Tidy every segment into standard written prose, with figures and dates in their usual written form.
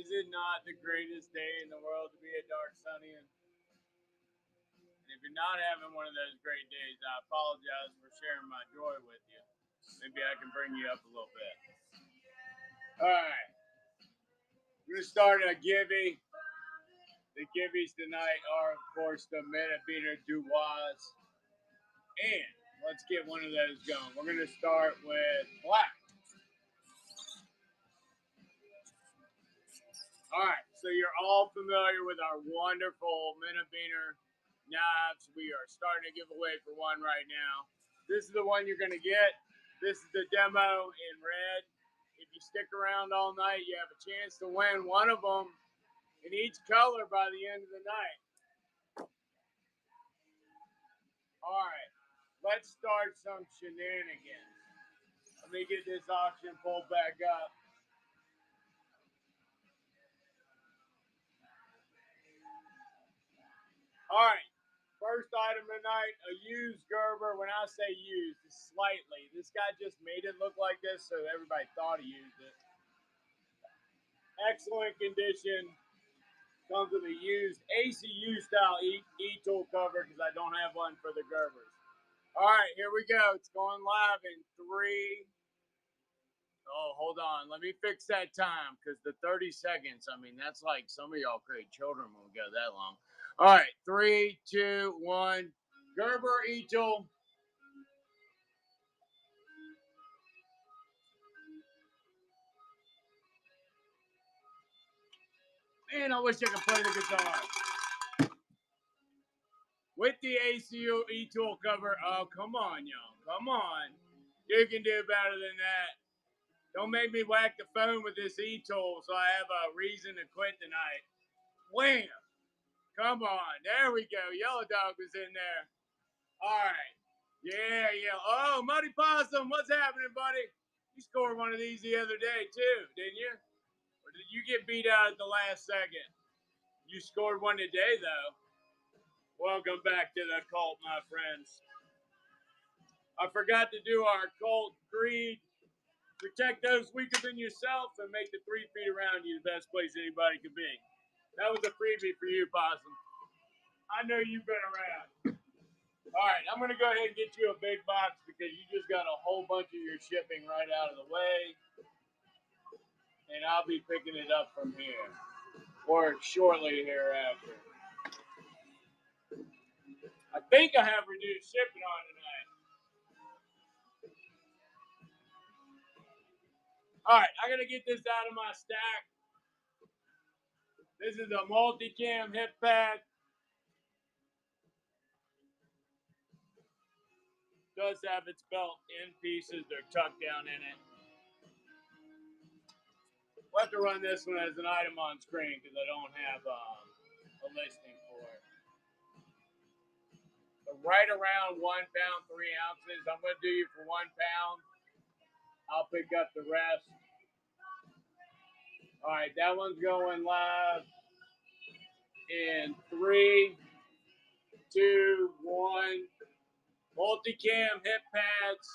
Is it not the greatest day in the world to be a dark sunny? And if you're not having one of those great days, I apologize for sharing my joy with you. Maybe I can bring you up a little bit. All right. We're going to start a Gibby. The Gibbies tonight are, of course, the Minute Beater Dubois. And let's get one of those going. We're going to start with black. All right, so you're all familiar with our wonderful Minute Beater knives. We are starting to give away for one right now. This is the one you're going to get. This is the demo in red. If you stick around all night, you have a chance to win one of them in each color by the end of the night. All right, let's start some shenanigans. Let me get this auction pulled back up. All right, first item tonight, a used Gerber. When I say used, it's slightly. This guy just made it look like this, so everybody thought he used it. Excellent condition. Comes with a used ACU style E-tool cover because I don't have one for the Gerbers. All right, here we go. It's going live in 3. Oh, hold on. Let me fix that time because the 30 seconds, I mean, that's like some of y'all create children when we go that long. All right, 3, 2, 1. Gerber E-tool. Man, I wish I could play the guitar. With the ACU E-tool cover. Oh, come on, y'all. Come on. You can do better than that. Don't make me whack the phone with this E-tool so I have a reason to quit tonight. Wham! Come on. There we go. Yellow Dog was in there. All right. Yeah. Oh, Muddy Possum, what's happening, buddy? You scored one of these the other day, too, didn't you? Or did you get beat out at the last second? You scored one today, though. Welcome back to the cult, my friends. I forgot to do our cult creed. Protect those weaker than yourself and make the 3 feet around you the best place anybody could be. That was a freebie for you, Possum. I know you've been around. All right, I'm going to go ahead and get you a big box because you just got a whole bunch of your shipping right out of the way. And I'll be picking it up from here or shortly hereafter. I think I have reduced shipping on tonight. All right, I got to get this out of my stack. This is a multicam hip pad. Does have its belt in pieces. They're tucked down in it. We'll have to run this one as an item on screen because I don't have a listing for it. So right around 1 pound, 3 ounces. I'm going to do you for 1 pound. I'll pick up the rest. All right, that one's going live in 3, 2, 1. Multicam hip pads.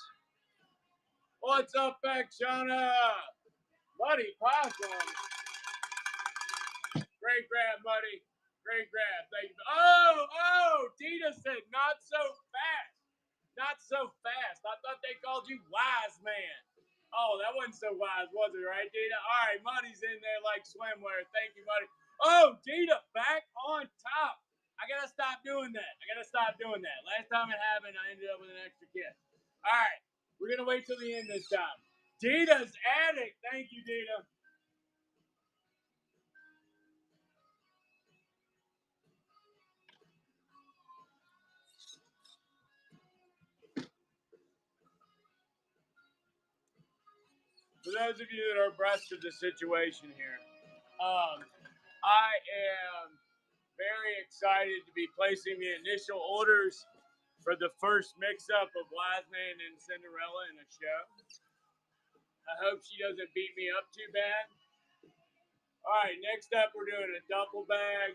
What's up, Shauna? Buddy Possum. Great grab, buddy. Great grab. Thank you. Oh, Tita said not so fast. Not so fast. I thought they called you wise man. Oh, that wasn't so wise, was it, right, Tita? All right, Muddy's in there like swimwear. Thank you, Muddy. Oh, Tita, back on top. I got to stop doing that. Last time it happened, I ended up with an extra kit. All right, we're going to wait till the end this time. Tita's Attic. Thank you, Tita. For those of you that are abreast of the situation here, I am very excited to be placing the initial orders for the first mix-up of Wise Man and Cinderella in a show. I hope she doesn't beat me up too bad. All right, next up, we're doing a duffel bag.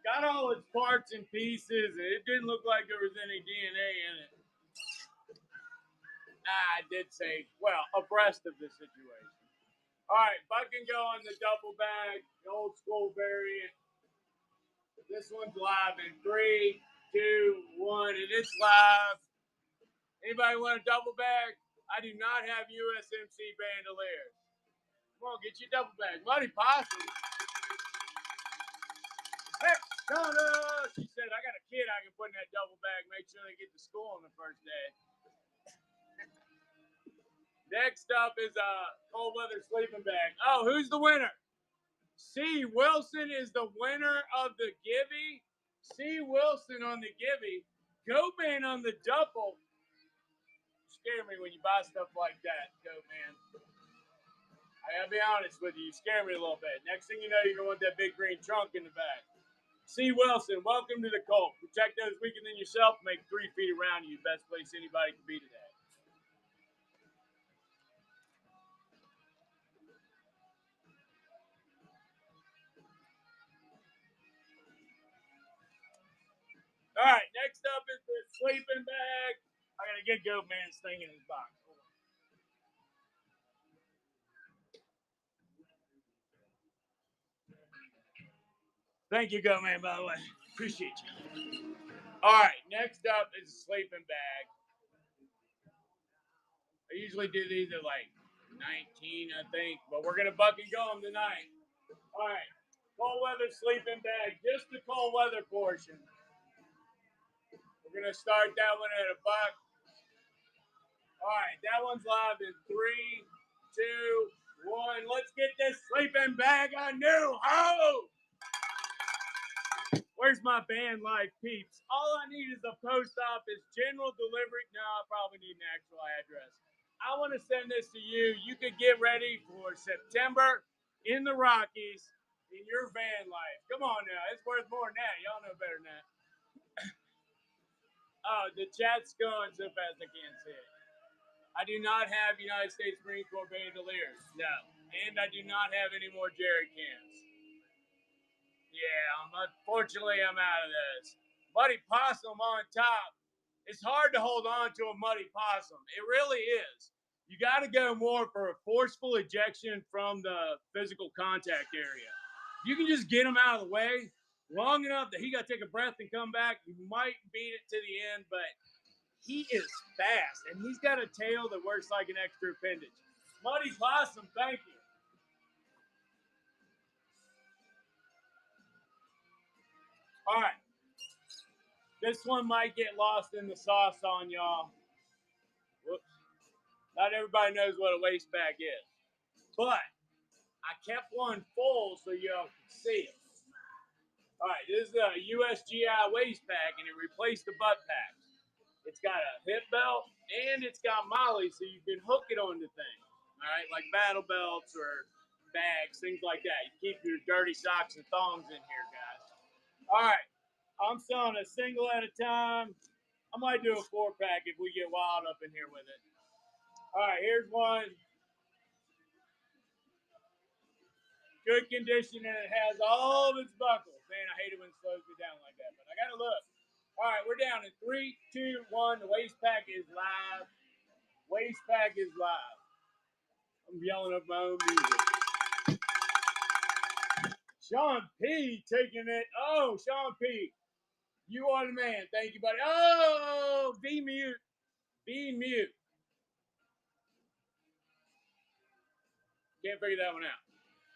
Got all its parts and pieces, and it didn't look like there was any DNA in it. I did say, well, abreast of the situation. All right, Buck and go on the double bag, the old school variant. This one's live in 3, 2, 1, and it's live. Anybody want a double bag? I do not have USMC bandoliers. Come on, get your double bag. Bloody possum. Heck, Donna! She said, I got a kid I can put in that double bag, make sure they get to school on the first day. Next up is a cold weather sleeping bag. Oh, who's the winner? C. Wilson is the winner of the Gibby. C. Wilson on the Gibby. Goatman on the duffel. Scare me when you buy stuff like that, Goatman. I gotta be honest with you, you scare me a little bit. Next thing you know, you're gonna want that big green trunk in the back. C. Wilson, welcome to the Colt. Protect those weaker than yourself. Make 3 feet around you. Best place anybody can be today. All right, next up is the sleeping bag. I gotta get Goatman's thing in his box. Thank you, Goatman, by the way. Appreciate you. All right, next up is a sleeping bag. I usually do these at like 19, I think, but we're gonna buck and go them tonight. All right, cold weather sleeping bag, just the cold weather portion. We're gonna start that one at $1. All right, that one's live in 3, 2, 1. Let's get this sleeping bag a new home. Where's my van life peeps? All I need is a post office, general delivery. No, I probably need an actual address. I want to send this to you. You could get ready for September in the Rockies in your van life. Come on now. It's worth more than that. Y'all know better than that. Oh, the chat's going so fast I can't see it. I do not have United States Marine Corps bandoliers. No. And I do not have any more jerry cans. Yeah, unfortunately, I'm out of this. Muddy possum on top. It's hard to hold on to a muddy possum. It really is. You got to go more for a forceful ejection from the physical contact area. If you can just get him out of the way long enough that he got to take a breath and come back, you might beat it to the end, but he is fast, and he's got a tail that works like an extra appendage. Muddy possum, thank you. All right. This one might get lost in the sauce on y'all. Whoops. Not everybody knows what a waist bag is. But I kept one full so y'all can see it. All right, this is a USGI waist bag, and it replaced the butt packs. It's got a hip belt, and it's got molly so you can hook it onto things. All right, like battle belts or bags, things like that. You keep your dirty socks and thongs in here, guys. All right, I'm selling a single at a time. I might do a 4-pack if we get wild up in here with it. All right, here's one. Good condition, and it has all of its buckles. Man, I hate it when it slows me down like that, but I got to look. All right, we're down in 3, 2, 1. The waist pack is live. Waist pack is live. I'm yelling up my own music. Sean P taking it. Oh, Sean P. You are the man. Thank you, buddy. Oh, be mute. Be mute. Can't figure that one out.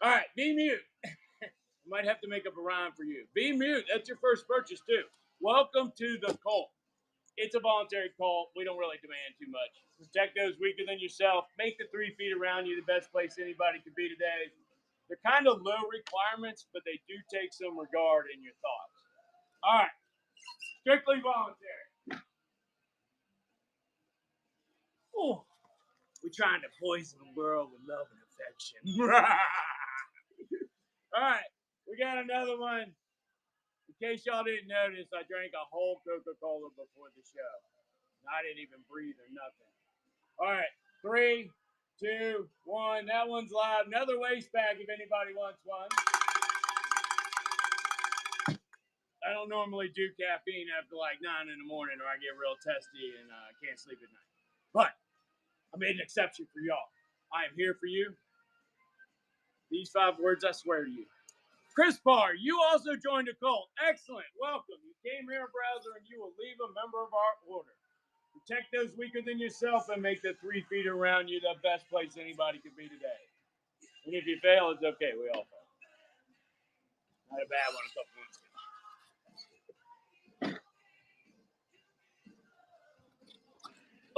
All right, be mute. I might have to make up a rhyme for you. Be mute. That's your first purchase, too. Welcome to the Colt. It's a voluntary Colt. We don't really demand too much. Protect those weaker than yourself. Make the 3 feet around you the best place anybody could be today. They're kind of low requirements, but they do take some regard in your thoughts. All right. Strictly voluntary. Oh, we're trying to poison the world with love and affection. All right. We got another one. In case y'all didn't notice, I drank a whole Coca-Cola before the show. I didn't even breathe or nothing. All right. 3, 2, 1. That one's live. Another waist bag if anybody wants one. I don't normally do caffeine after like 9 in the morning or I get real testy and can't sleep at night. But I made an exception for y'all. I am here for you. These 5 words, I swear to you. Chris Parr, you also joined the cult. Excellent. Welcome. You came here, browser, and you will leave a member of our order. Protect those weaker than yourself and make the 3 feet around you the best place anybody could be today. And if you fail, it's okay. We all fail. Not a bad one a couple months ago.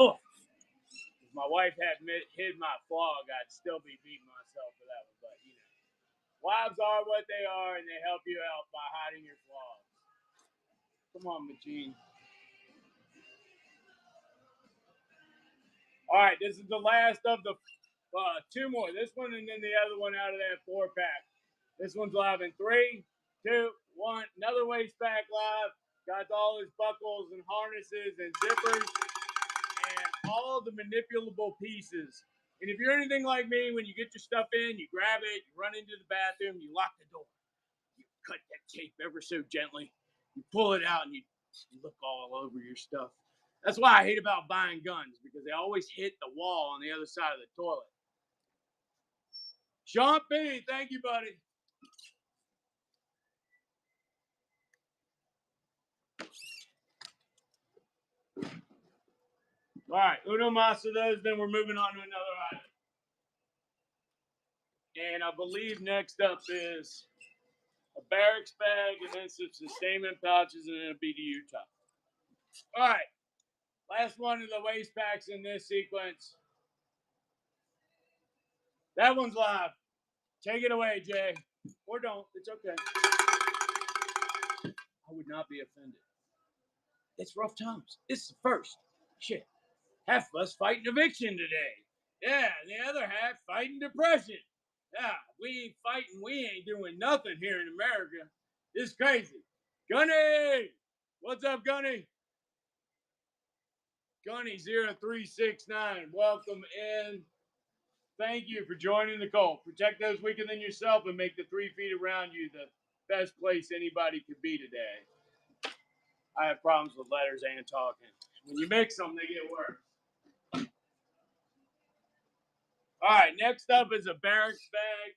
Oh, if my wife had hid my flog, I'd still be beating myself for that one. But, you know, wives are what they are, and they help you out by hiding your flaws. Come on, Machine. All right, this is the last of the 2 more. This one and then the other one out of that 4-pack. This one's live in 3, 2, 1. Another waist pack live. Got all his buckles and harnesses and zippers and all the manipulable pieces. And if you're anything like me, when you get your stuff in, you grab it, you run into the bathroom, you lock the door. You cut that tape ever so gently. You pull it out and you look all over your stuff. That's why I hate about buying guns, because they always hit the wall on the other side of the toilet. Sean P., thank you, buddy. All right, uno más de those, then we're moving on to another item. And I believe next up is a barracks bag and then some sustainment pouches and then a BDU top. All right, last one of the waist packs in this sequence. That one's live. Take it away, Jay. Or don't, it's okay. I would not be offended. It's rough times. It's the first. Shit. Half of us fighting eviction today. Yeah, the other half fighting depression. Yeah, we ain't fighting. We ain't doing nothing here in America. It's crazy. Gunny! What's up, Gunny? Gunny0369. Welcome in. Thank you for joining the cult. Protect those weaker than yourself and make the 3 feet around you the best place anybody could be today. I have problems with letters and talking. When you mix them, they get worse. All right, next up is a barracks bag.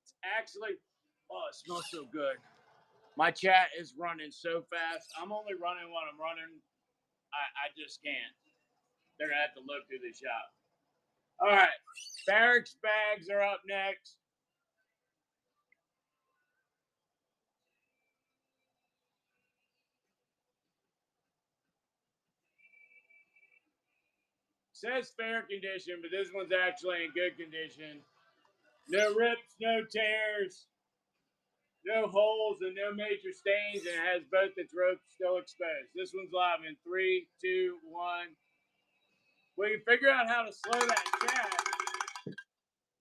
It's actually, oh, it smells so good. My chat is running so fast. I'm only running what I'm running. I just can't. They're going to have to look through the shop. All right, barracks bags are up next. Says fair condition, but this one's actually in good condition. No rips, no tears, no holes, and no major stains, and it has both its ropes still exposed. This one's live in 3, 2, 1. We can figure out how to slow that chat,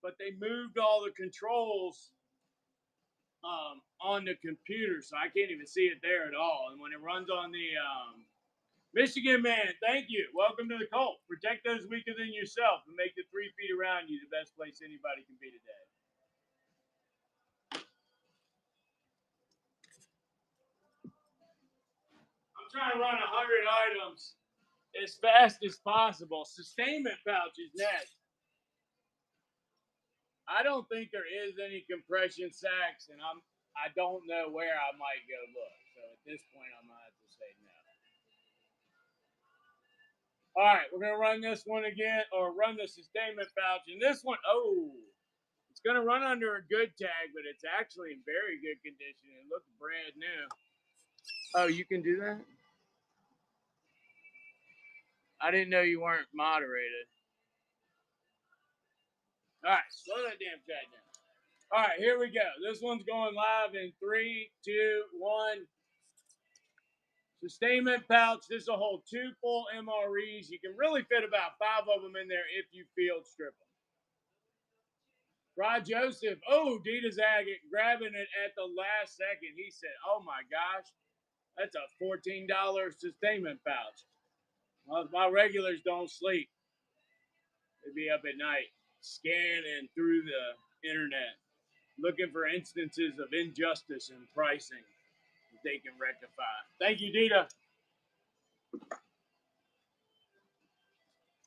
but they moved all the controls on the computer, so I can't even see it there at all. And when it runs on the Michigan man, thank you. Welcome to the cult. Protect those weaker than yourself and make the 3 feet around you the best place anybody can be today. I'm trying to run 100 items as fast as possible. Sustainment pouches next. I don't think there is any compression sacks, and I don't know where I might go look. So at this point, I'm gonna have to say no. All right, we're gonna run this one again, or run the sustainment pouch. And this one, oh, it's gonna run under a good tag, but it's actually in very good condition. It looks brand new. Oh, you can do that? I didn't know you weren't moderated. All right, slow that damn chat down. All right, here we go. This one's going live in 3, 2, 1. Sustainment pouch. This will hold 2 full MREs. You can really fit about 5 of them in there if you field strip them. Rod Joseph. Oh, Dita's Agate grabbing it at the last second. He said, oh my gosh, that's a $14 sustainment pouch. Well, my regulars don't sleep. They be up at night scanning through the internet, looking for instances of injustice in pricing that they can rectify. Thank you, Dita.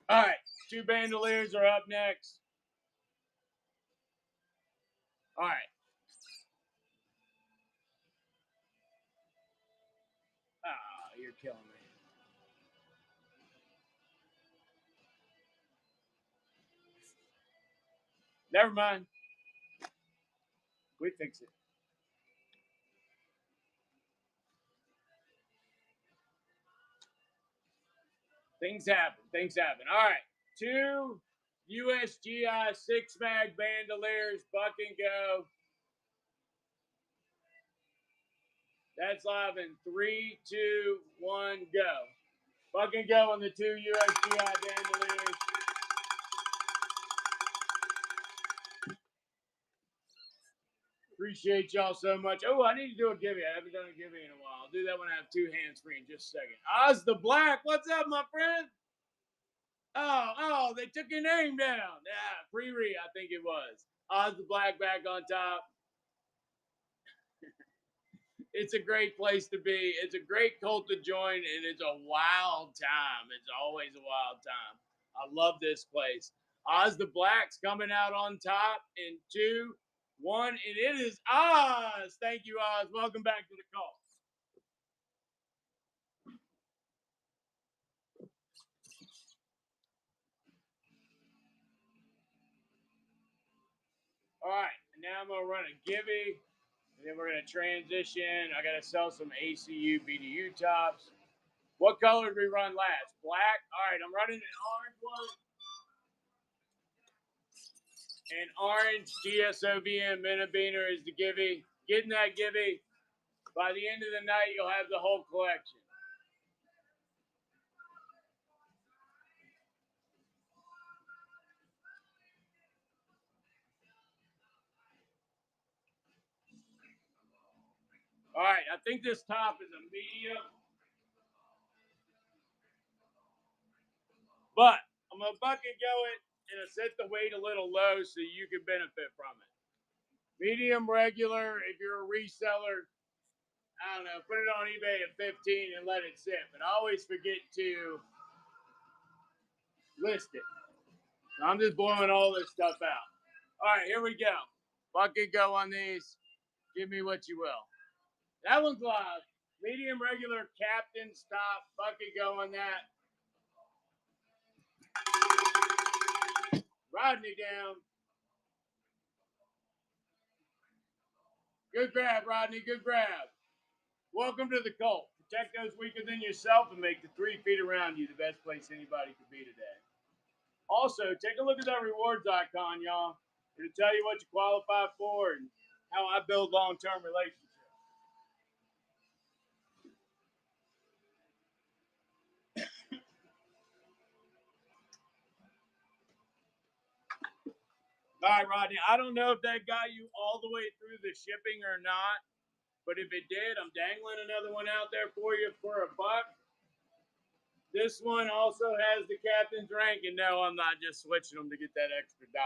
All right, 2 bandoliers are up next. All right. Ah, you're killing me. Never mind. We fix it. Things happen. Things happen. All right. 2 USGI 6-mag bandoliers, buck and go. That's live in 3, 2, 1, go. Buck and go on the 2 USGI bandoliers. Appreciate y'all so much. Oh, I need to do a giveaway. I haven't done a giveaway in a while. I'll do that when I have 2 hands free in just a second. Oz the Black, what's up, my friend? Oh, they took your name down. Yeah, pre-re, I think it was. Oz the Black back on top. It's a great place to be. It's a great cult to join, and it's a wild time. It's always a wild time. I love this place. Oz the Black's coming out on top in 2, 1, and it is Oz. Thank you, Oz. Welcome back to the call. All right, and now I'm gonna run a givey, and then we're gonna transition. I gotta sell some ACU BDU tops. What color did we run last? Black. All right, I'm running an orange one. And orange DSOVM Minibeaner is the givey. Getting that givey. By the end of the night, you'll have the whole collection. All right, I think this top is a medium. But I'm going to bucket go it and I set the weight a little low so you can benefit from it. Medium regular, if you're a reseller, I don't know, put it on eBay at 15 and let it sit. But I always forget to list it. So I'm just blowing all this stuff out. All right, here we go. Bucket go on these. Give me what you will. That one's live. Medium regular captain's top. Bucket go on that. Rodney down. Good grab, Rodney. Good grab. Welcome to the cult. Protect those weaker than yourself and make the 3 feet around you the best place anybody could be today. Also, take a look at that rewards icon, y'all. It'll tell you what you qualify for and how I build long-term relationships. All right, Rodney, I don't know if that got you all the way through the shipping or not, but if it did, I'm dangling another one out there for you for $1. This one also has the captain's rank, and no, I'm not just switching them to get that extra $1.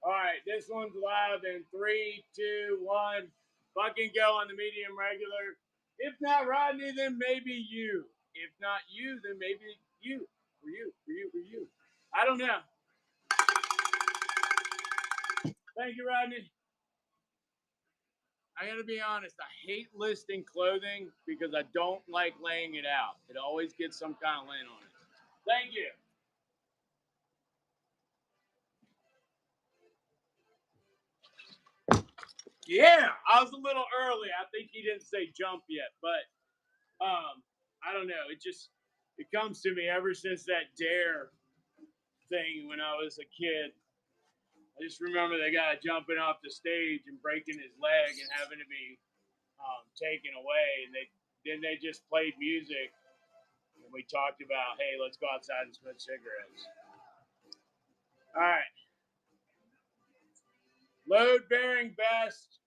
All right, this one's live in 3, 2, 1. Fucking go on the medium regular. If not Rodney, then maybe you. If not you, then maybe you. For you. I don't know. Thank you, Rodney. I gotta be honest, I hate listing clothing because I don't like laying it out. It always gets some kind of lint on it. Thank you. Yeah, I was a little early. I think he didn't say jump yet, but I don't know. It comes to me ever since that dare thing when I was a kid. I just remember the guy jumping off the stage and breaking his leg and having to be taken away, and they just played music, and we talked about, hey, let's go outside and smoke cigarettes. All right, load bearing vest.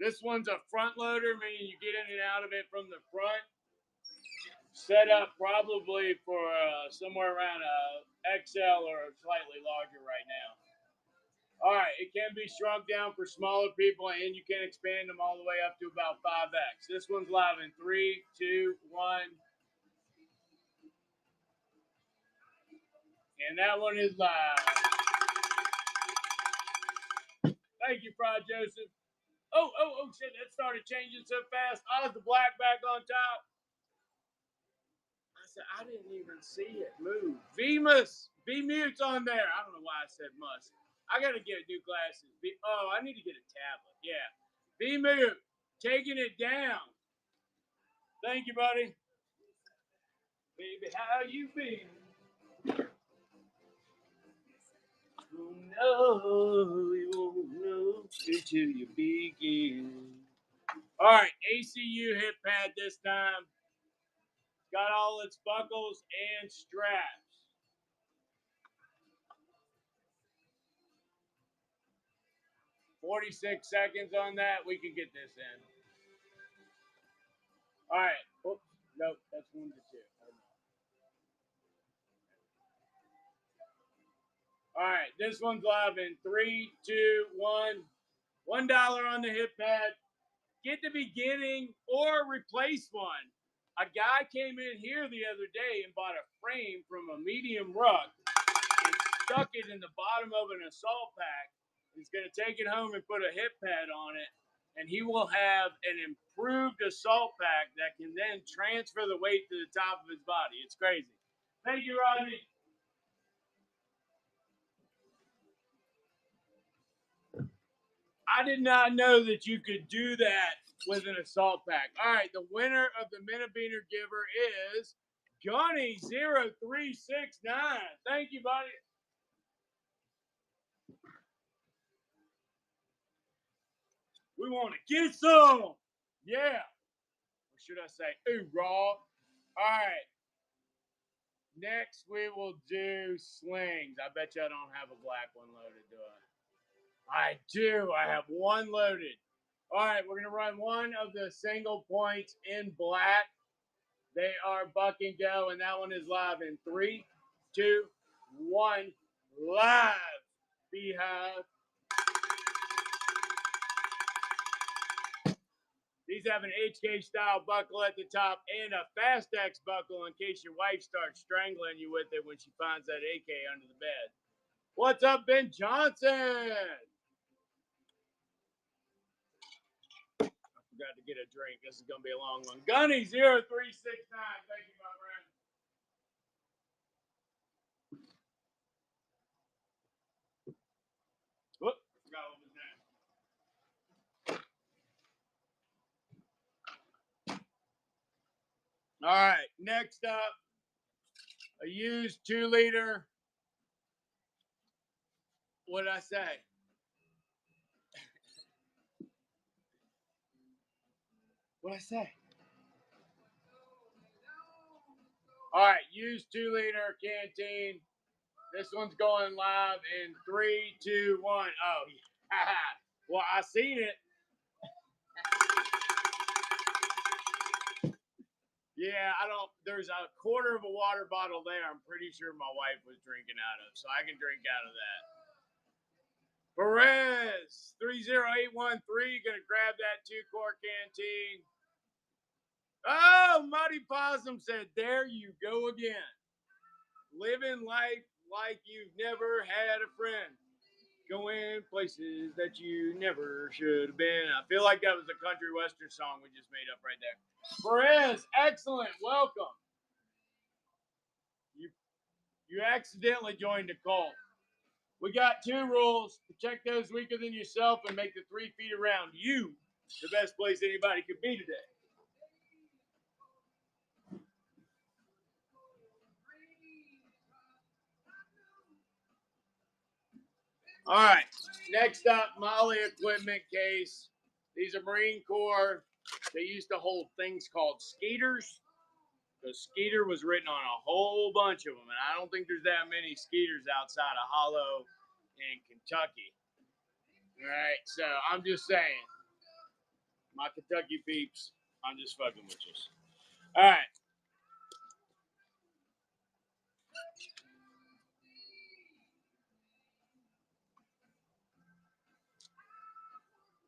This one's a front loader, meaning you get in and out of it from the front. Set up probably for somewhere around a XL or slightly larger right now. All right, it can be shrunk down for smaller people, and you can expand them all the way up to about 5x. This one's live in 3, 2, 1. And that one is live. Thank you, Fry Joseph. Oh, shit, that started changing so fast. I was the black back on top. I said, I didn't even see it move. V-mute's on there. I don't know why I said must. I got to get new glasses. I need to get a tablet. Yeah. V-mute, taking it down. Thank you, buddy. Baby, how you been? No, you won't know until you begin. All right, ACU hip pad this time. Got all its buckles and straps. 46 seconds on that. We can get this in. All right. Oops. Nope, that's 1 to 2. All right, this one's live in 3, 2, 1. $1 on the hip pad. Get the beginning or replace one. A guy came in here the other day and bought a frame from a medium rug and stuck it in the bottom of an assault pack. He's going to take it home and put a hip pad on it, and he will have an improved assault pack that can then transfer the weight to the top of his body. It's crazy. Thank you, Rodney. I did not know that you could do that with an assault pack. All right, the winner of the Minnebeaner Giver is Gunny0369. Thank you, buddy. We want to get some. Yeah. Or should I say, ooh, raw? All right. Next, we will do slings. I bet you I don't have a black one loaded, do I? I do. I have one loaded. All right, we're going to run one of the single points in black. They are buck and go, and that one is live in 3, 2, 1. Live. Beehive. These have an HK style buckle at the top and a Fast X buckle in case your wife starts strangling you with it when she finds that AK under the bed. What's up, Ben Johnson? I forgot to get a drink. This is going to be a long one. Gunny0369. Thank you, my friend. Whoop. Forgot what was next. All right, next up, a used 2-liter. What did I say? What did I say? All right, used 2-liter canteen. This one's going live in 3, 2, 1. Oh, yeah. Well, I seen it. Yeah, I don't. There's a quarter of a water bottle there. I'm pretty sure my wife was drinking out of, so I can drink out of that. Perez 30813 gonna grab that 2-quart canteen. Oh, Muddy Possum said, "There you go again, living life like you've never had a friend, going places that you never should have been." I feel like that was a country western song we just made up right there. Perez, excellent, welcome. You accidentally joined a cult. We got 2 rules: protect those weaker than yourself and make the 3 feet around you the best place anybody could be today. All right, next up, Molly equipment case. These are Marine Corps. They used to hold things called skeeters. The skeeter was written on a whole bunch of them, and I don't think there's that many skeeters outside of Hollow in Kentucky. All right, so I'm just saying, my Kentucky peeps, I'm just fucking with you. All right.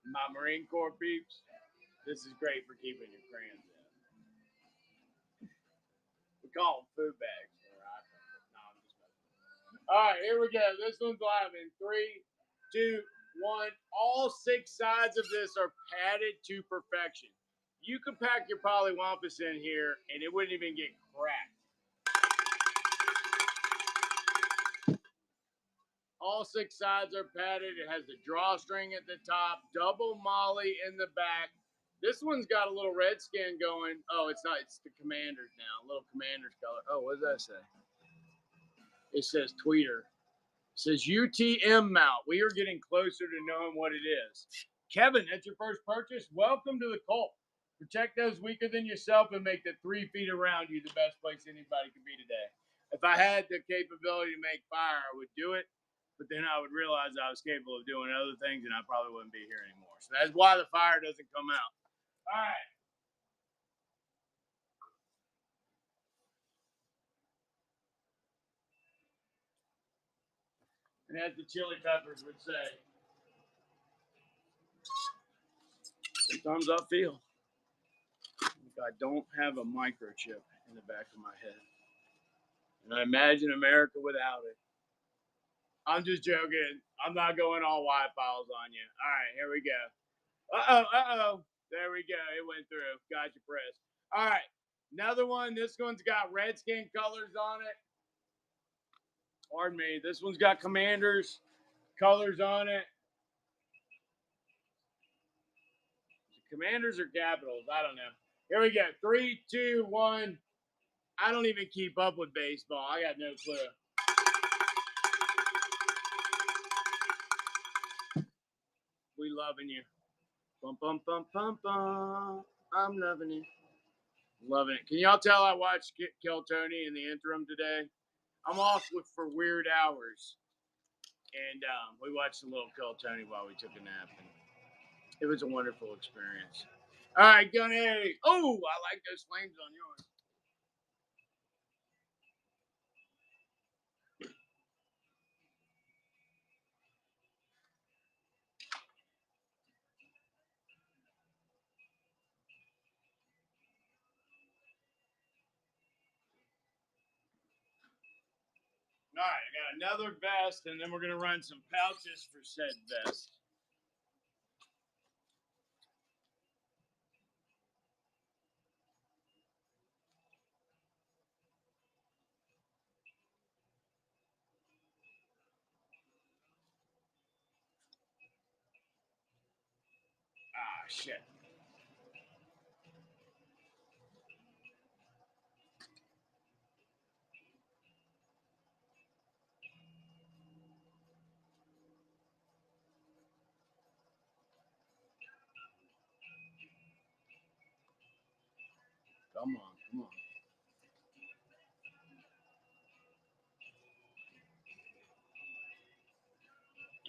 My Marine Corps peeps, this is great for keeping your crayons in. We call them food bags. No, I'm just messing. All right, here we go. This one's live in 3, 2, 1. All 6 sides of this are padded to perfection. You could pack your polywampus in here and it wouldn't even get cracked. All 6 sides are padded. It has the drawstring at the top, double molly in the back. This one's got a little redskin going. Oh, it's not. It's the Commanders now. A little Commanders color. Oh, what does that say? It says tweeter. It says UTM mount. We are getting closer to knowing what it is. Kevin, that's your first purchase. Welcome to the cult. Protect those weaker than yourself and make the 3 feet around you the best place anybody can be today. If I had the capability to make fire, I would do it. But then I would realize I was capable of doing other things and I probably wouldn't be here anymore. So that's why the fire doesn't come out. All right. And as the Chili Peppers would say, sometimes I feel like I don't have a microchip in the back of my head. And I imagine America without it. I'm just joking. I'm not going all white files on you. All right, here we go. Uh-oh. There we go. It went through. Got your press. All right. Another one. This one's got redskin colors on it. Pardon me. This one's got Commanders colors on it. Commanders or Capitals? I don't know. Here we go. 3, 2, 1. I don't even keep up with baseball. I got no clue. We loving you. Bum, bum, bum, bum, bum. I'm loving it. Loving it. Can y'all tell I watched Kill Tony in the interim today? I'm off for weird hours. And we watched a little Kill Tony while we took a nap. And it was a wonderful experience. All right, Gunny. Oh, I like those flames on yours. All right, I got another vest, and then we're going to run some pouches for said vest. Ah, shit. Come on, come on.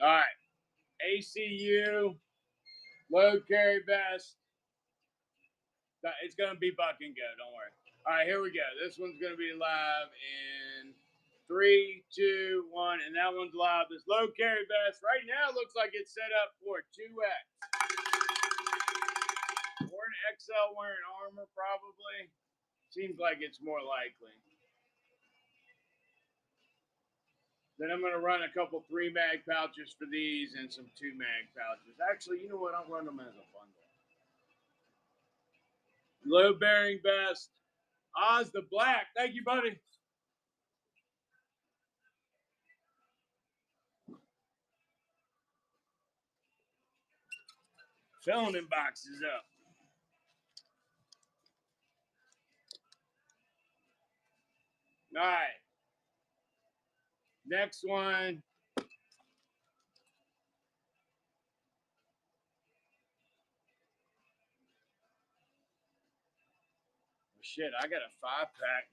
All right, ACU, load carry vest. It's going to be buck and go, don't worry. All right, here we go. This one's going to be live in 3, 2, 1, and that one's live. This load carry vest right now looks like it's set up for 2X. Or an XL wearing armor, probably. Seems like it's more likely. Then I'm going to run a couple 3-mag pouches for these and some 2-mag pouches. Actually, you know what? I'll run them as a bundle. Load bearing vest. Oz the Black. Thank you, buddy. Filling them boxes up. All right. Next one. Shit, I got a 5-pack.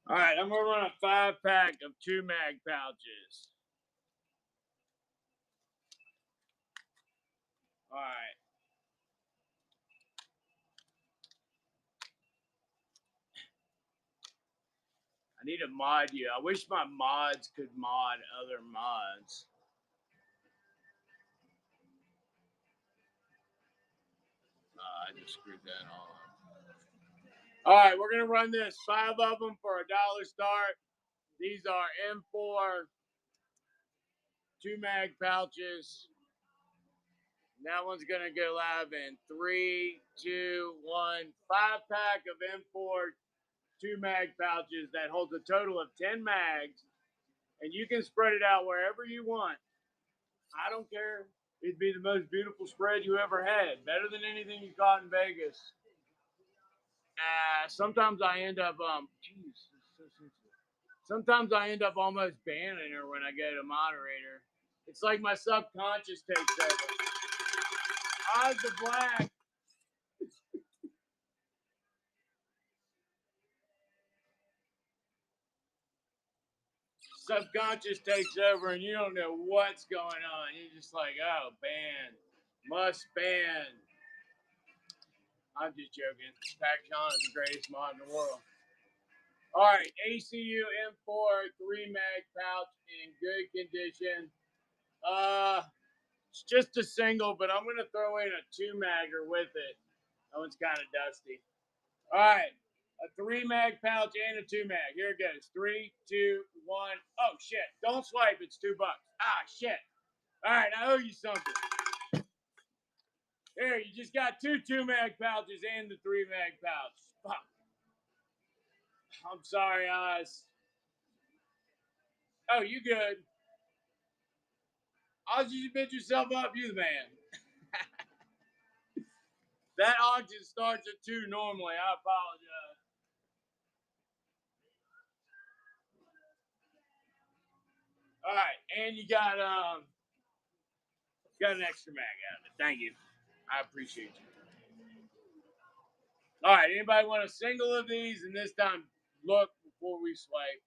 All right, I'm going to run a 5-pack of 2-mag pouches. All right. I need to mod you. I wish my mods could mod other mods. I just screwed that all up. All right, we're going to run this. 5 of them for $1 start. These are M4 2-mag pouches. And that one's going to go live in 3, 2, 1. 5-pack of M4 2-mag pouches that holds a total of 10 mags. And you can spread it out wherever you want. I don't care. It'd be the most beautiful spread you ever had. Better than anything you caught in Vegas. Sometimes I end up, sometimes I end up almost banning her when I go to moderator. It's like my subconscious takes over. Eyes the black. Subconscious takes over and you don't know what's going on. You're just like, oh, ban. Must ban. I'm just joking. Pac-Sean is the greatest mod in the world. All right, ACU M4 3-mag pouch in good condition. It's just a single, but I'm going to throw in a 2-magger with it. That one's kind of dusty. All right, a 3-mag pouch and a 2-mag. Here it goes. 3, 2, 1. Oh, shit. Don't swipe. It's $2. Ah, shit. All right, I owe you something. Here, you just got 2 2-mag pouches and the 3-mag pouch. Fuck. I'm sorry, Oz. Oh, you good. Oz, you bitch yourself up. You the man. That auction starts at 2 normally. I apologize. All right, and you got an extra mag out of it. Thank you. I appreciate you. All right, anybody want a single of these? And this time, look before we swipe.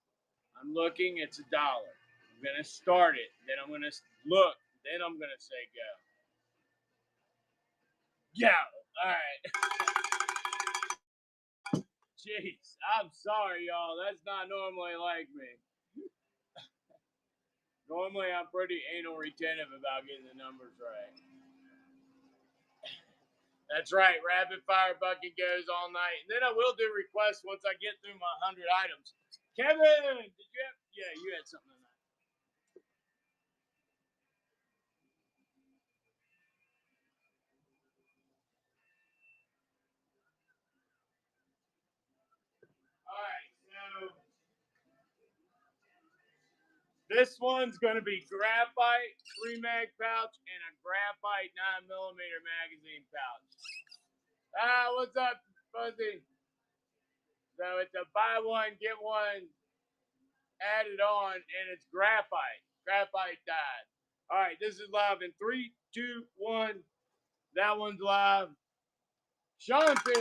I'm looking. It's $1. I'm gonna start it. Then I'm gonna look. Then I'm gonna say go. Go. All right. Jeez, I'm sorry, y'all. That's not normally like me. Normally, I'm pretty anal retentive about getting the numbers right. That's right. Rapid fire bucket goes all night. And then I will do requests once I get through my 100 items. Kevin, did you have? Yeah, you had something tonight. All right, so this one's going to be graphite 3-mag pouch and a graphite 9mm magazine pouch. What's up, Fuzzy? So it's a buy one, get one added on, and it's graphite. Graphite dyed. All right, this is live in 3, 2, 1. That one's live. Sean P.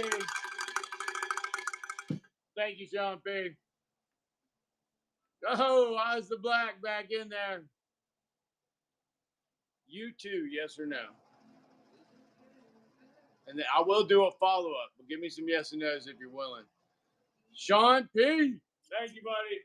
Thank you, Sean P. Oh, Oz the Black back in there. You too, yes or no? And then I will do a follow-up, but give me some yes and no's if you're willing. Sean P. Thank you, buddy.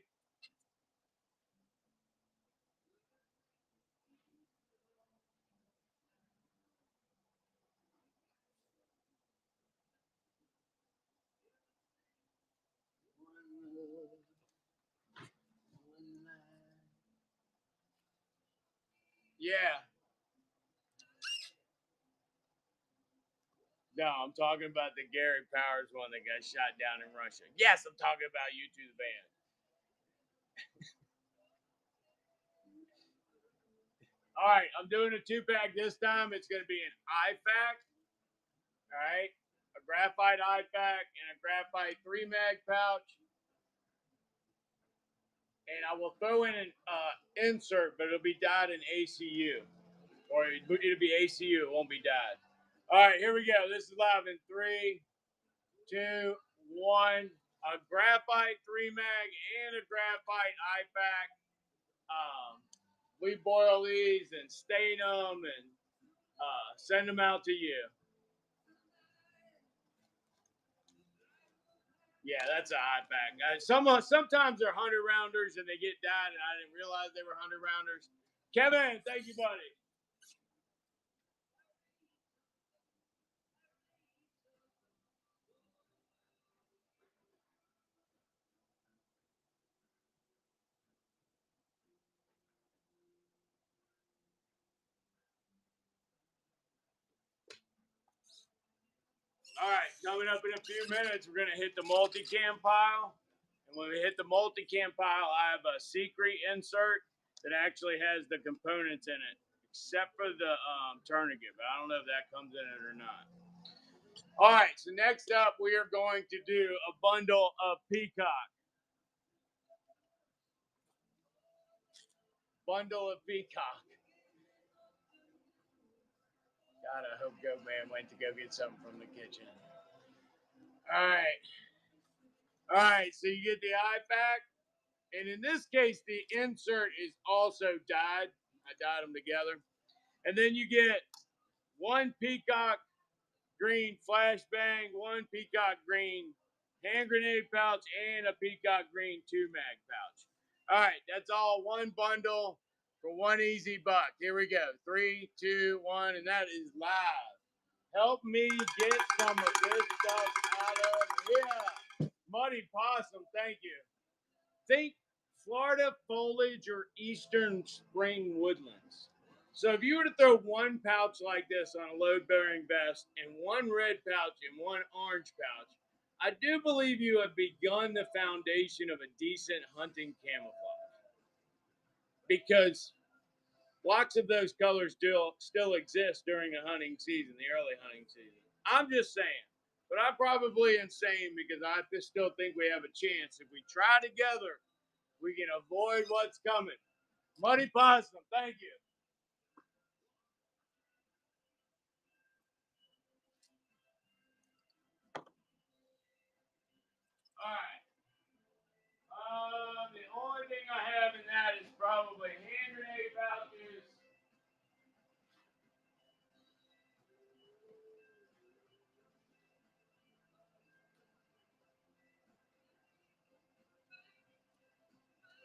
Yeah. No, I'm talking about the Gary Powers one that got shot down in Russia. Yes, I'm talking about you two, the band. All right, I'm doing a 2-pack this time. It's going to be an IFAK. All right, a graphite IFAK and a graphite 3-mag pouch. And I will throw in an insert, but it'll be dyed in ACU. Or it'll be ACU, it won't be dyed. All right, here we go. This is live in 3, 2, 1. A graphite 3-mag and a graphite IFAK. We boil these and stain them and send them out to you. Yeah, that's a IFAK. Sometimes they're 100 rounders and they get dyed, and I didn't realize they were 100 rounders. Kevin, thank you, buddy. All right, coming up in a few minutes, we're going to hit the multicam pile. And when we hit the multicam pile, I have a secret insert that actually has the components in it, except for the tourniquet. But I don't know if that comes in it or not. All right, so next up, we are going to do a bundle of Peacock. Bundle of Peacock. God, I hope Go Man went to go get something from the kitchen. All right. All right, so you get the IFAK. And in this case, the insert is also dyed. I dyed them together. And then you get one Peacock green flashbang, one Peacock green hand grenade pouch, and a Peacock green 2-mag pouch. All right, that's all one bundle for one easy buck. Here we go. 3, 2, 1, and that is live. Help me get some of this stuff out of here. Muddy Possum, thank you. Think Florida foliage or eastern spring woodlands. So if you were to throw one pouch like this on a load-bearing vest and one red pouch and one orange pouch, I do believe you have begun the foundation of a decent hunting camouflage. Because lots of those colors still exist during a hunting season, the early hunting season. I'm just saying. But I'm probably insane because I still think we have a chance. If we try together, we can avoid what's coming. Muddy Possum, thank you. All right. The only thing I have in that is probably hand grenade pouches.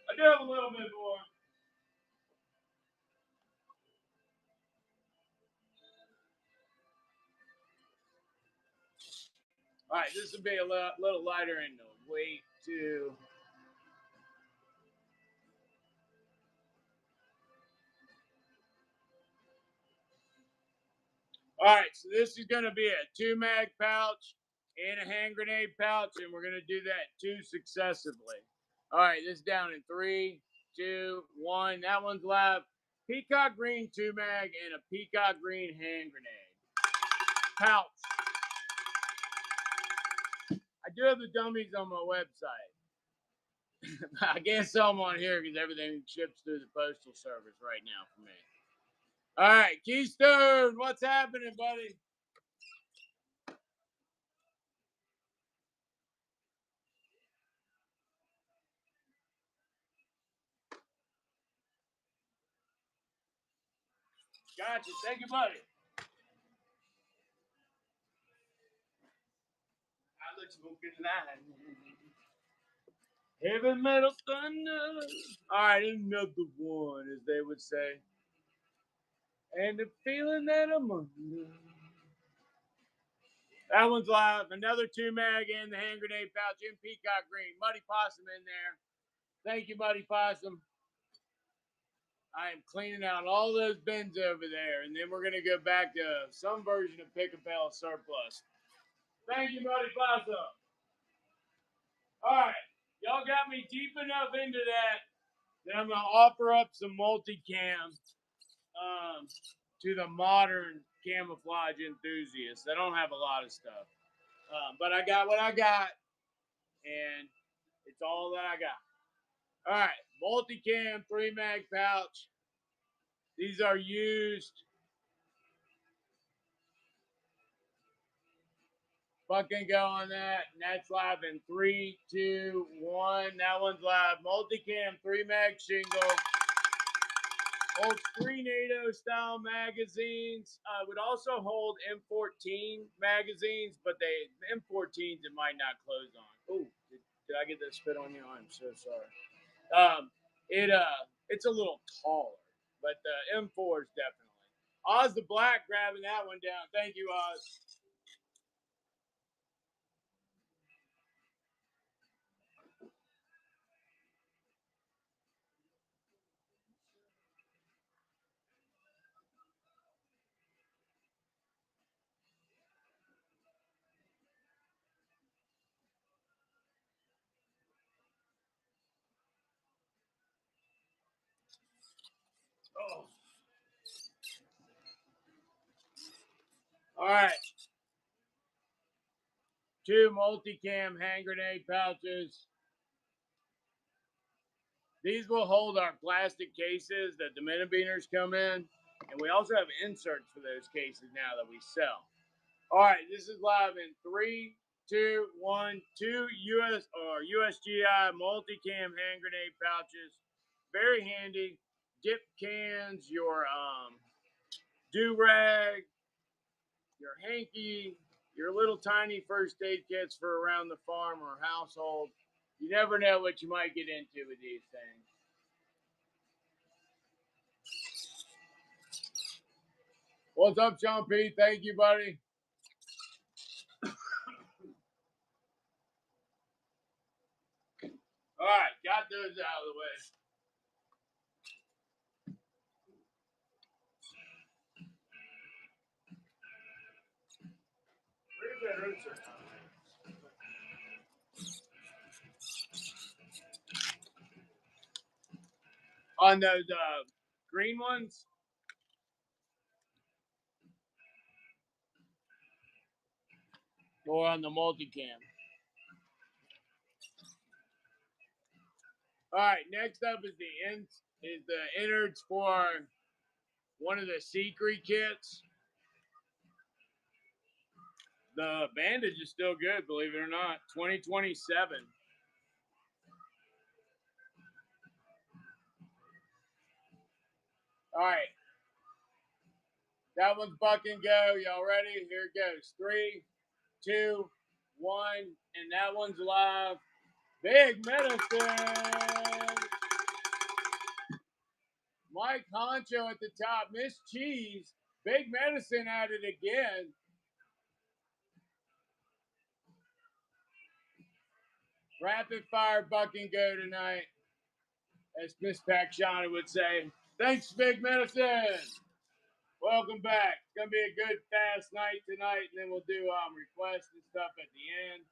I do have a little bit more. All right, this will be a little lighter in the weight too. All right, so this is going to be a 2-mag pouch and a hand grenade pouch, and we're going to do that 2 successively. All right, this is down in 3, 2, 1. That one's live. Peacock green 2-mag and a peacock green hand grenade pouch. I do have the dummies on my website. I can't sell them on here because everything ships through the postal service right now for me. All right, Keystone, what's happening, buddy? Gotcha. Thank you, buddy. I look smoking line. Heavy metal thunder. All right, another one, as they would say. And the feeling that I'm under. That one's live. Another 2-mag and the hand grenade pouch in peacock green. Muddy Possum in there. Thank you, Muddy Possum. I am cleaning out all those bins over there, and then we're going to go back to some version of Pick a Bell surplus. Thank you, Muddy Possum. All right. Y'all got me deep enough into that I'm going to offer up some multicam to the modern camouflage enthusiasts. I don't have a lot of stuff, but I got what I got, and it's all that I got. All right, multicam 3-mag pouch. These are used. Fucking go on that, and that's live in 3, 2, 1. That one's live. Multicam 3-mag shingle. Holds 3 NATO style magazines. Would also hold M14 magazines, but M14s it might not close on. Ooh, Did I get that spit on you? I'm so sorry. It's a little taller, but the M4 is definitely. Oz the Black grabbing that one down. Thank you, Oz. Oh. All right. 2 multicam hand grenade pouches. These will hold our plastic cases that the minibeaners come in. And we also have inserts for those cases now that we sell. All right, this is live in 3, 2, 1. 2 USGI multicam hand grenade pouches. Very handy. Dip cans, your do-rag, your hanky, your little tiny first aid kits for around the farm or household. You never know what you might get into with these things. What's up, Sean P? Thank you, buddy. All right, got those out of the way. Where's that insert? On those green ones? Or on the multicam? All right, next up is the innards for one of the Secret kits. The bandage is still good, believe it or not. 2027. All right. That one's buck and go. Y'all ready? Here it goes. 3, 2, 1. And that one's live. Big Medicine. Mike Honcho at the top. Miss Cheese. Big Medicine at it again. Rapid fire buck and go tonight, as Miss Pacciana would say. Thanks, Big Medicine. Welcome back. It's gonna be a good fast night tonight, and then we'll do requests and stuff at the end.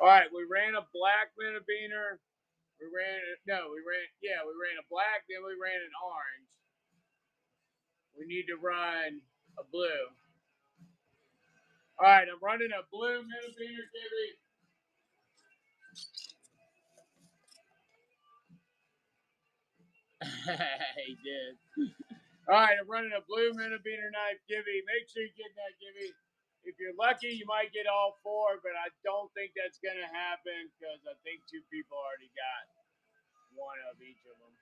All right, we ran a black minibeaner. We ran a black, then we ran an orange. We need to run a blue. All right, I'm running a blue minibeaner, Gibby. He did. All right, I'm running a blue minibeaner knife, Gibby. Make sure you get that, Gibby. If you're lucky, you might get all 4, but I don't think that's going to happen because I think 2 people already got one of each of them.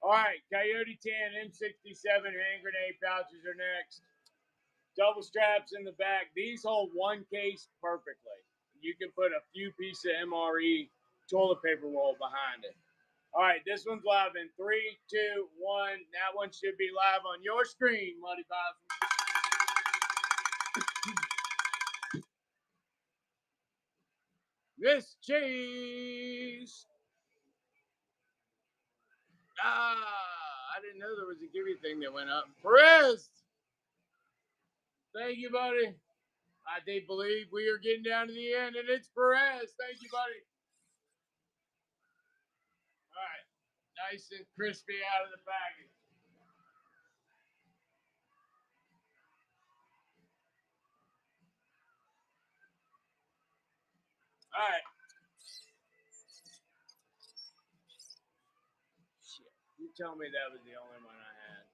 All right, Coyote 10 M67 hand grenade pouches are next. Double straps in the back. These hold one case perfectly. You can put a few pieces of MRE toilet paper roll behind it. All right, this one's live in 3, 2, 1. That one should be live on your screen, Muddy Possum. Miss Cheese. I didn't know there was a Gibby thing that went up. Perez. Thank you, buddy. I do believe we are getting down to the end, and it's Perez. Thank you, buddy. All right. Nice and crispy out of the package. All right. Shit. You tell me that was the only one I had.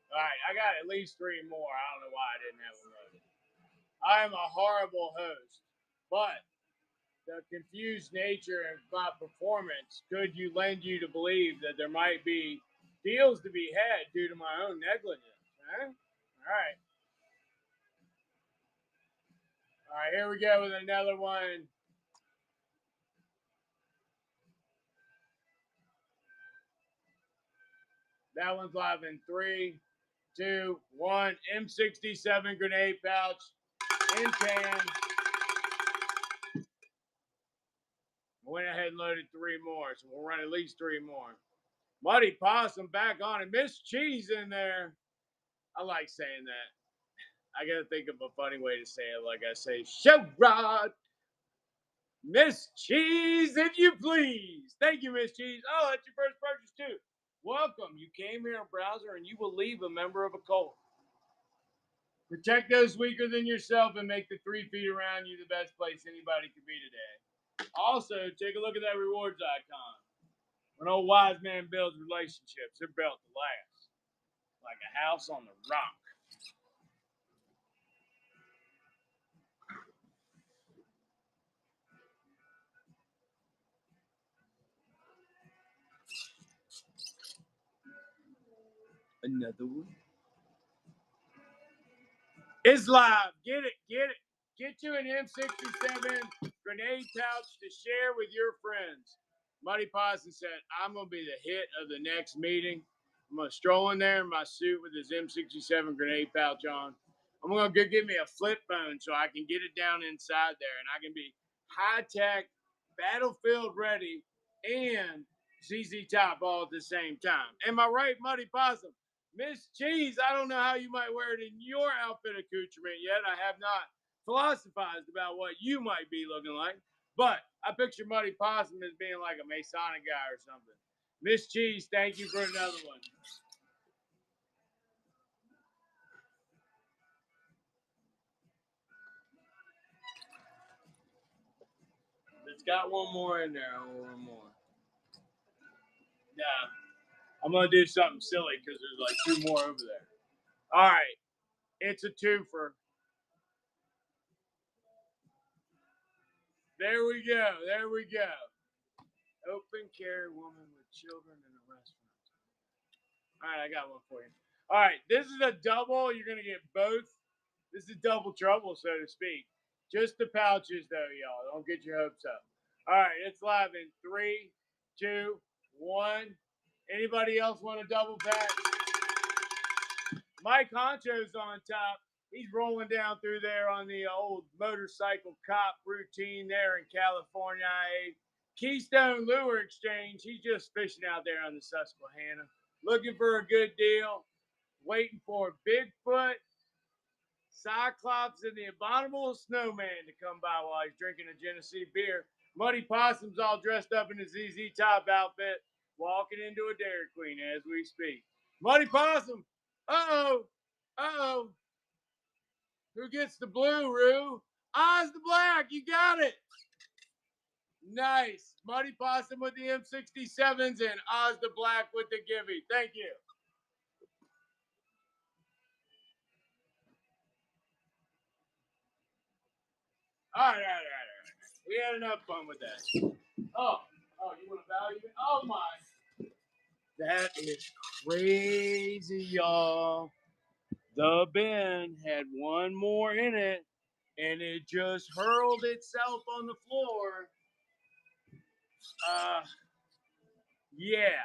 All right, I got at least 3 more. I don't know why I didn't have them loaded. I am a horrible host, but the confused nature of my performance could lend you to believe that there might be deals to be had due to my own negligence. Huh? All right. All right, here we go with another one. That one's live in 3, 2, 1. M67 grenade pouch in can. Went ahead and loaded 3 more, so we'll run at least 3 more. Muddy Possum back on it. Miss Cheese in there. I like saying that. I got to think of a funny way to say it. Like I say, show rod. Miss Cheese, if you please. Thank you, Miss Cheese. Oh, that's your first purchase, too. Welcome. You came here in browser and you will leave a member of a cult. Protect those weaker than yourself and make the 3 feet around you the best place anybody could be today. Also, take a look at that rewards icon. When an old wise man builds relationships, they're built to last. Like a house on the rock. Another one. It's live. Get it. Get you an M67 grenade pouch to share with your friends. Muddy Possum said, I'm going to be the hit of the next meeting. I'm going to stroll in there in my suit with his M67 grenade pouch on. I'm going to go get me a flip phone so I can get it down inside there and I can be high-tech, battlefield ready, and ZZ Top all at the same time. Am I right, Muddy Possum? Miss Cheese, I don't know how you might wear it in your outfit accoutrement yet. I have not philosophized about what you might be looking like. But I picture Muddy Possum as being like a Masonic guy or something. Miss Cheese, thank you for another one. It's got one more in there. One more. Yeah. I'm going to do something silly because there's like 2 more over there. All right. It's a twofer. There we go. Open carry woman with children in a restaurant. All right, I got one for you. All right, this is a double. You're going to get both. This is double trouble, so to speak. Just the pouches, though, y'all. Don't get your hopes up. All right, it's live in 3, 2, 1. Anybody else want a double pack? Mike Honcho's on top. He's rolling down through there on the old motorcycle cop routine there in California. Keystone Lure Exchange. He's just fishing out there on the Susquehanna. Looking for a good deal. Waiting for Bigfoot, Cyclops, and the Abominable Snowman to come by while he's drinking a Genesee beer. Muddy Possum's all dressed up in his ZZ Top outfit, walking into a Dairy Queen as we speak. Muddy Possum. Uh-oh. Who gets the blue, Roo? Oz the Black. You got it. Nice. Muddy Possum with the M67s and Oz the Black with the Gibby. Thank you. All right. We had enough fun with that. Oh, you want to value it? Oh, my. That is crazy, y'all. The bin had one more in it, and it just hurled itself on the floor. Yeah.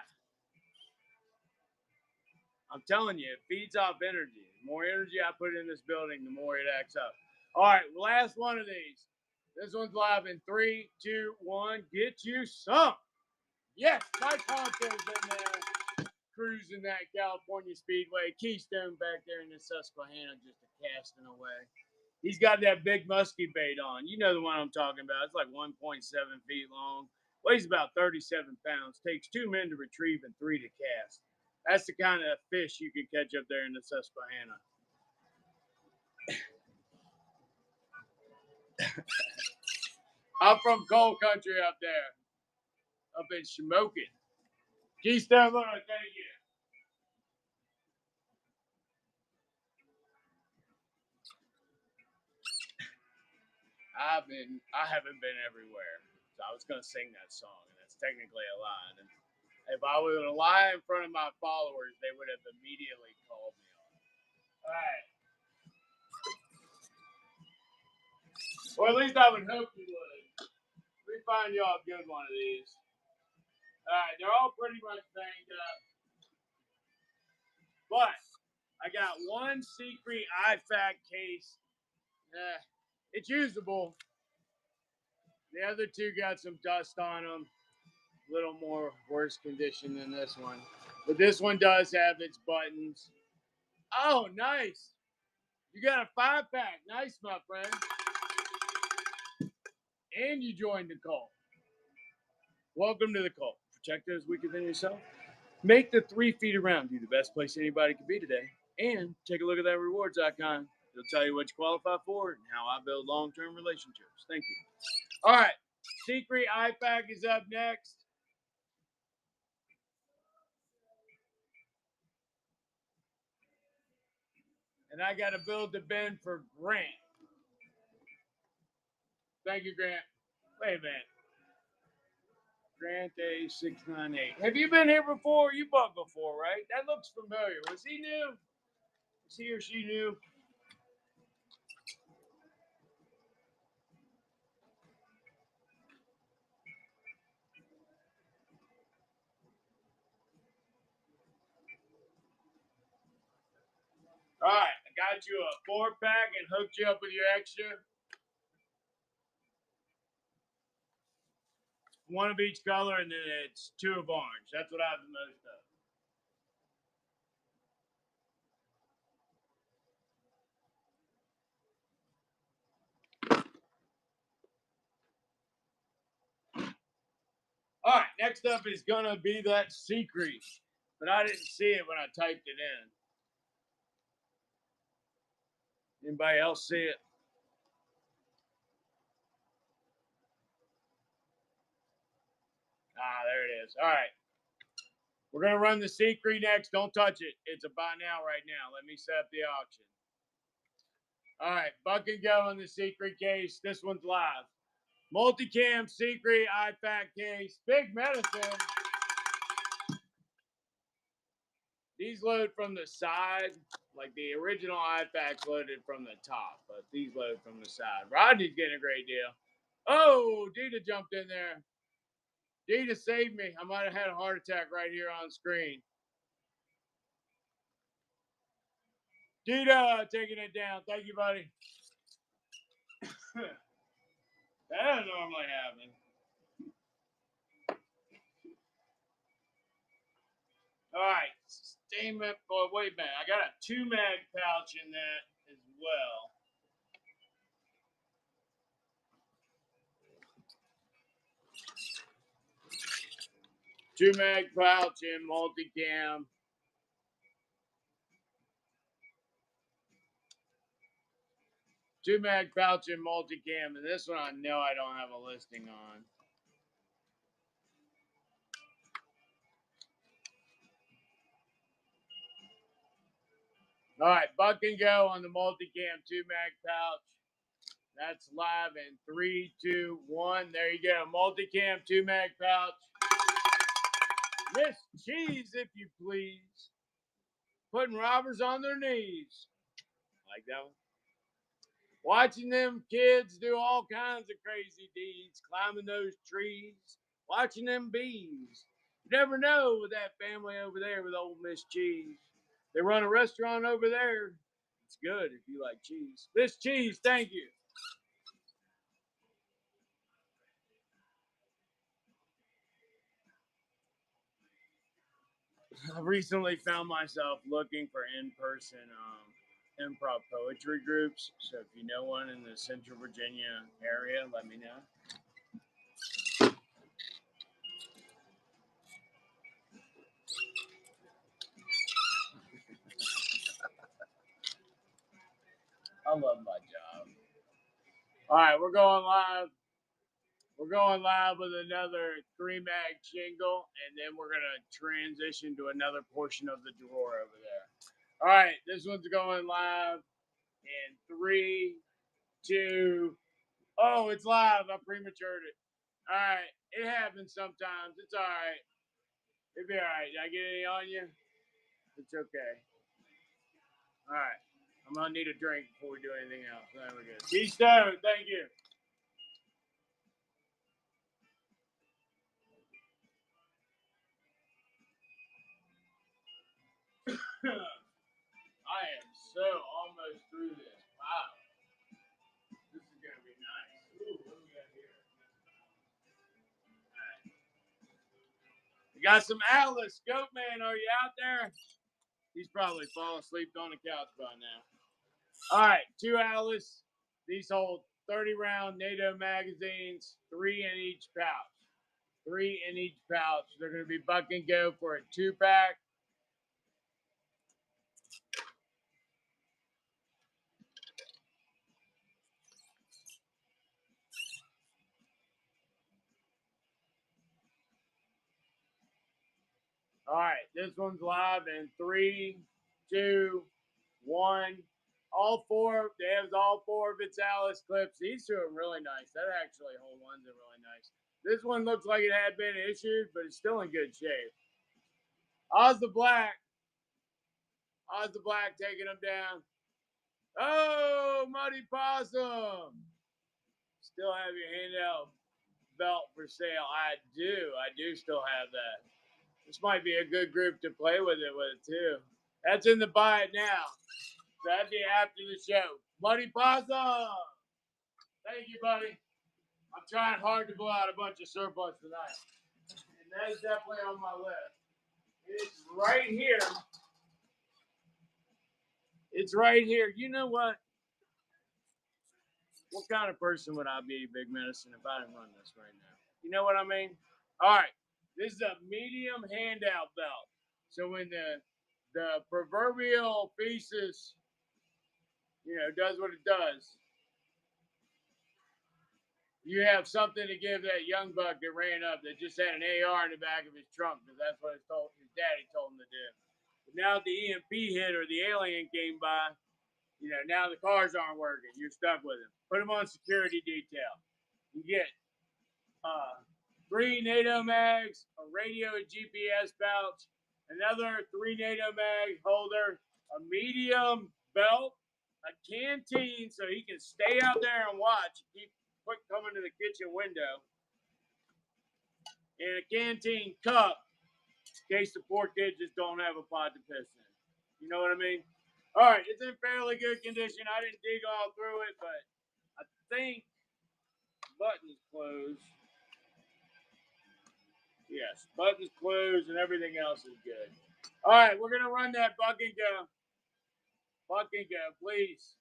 I'm telling you, it feeds off energy. The more energy I put in this building, the more it acts up. All right, last one of these. This one's live in 3, 2, 1. Get you some. Yes, Mike Poncho's in there, cruising that California Speedway. Keystone back there in the Susquehanna, just a casting away. He's got that big musky bait on. You know the one I'm talking about. It's like 1.7 feet long. Weighs about 37 pounds. Takes 2 men to retrieve and 3 to cast. That's the kind of fish you can catch up there in the Susquehanna. I'm from coal country up there. Up in Shamokin. Keystone, thank you. I haven't been everywhere. So I was gonna sing that song, and that's technically a lie. And if I was to lie in front of my followers, they would have immediately called me on it. All right. Or at least I would hope you would. Let me find y'all a good one of these. All right, they're all pretty much banged up. But I got one secret IFAK case. It's usable. The other two got some dust on them. A little more worse condition than this one. But this one does have its buttons. Oh, nice. You got a 5-pack. Nice, my friend. And you joined the cult. Welcome to the cult. Protect those weaker than yourself. Make the 3 feet around you the best place anybody could be today. And take a look at that rewards icon. It'll tell you what you qualify for and how I build long-term relationships. Thank you. All right. Secret IFAK is up next. And I got to build the bin for Grant. Thank you, Grant. Wait a minute. Grant A698. Have you been here before? You bought before, right? That looks familiar. Was he new? Was he or she new? All right. I got you a 4-pack and hooked you up with your extra. One of each color, and then it's 2 of orange. That's what I have the most of. All right, next up is going to be that secret, but I didn't see it when I typed it in. Anybody else see it? Ah, there it is. All right. We're going to run the secret next. Don't touch it. It's a buy now right now. Let me set up the auction. All right, buck and go on the secret case. This one's live. Multicam secret IFAK case. Big medicine. These load from the side. Like the original IFAK loaded from the top, but these load from the side. Rodney's getting a great deal. Oh, Dita jumped in there. Dita saved me. I might have had a heart attack right here on screen. Dita taking it down. Thank you, buddy. That doesn't normally happen. All right. Statement. Boy, wait a minute. I got a 2-mag pouch in that as well. Two-mag pouch in multicam. Two-mag pouch in multicam. And this one I know I don't have a listing on. All right, buck and go on the multicam 2-mag pouch. That's live in 3, 2, 1. There you go. Multicam 2-mag pouch. Miss Cheese, if you please. Putting robbers on their knees. Like that one? Watching them kids do all kinds of crazy deeds, climbing those trees, watching them bees. You never know with that family over there with old Miss Cheese. They run a restaurant over there. It's good if you like cheese. Miss Cheese, thank you. I recently found myself looking for in-person improv poetry groups. So if you know one in the Central Virginia area, let me know. I love my job. All right, we're going live. We're going live with another 3-mag shingle, and then we're going to transition to another portion of the drawer over there. All right, this one's going live in 3, 2, Oh, it's live. I prematured it. All right. It happens sometimes. It's all right. It'll be all right. Did I get any on you? It's okay. All right. I'm going to need a drink before we do anything else. There we go. Be stoned. Thank you. I am so almost through this. Wow. This is going to be nice. Ooh, what do we got here? All right. We got some Alice. Goat Man, are you out there? He's probably falling asleep on the couch by now. All right, 2 Alice. These hold 30-round NATO magazines, 3 in each pouch. 3 in each pouch. They're going to be buck and go for a 2-pack. All right, this one's live in 3, 2, 1. All 4. They have all 4 of its Alice clips. These 2 are really nice. That actually whole ones are really nice. This one looks like it had been issued, but it's still in good shape. Oz the Black. Oz the Black taking them down. Oh, Muddy Possum. Still have your handout belt for sale. I do still have that. This might be a good group to play with it too. That's in the buy it now. So that'd be after the show. Muddy Possum. Thank you, buddy. I'm trying hard to blow out a bunch of surplus tonight. And that is definitely on my list. It's right here. It's right here. You know what? What kind of person would I be, Big Medicine, if I didn't run this right now? You know what I mean? All right. This is a medium handout belt. So when the proverbial feces, does what it does, you have something to give that young buck that ran up that just had an AR in the back of his trunk because that's what his daddy told him to do. But now the EMP hit or the alien came by, now the cars aren't working. You're stuck with them. Put them on security detail. You get 3 NATO mags, a radio and GPS pouch, another 3 NATO mag holder, a medium belt, a canteen so he can stay out there and watch. Keep quick coming to the kitchen window, and a canteen cup in case the poor kid just don't have a pot to piss in. You know what I mean? All right, it's in fairly good condition. I didn't dig all through it, but I think buttons closed. Yes, buttons closed and everything else is good. All right, we're going to run that buck and go. Buck and go, please.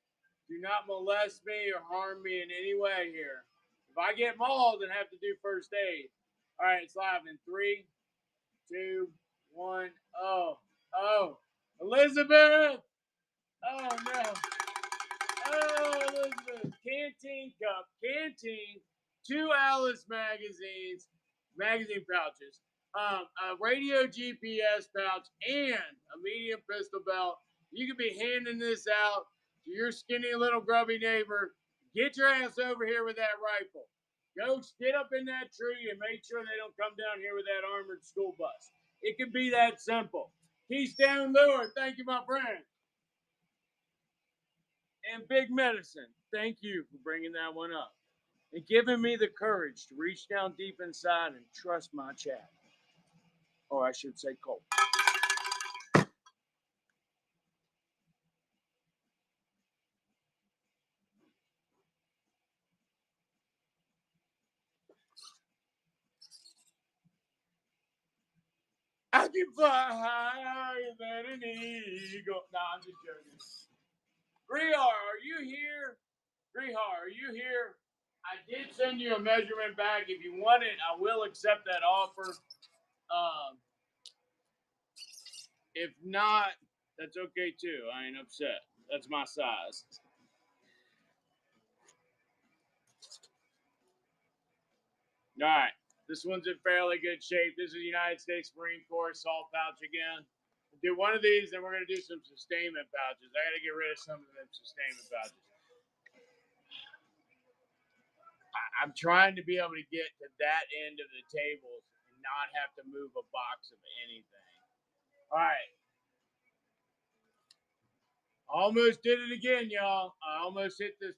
Do not molest me or harm me in any way here. If I get mauled, then have to do first aid. All right, it's live in 3, 2, 1. Oh, Elizabeth. Oh, no. Oh, Elizabeth. Canteen cup. Canteen. 2 Alice magazines. Magazine pouches. A radio GPS pouch and a medium pistol belt. You could be handing this out to your skinny little grubby neighbor. Get your ass over here with that rifle. Go get up in that tree and make sure they don't come down here with that armored school bus. It could be that simple. Keystone Lure, thank you, my friend. And Big Medicine, thank you for bringing that one up and giving me the courage to reach down deep inside and trust my chat. Or I should say Colt. I can fly higher than an eagle. No, I'm just joking. Grihar, are you here? Grihar, are you here? I did send you a measurement back. If you want it, I will accept that offer. If not, that's okay too. I ain't upset. That's my size. All right. This one's in fairly good shape. This is the United States Marine Corps salt pouch again. We'll do one of these, then we're going to do some sustainment pouches. I got to get rid of some of them sustainment pouches. I'm trying to be able to get to that end of the tables and not have to move a box of anything. All right. Almost did it again, y'all. I almost hit the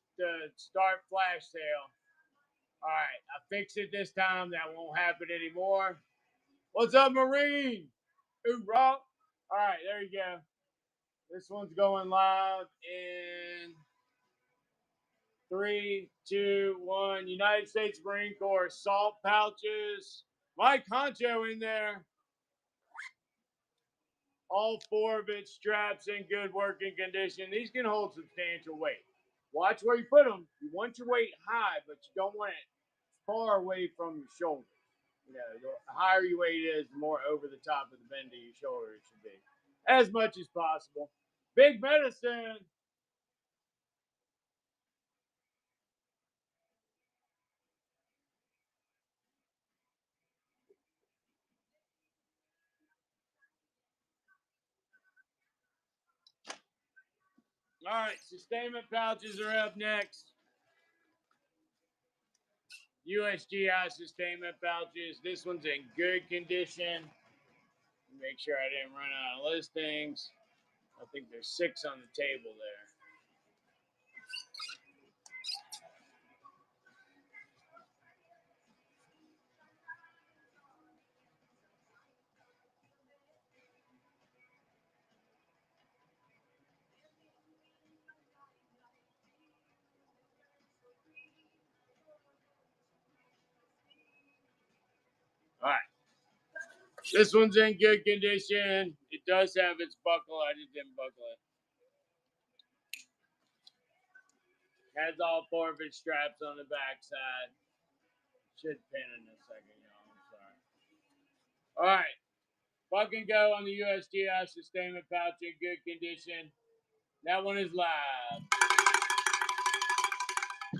start flash sale. All right. I fixed it this time. That won't happen anymore. What's up, Marine? Hoorah. All right. There you go. This one's going live in 3, 2, 1. United States Marine Corps salt pouches. Mike Honcho in there. All 4 of its straps in good working condition. These can hold substantial weight. Watch where you put them. You want your weight high, but you don't want it far away from your shoulder. You know, the higher your weight is, the more over the top of the bend of your shoulder it should be. As much as possible. Big medicine. All right, sustainment pouches are up next. USGI sustainment pouches. This one's in good condition. Make sure I didn't run out of listings. I think there's 6 on the table there. All right. This one's in good condition. It does have its buckle. I just didn't buckle it. Has all 4 of its straps on the backside. Should pin in a second, y'all. I'm sorry. All right. Fucking go on the USGI sustainment pouch in good condition. That one is live.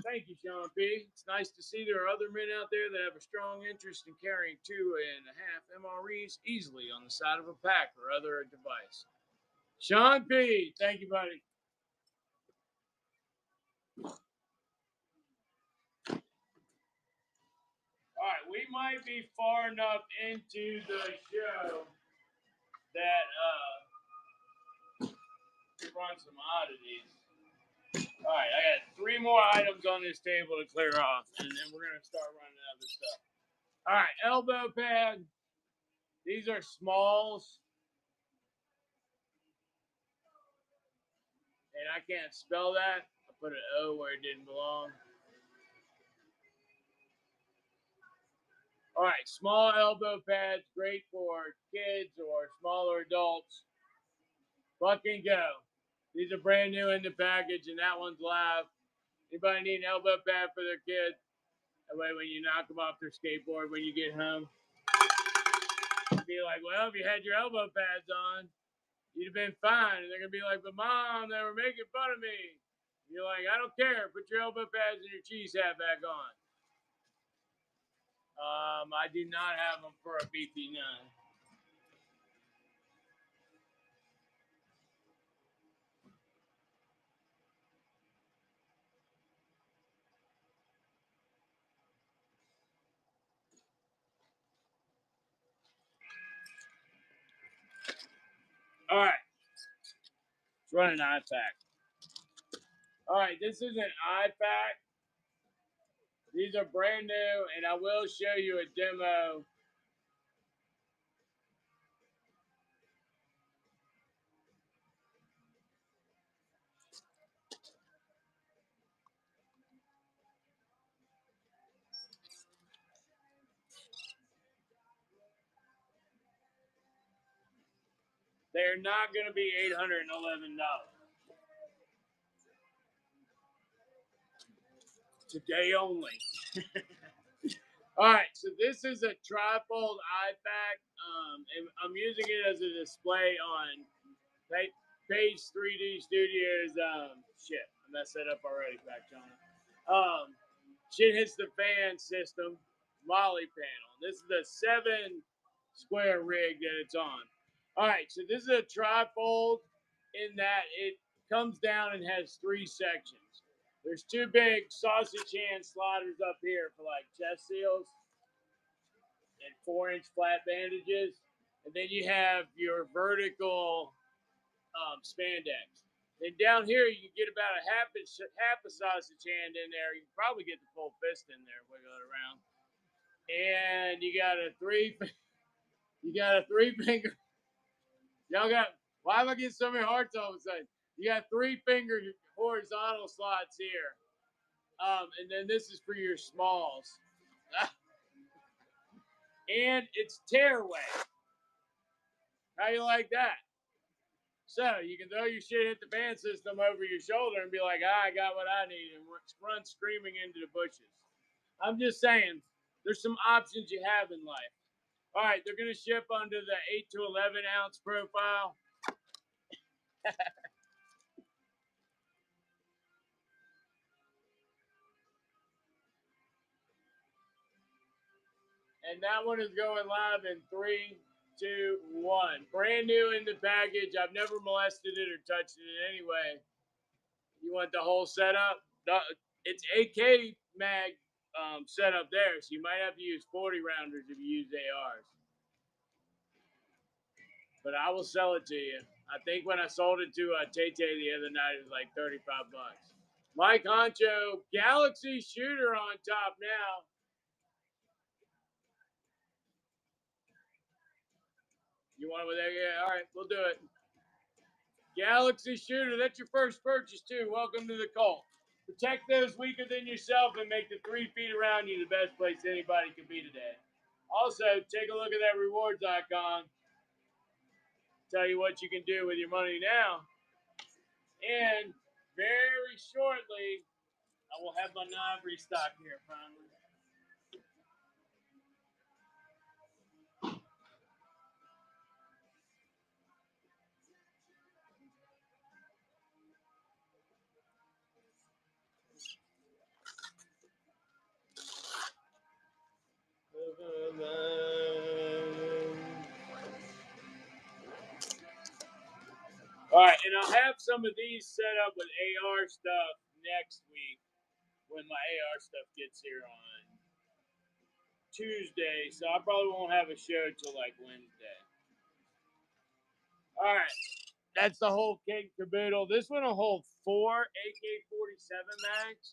Thank you, Sean P. It's nice to see there are other men out there that have a strong interest in carrying 2.5 MREs easily on the side of a pack or other device. Sean P. Thank you, buddy. All right, we might be far enough into the show that run some oddities. All right, I got 3 more items on this table to clear off, and then we're gonna start running other stuff. All right, elbow pad. These are smalls, and I can't spell that. I put an O where it didn't belong. All right, small elbow pads, great for kids or smaller adults. Fucking go. These are brand new in the package, and that one's live. Anybody need an elbow pad for their kid? That way, when you knock them off their skateboard when you get home, be like, well, if you had your elbow pads on, you'd have been fine. And they're going to be like, but Mom, they were making fun of me. And you're like, I don't care. Put your elbow pads and your cheese hat back on. I do not have them for a BP9. All right. Let's run an IFAK. All right, this is an IFAK. These are brand new, and I will show you a demo. They're not going to be $811. Today only. All right, so this is a trifold IFAK, and I'm using it as a display on Page 3D Studios. Shit, I messed that up already, back on. Shit hits the fan system, Molly panel. This is the 7 square rig that it's on. All right, so this is a trifold in that it comes down and has 3 sections. There's two big sausage hand sliders up here for like chest seals and 4-inch flat bandages. And then you have your vertical spandex. Then down here, you can get about half a sausage hand in there. You can probably get the full fist in there, wiggle it around. And you got a three finger. Y'all got, why am I getting so many hearts all of a sudden? You got 3-finger horizontal slots here. And then this is for your smalls. And it's tearaway. How you like that? So you can throw your shit hit the fan system over your shoulder and be like, I got what I need, and run screaming into the bushes. I'm just saying, there's some options you have in life. All right, they're going to ship under the 8 to 11 ounce profile. And that one is going live in 3, 2, 1. Brand new in the package. I've never molested it or touched it in any way. You want the whole setup? It's AK mag setup there, so you might have to use 40 rounders if you use ARs. But I will sell it to you. I think when I sold it to Tay the other night, it was like $35. Mike Honcho, Galaxy Shooter on top now. You want it with that? Yeah, all right, we'll do it. Galaxy Shooter, that's your first purchase too. Welcome to the cult. Protect those weaker than yourself and make the 3 feet around you the best place anybody can be today. Also, take a look at that rewards icon. Tell you what you can do with your money now. And very shortly, I will have my knob restock here finally. All right, and I'll have some of these set up with AR stuff next week when my AR stuff gets here on Tuesday. So I probably won't have a show till like Wednesday. All right, that's the whole kit and caboodle. This one will hold 4 AK-47 mags,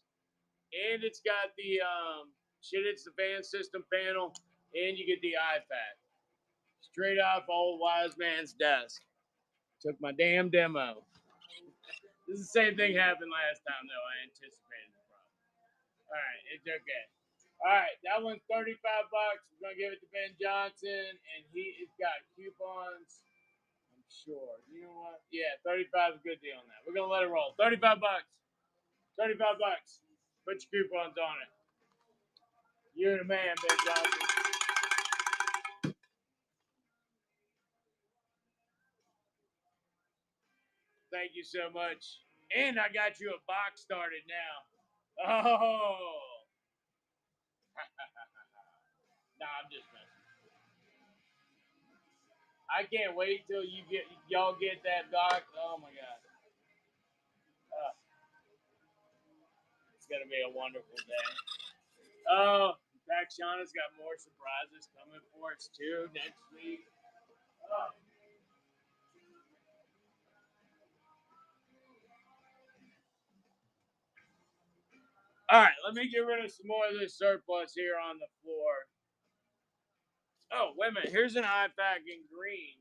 and it's got the it's the fan system panel, and you get the IFAK straight off old wise man's desk. Took my damn demo. This is the same thing happened last time, though. I anticipated the problem. All right, it's okay. All right, that one's $35. We're gonna give it to Ben Johnson, and he's got coupons. I'm sure. You know what? Yeah, 35 is a good deal on that. We're gonna let it roll. $35. $35. Put your coupons on it. You're the man, Ben Johnson. Thank you so much. And I got you a box started now. Oh. Nah, I'm just messing. I can't wait till y'all get that box. Oh my god. It's gonna be a wonderful day. Oh, Shauna's got more surprises coming for us too next week. Oh. All right, let me get rid of some more of this surplus here on the floor. Oh, wait a minute. Here's an IFAK in green.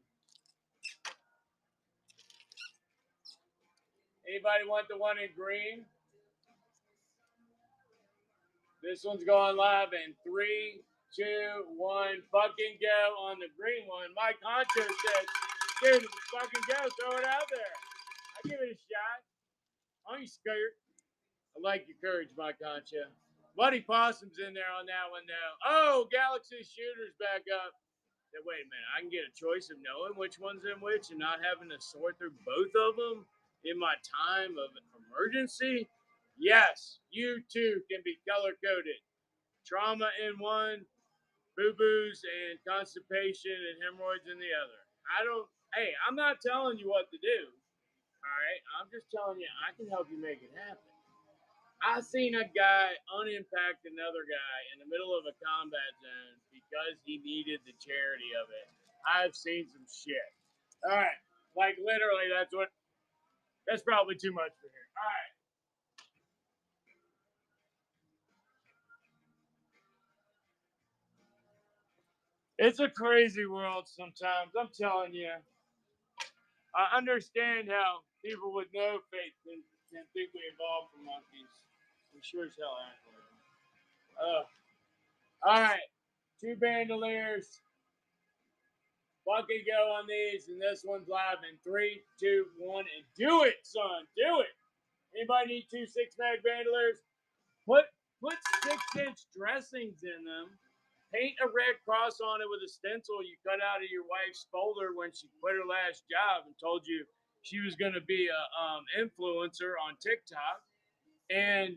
Anybody want the one in green? This one's going live in 3, 2, 1. Fucking go on the green one. Mike Honcho says, dude, fucking go. Throw it out there. I give it a shot. I ain't scared. I like your courage, Mike Honcho. Buddy Possum's in there on that one, though. Oh, Galaxy Shooter's back up. Now, wait a minute. I can get a choice of knowing which one's in which and not having to sort through both of them in my time of emergency. Yes, you too can be color coded. Trauma in one, boo-boos and constipation and hemorrhoids in the other. Hey, I'm not telling you what to do. All right. I'm just telling you I can help you make it happen. I seen a guy unimpact another guy in the middle of a combat zone because he needed the charity of it. I've seen some shit. All right, like literally, that's probably too much for here. All right. It's a crazy world sometimes. I'm telling you. I understand how people with no faith can think we evolved from monkeys. We sure as hell act like them. All right, two bandoliers. Fucking go on these, and this one's live in 3, 2, 1, and do it, son. Do it. Anybody need 2 6-mag bandoliers? Put 6-inch dressings in them. Paint a red cross on it with a stencil you cut out of your wife's folder when she quit her last job and told you she was going to be a influencer on TikTok. And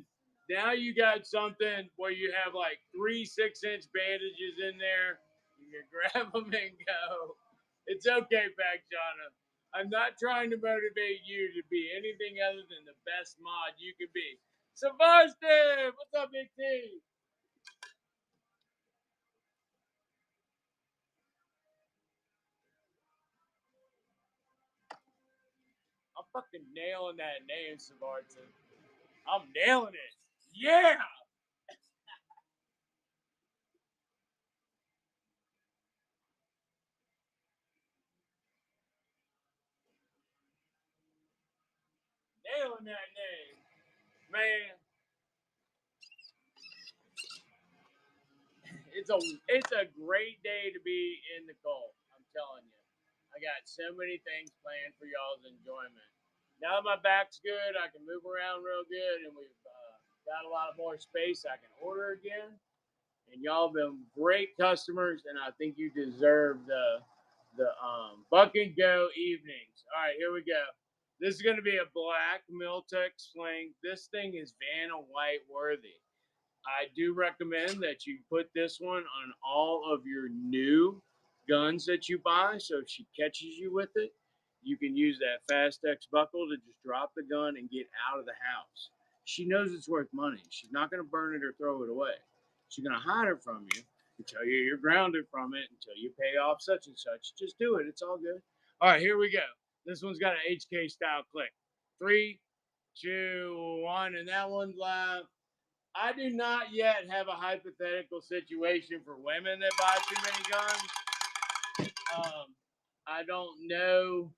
now you got something where you have like 3 6-inch bandages in there. You can grab them and go. It's okay, Pacjana. I'm not trying to motivate you to be anything other than the best mod you can be. Sebastian, what's up, Big T? I'm fucking nailing that name, Sebastian. I'm nailing it. Yeah. Nailing that name. Man, it's a great day to be in the cold. I'm telling you. I got so many things planned for y'all's enjoyment. Now that my back's good, I can move around real good, and we've got a lot of more space. I can order again, and y'all been great customers, and I think you deserve the Buck and Go evenings. All right, here we go. This is going to be a black Miltech sling. This thing is Vanna White worthy. I do recommend that you put this one on all of your new guns that you buy. So if she catches you with it, you can use that Fast X buckle to just drop the gun and get out of the house. She knows it's worth money. She's not going to burn it or throw it away. She's going to hide it from you until you're grounded from it, until you pay off such and such. Just do it. It's all good. All right, here we go. This one's got an HK style click. 3, 2, 1, and that one's live. I do not yet have a hypothetical situation for women that buy too many guns. I don't know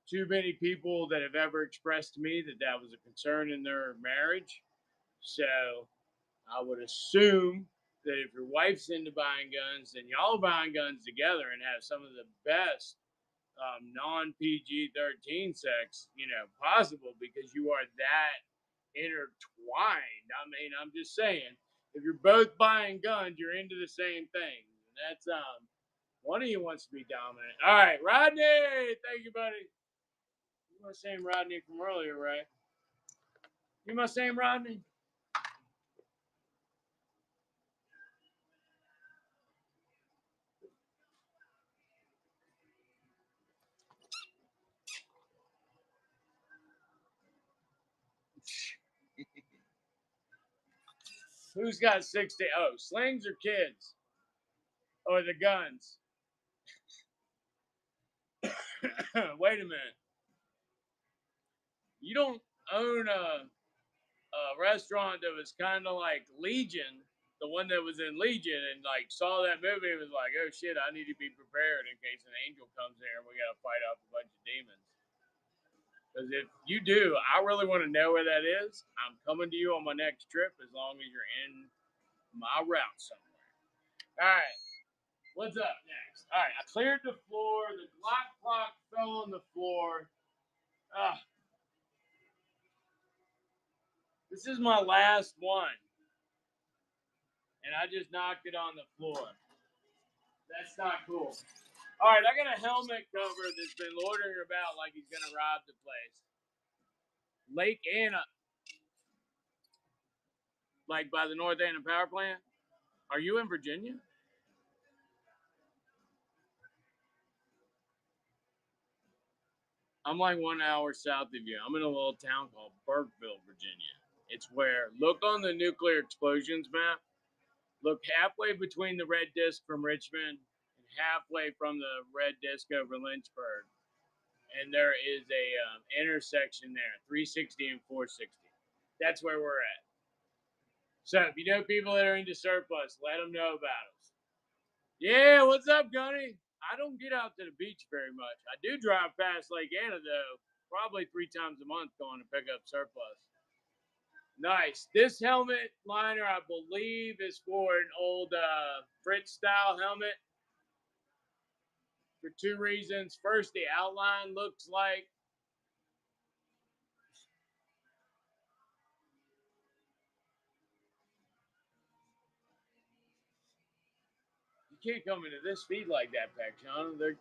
too many people that have ever expressed to me that that was a concern in their marriage. So I would assume that if your wife's into buying guns, then y'all buying guns together and have some of the best non PG 13 sex, possible because you are that intertwined. I mean, I'm just saying, if you're both buying guns, you're into the same thing. And that's one of you wants to be dominant. All right, Rodney, thank you, buddy. You my same Rodney from earlier, right? You my same Rodney? Who's got 60? Oh, slings or kids? Or the guns? Wait a minute. You don't own a restaurant that was kind of like Legion, the one that was in Legion, and like saw that movie and was like, oh shit, I need to be prepared in case an angel comes here and we got to fight off a bunch of demons. Because if you do, I really want to know where that is. I'm coming to you on my next trip as long as you're in my route somewhere. All right, what's up next? All right, I cleared the floor. The Glock clock fell on the floor. Ah, this is my last one, and I just knocked it on the floor. That's not cool. All right, I got a helmet cover that's been loitering about like he's gonna rob the place. Lake Anna, like by the North Anna Power Plant. Are you in Virginia? I'm like 1 hour south of you. I'm in a little town called Burkeville, Virginia. It's where, look on the nuclear explosions map, look halfway between the red disk from Richmond and halfway from the red disk over Lynchburg. And there is a intersection there, 360 and 460. That's where we're at. So if you know people that are into surplus, let them know about us. Yeah, what's up, Gunny? I don't get out to the beach very much. I do drive past Lake Anna, though, probably 3 times a month going to pick up surplus. Nice. This helmet liner, I believe, is for an old Fritz style helmet for 2 reasons. First, the outline looks like you can't come into this feed like that, Pacchano.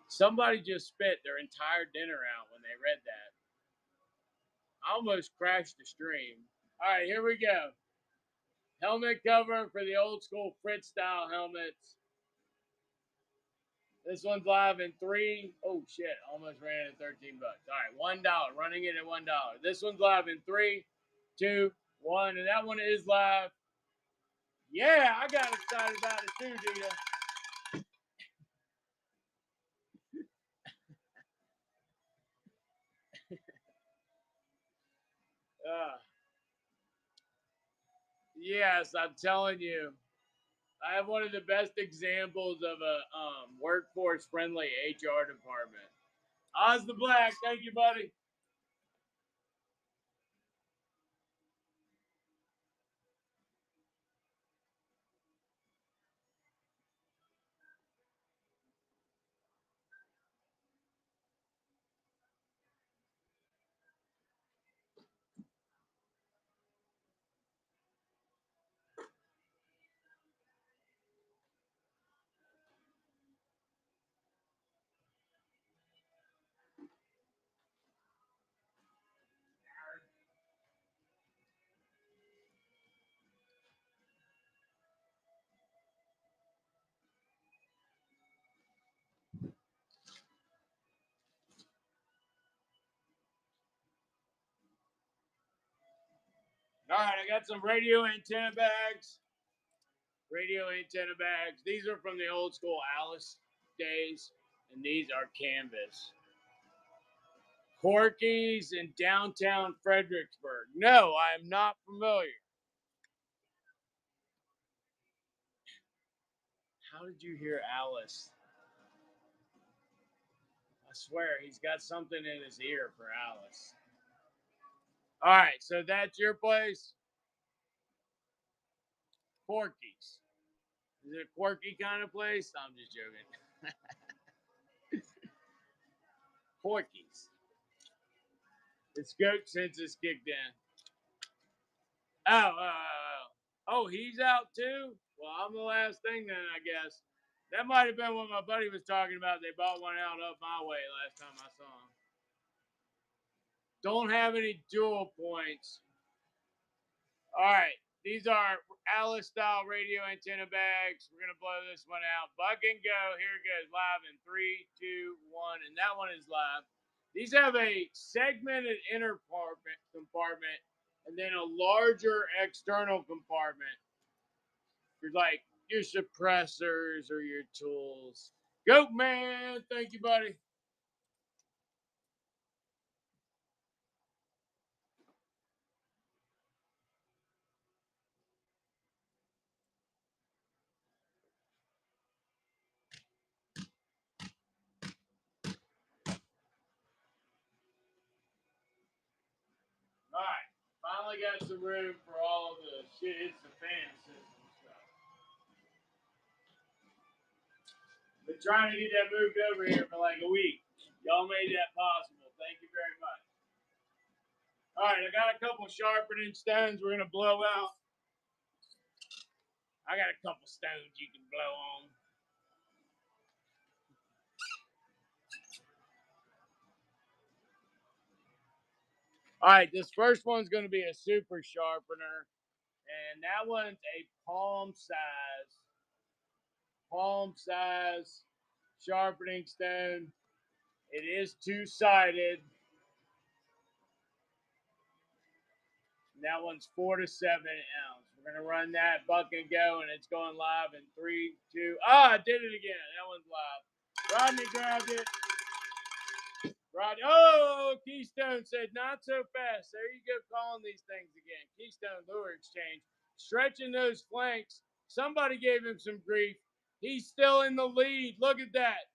Somebody just spit their entire dinner out when they read that. I almost crashed the stream. All right, here we go. Helmet cover for the old school Fritz style helmets. This one's live in 3. Oh shit, almost ran at $13. All right, $1. Running it at $1. This one's live in 3, 2, 1, and that one is live. Yeah, I got excited about it too, Dita. Yes, I'm telling you. I have one of the best examples of a workforce-friendly HR department. Oz the Black, thank you, buddy. All right, I got some radio antenna bags. Radio antenna bags. These are from the old school Alice days, and these are canvas. Corky's in downtown Fredericksburg. No, I am not familiar. How did you hear Alice? I swear he's got something in his ear for Alice. All right, so that's your place. Corky's. Is it a quirky kind of place? I'm just joking. Corky's. It's goat census kicked in. Oh, he's out too? Well, I'm the last thing then, I guess. That might have been what my buddy was talking about. They bought one out up my way last time I saw him. Don't have any dual points. All right. These are Alice style radio antenna bags. We're going to blow this one out. Buck and go. Here it goes. Live in 3, 2, 1. And that one is live. These have a segmented inner compartment and then a larger external compartment for like your suppressors or your tools. Goat man. Thank you, buddy. All right. Finally got some room for all the shit. It's the fan system stuff. Been trying to get that moved over here for like a week. Y'all made that possible. Thank you very much. All right, I got a couple sharpening stones we're going to blow out. I got a couple stones you can blow on. All right, this first one's going to be a super sharpener. And that one's a palm size sharpening stone. It is 2-sided. That one's 4 to 7 ounce. We're going to run that buck and go, and it's going live in 3, 2. I did it again. That one's live. Rodney grabbed it. Oh, Keystone said, not so fast. There you go, calling these things again. Keystone Lure Exchange. Stretching those flanks. Somebody gave him some grief. He's still in the lead. Look at that.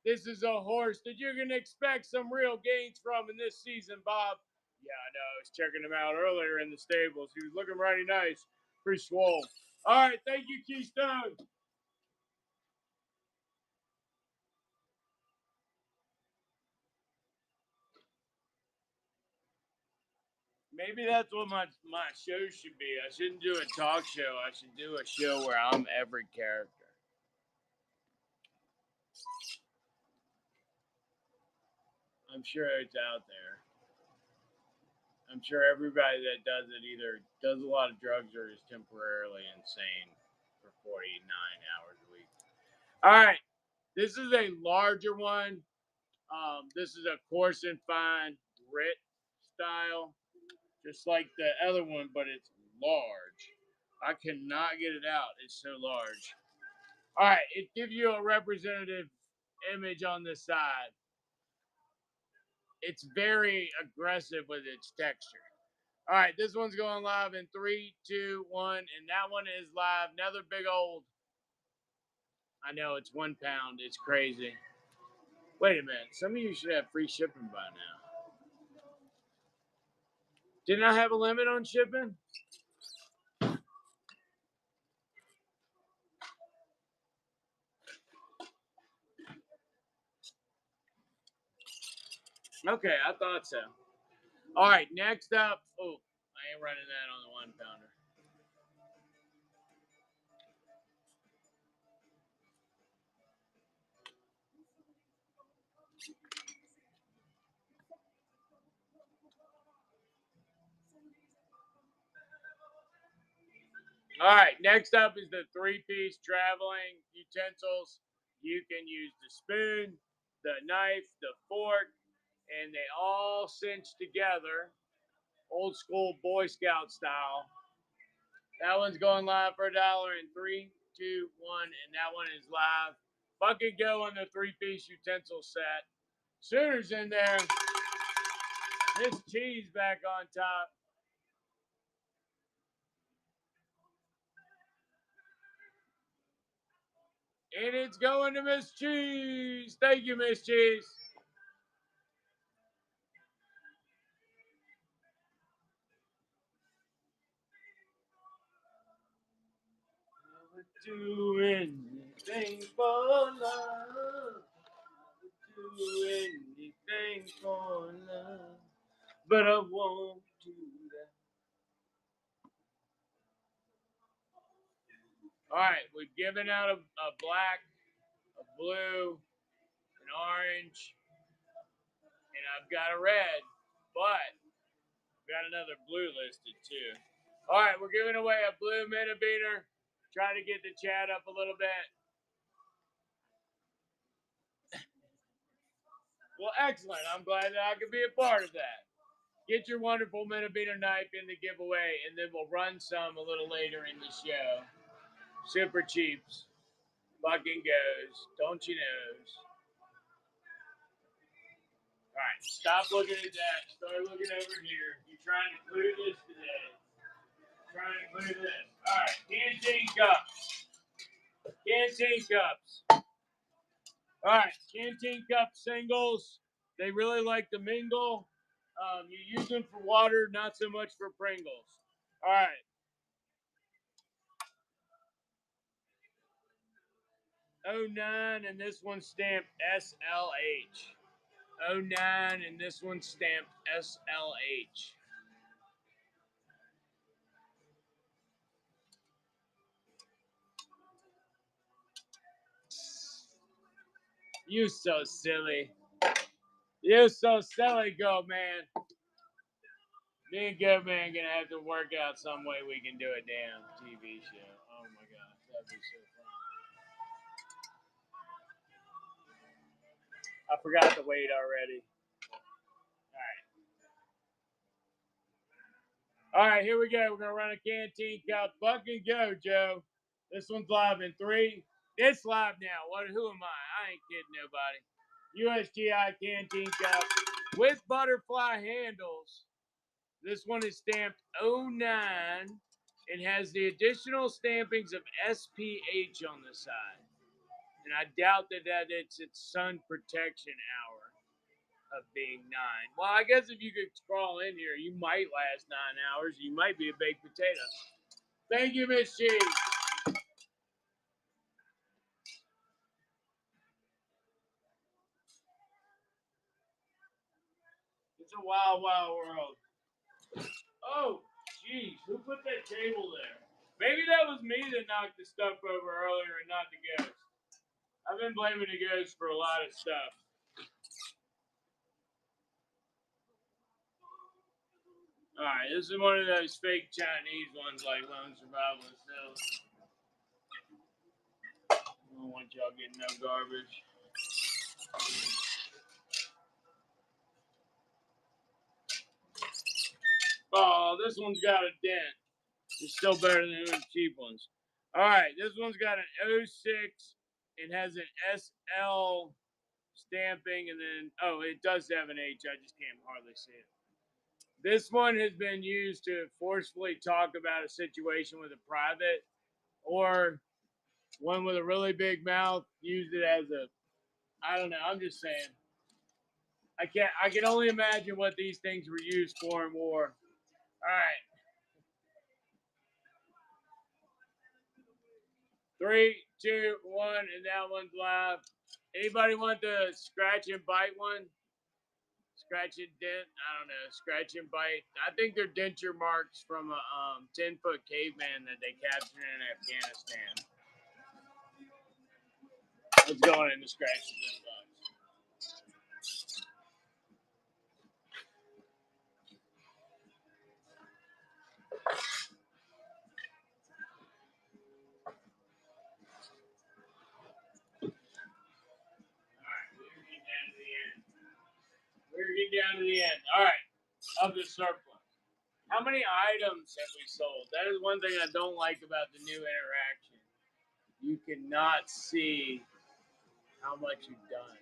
This is a horse that you're going to expect some real gains from in this season, Bob. Yeah, I know. I was checking him out earlier in the stables. He was looking mighty nice. Pretty swole. All right. Thank you, Keystone. Maybe that's what my show should be. I shouldn't do a talk show. I should do a show where I'm every character. I'm sure it's out there. I'm sure everybody that does it either does a lot of drugs or is temporarily insane for 49 hours a week. All right. This is a larger one. This is a coarse and fine grit style, just like the other one, but it's large. I cannot get it out. It's so large. All right, it gives you a representative image on the side. It's very aggressive with its texture. All right, this one's going live in 3, 2, 1, and that one is live. Another big old. I know it's 1 pound. It's crazy. Wait a minute. Some of you should have free shipping by now. Didn't I have a limit on shipping? Okay, I thought so. All right, next up. Oh, I ain't running that on the 1 pounder. All right, next up is the 3-piece traveling utensils. You can use the spoon, the knife, the fork, and they all cinch together, old school Boy Scout style. That one's going live for $1 in 3, 2, 1, and that one is live. Bucket go on the 3-piece utensil set. Sooners in there. Miss Cheese back on top. And it's going to Miss Cheese. Thank you, Miss Cheese. Do anything for love. Do anything for love. But I won't do that. All right, we've given out a black, a blue, an orange, and I've got a red, but I've got another blue listed too. All right, we're giving away a blue Metabeater. Trying to get the chat up a little bit. Well, excellent. I'm glad that I could be a part of that. Get your wonderful Metabeater knife in the giveaway, and then we'll run some a little later in the show. Super cheaps. Fucking goes. Don't you knows? All right, stop looking at that. Start looking over here. You're trying to clear this today. Trying to clear this. All right, canteen cups. Canteen cups. All right, canteen cup singles. They really like to mingle. You use them for water, not so much for Pringles. All right. 09, and this one's stamped SLH. 09, and this one's stamped SLH. You so silly. You so silly, Go Man. Me and Go Man gonna have to work out some way we can do a damn TV show. Oh my gosh, that'd be so fun. I forgot the weight already. All right, here we go. We're going to run a Canteen Cup. Fucking go, Joe. This one's live in 3. It's live now. Who am I? I ain't kidding nobody. USGI Canteen Cup with butterfly handles. This one is stamped 09. It has the additional stampings of SPH on the side. And I doubt that it's its sun protection hour of being 9. Well, I guess if you could crawl in here, you might last 9 hours. You might be a baked potato. Thank you, Miss G. It's a wild, wild world. Oh, jeez. Who put that table there? Maybe that was me that knocked the stuff over earlier and not the ghost. I've been blaming the ghost for a lot of stuff. All right, this is one of those fake Chinese ones like Lone Survival Cells. I don't want y'all getting no garbage. Oh, this one's got a dent. It's still better than those cheap ones. All right, this one's got an 06. It has an SL stamping, and then, oh, it does have an H. I just can't hardly see it. This one has been used to forcefully talk about a situation with a private, or one with a really big mouth used it as a, I don't know, I'm just saying. I can only imagine what these things were used for in war. All right. 3, 2, 1, and that one's live. Anybody want the scratch and bite one? Scratch and dent? I don't know. Scratch and bite. I think they're denture marks from a 10-foot caveman that they captured in Afghanistan. Let's go on into scratches and bites. We're getting down to the end. All right. Of the surplus. How many items have we sold? That is one thing I don't like about the new interaction. You cannot see how much you've done.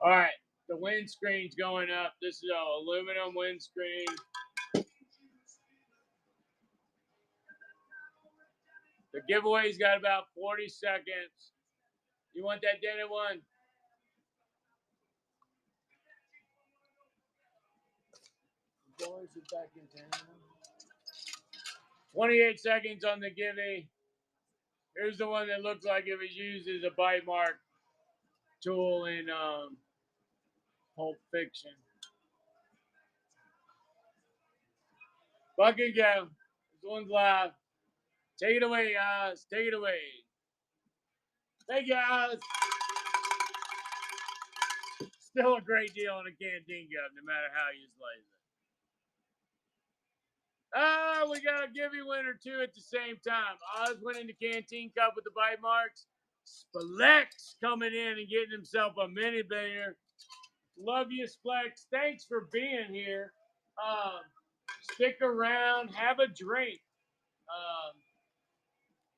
All right. The windscreen's going up. This is an aluminum windscreen. The giveaway's got about 40 seconds. You want that dented one? Boys are back in town. 28 seconds on the givey. Here's the one that looks like it was used as a bite mark tool in Pulp Fiction. Fucking go. This one's live. Take it away, guys. Take it away. Thank you, guys. Still a great deal on a Canteen Cup, no matter how you slice it. Oh, we got a giveaway winner too at the same time. Oz winning the Canteen Cup with the bite marks. Splex coming in and getting himself a mini bear. Love you, Splex. Thanks for being here. Stick around, have a drink.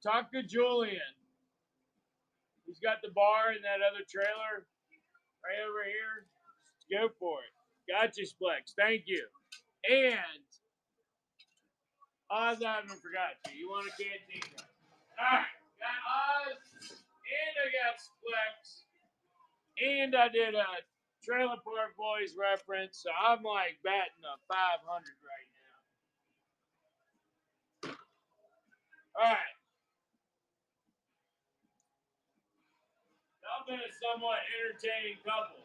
Talk to Julian. He's got the bar in that other trailer right over here. Go for it. Gotcha, Splex. Thank you. And Oz, I haven't forgot you. You want a Canteen Cup? All right. Got Oz, and I got Splex, and I did a Trailer Park Boys reference, so I'm like batting a 500 right now. All right. Y'all been a somewhat entertaining couple.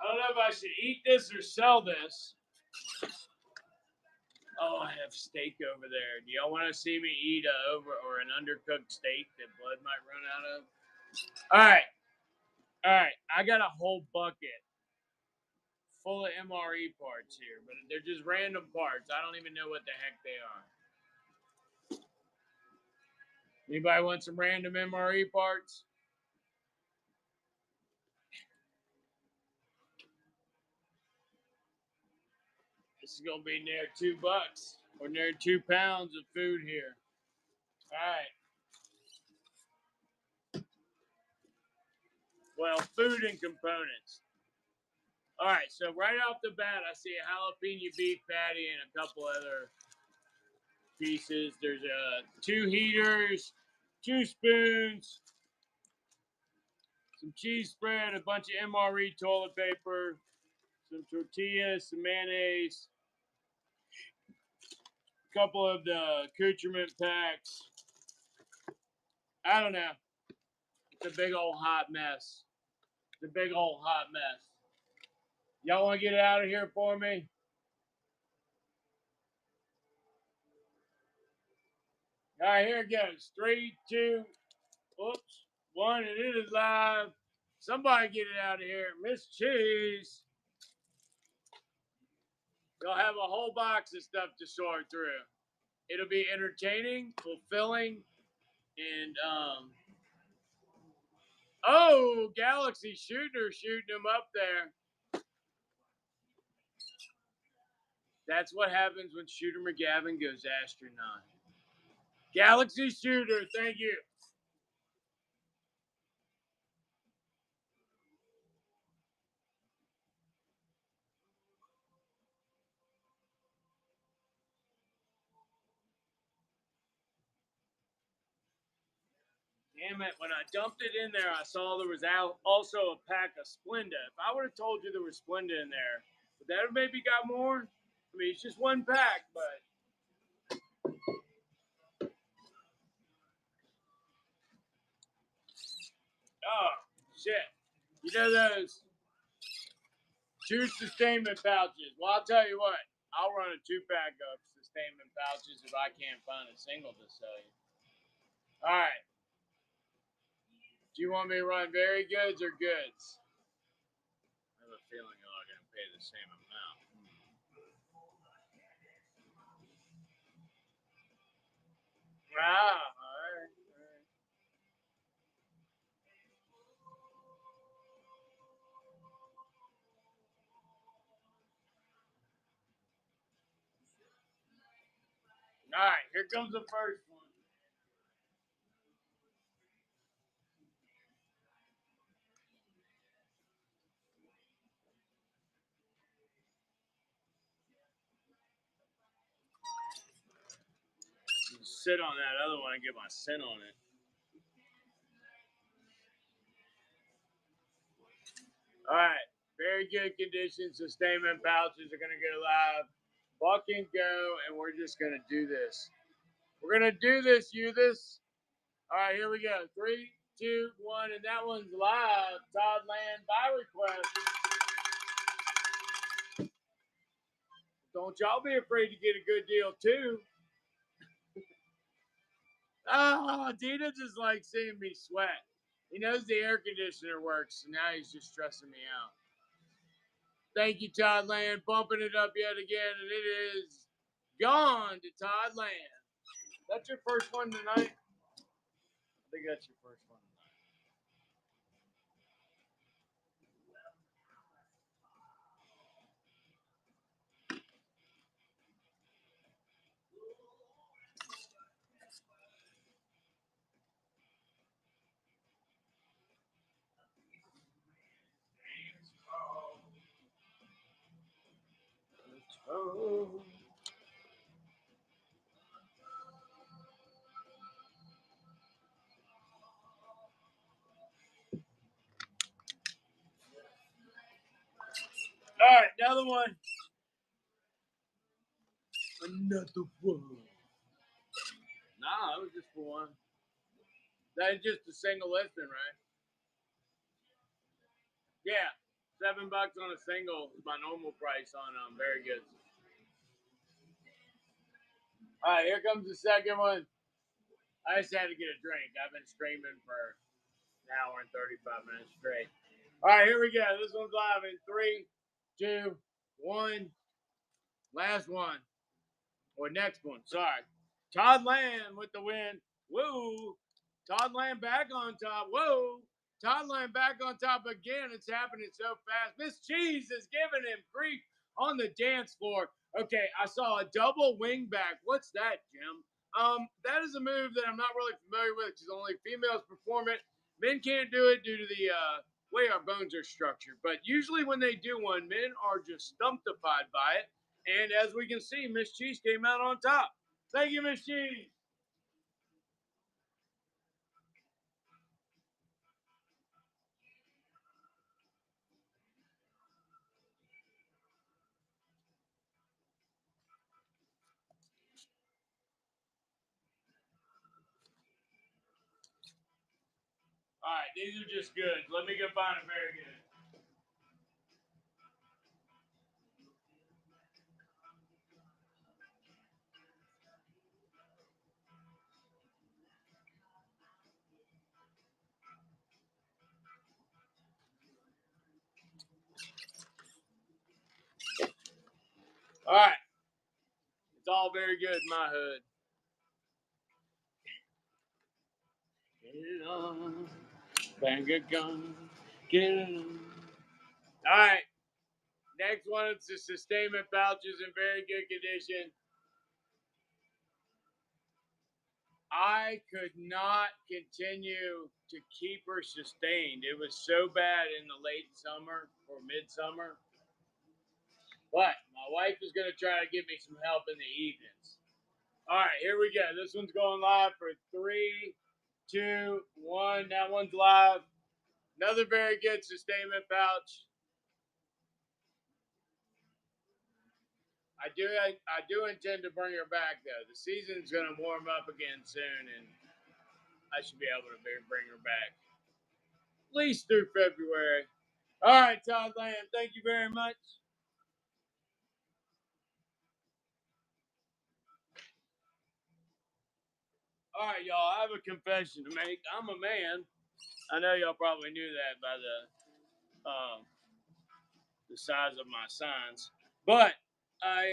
I don't know if I should eat this or sell this. Oh, I have steak over there. Do y'all want to see me eat an undercooked steak that blood might run out of? All right. I got a whole bucket full of MRE parts here, but they're just random parts. I don't even know what the heck they are. Anybody want some random MRE parts? This is gonna be near $2 or near 2 pounds of food here. All right. Well, food and components. All right, so right off the bat, I see a jalapeno beef patty and a couple other pieces. There's 2 heaters, 2 spoons, some cheese spread, a bunch of MRE toilet paper, some tortillas, some mayonnaise, a couple of the accoutrement packs. I don't know. It's a big old hot mess. It's a big old hot mess. Y'all want to get it out of here for me? All right, here it goes. 3, 2, oops, 1, and it is live. Somebody get it out of here. Miss Cheese. You'll have a whole box of stuff to sort through. It'll be entertaining, fulfilling, and oh, Galaxy Shooter shooting him up there. That's what happens when Shooter McGavin goes astronaut. Galaxy Shooter, thank you. Damn it, when I dumped it in there, I saw there was also a pack of Splenda. If I would have told you there was Splenda in there, would that have maybe got more? I mean, it's just one pack, but. Oh, shit. You know those 2 sustainment pouches? Well, I'll tell you what. I'll run a 2-pack of sustainment pouches if I can't find a single to sell you. All right. Do you want me to run very goods or goods? I have a feeling you're all going to pay the same amount. Ah, all right. All right, here comes the first one. Sit on that other one and get my scent on it. All right, very good condition. Sustainment pouches are going to get alive. Buck and go, and we're just going to do this. We're going to do this, you this. All right, here we go. 3, 2, 1, and that one's live. Todd Land by request. Don't y'all be afraid to get a good deal, too. Oh, Dina just like seeing me sweat. He knows the air conditioner works, so now he's just stressing me out. Thank you, Todd Land. Bumping it up yet again, and it is gone to Todd Land. That's your first one tonight? I think that's your first one tonight. Oh. All right, another one. Another one. Nah, that was just for one. That is just a single listing, right? Yeah, $7 on a single is my normal price on very good. All right, here comes the second one. I just had to get a drink. I've been streaming for an hour and 35 minutes straight. All right, here we go. This one's live in 3, 2, 1. Last one. Or next one. Sorry. Todd Land with the win. Woo. Todd Land back on top. Whoa. Todd Land back on top again. It's happening so fast. Miss Cheese is giving him grief. on the dance floor. Okay, I saw a double wing back. What's that, Jim? That is a move that I'm not really familiar with because only females perform it. Men can't do it due to the way our bones are structured. But usually when they do one, men are just stumptified by it. And as we can see, Miss Cheese came out on top. Thank you, Miss Cheese. All right, these are just good. Let me go find a very good. All right, it's all very good in my hood. Get it on, bang a gun, get it on. All right, next one is the sustainment pouches in very good condition. I could not continue to keep her sustained. It was so bad in the late summer or midsummer. But my wife is going to try to give me some help in the evenings. All right, here we go. This one's going live for 3, 2, 1. That one's live. Another very good sustainment pouch. I do intend to bring her back though. The season's going to warm up again soon, and I should be able to bring her back at least through February. All right, Todd Lamb, thank you very much. All right, y'all. I have a confession to make. I'm a man. I know y'all probably knew that by the size of my signs, but I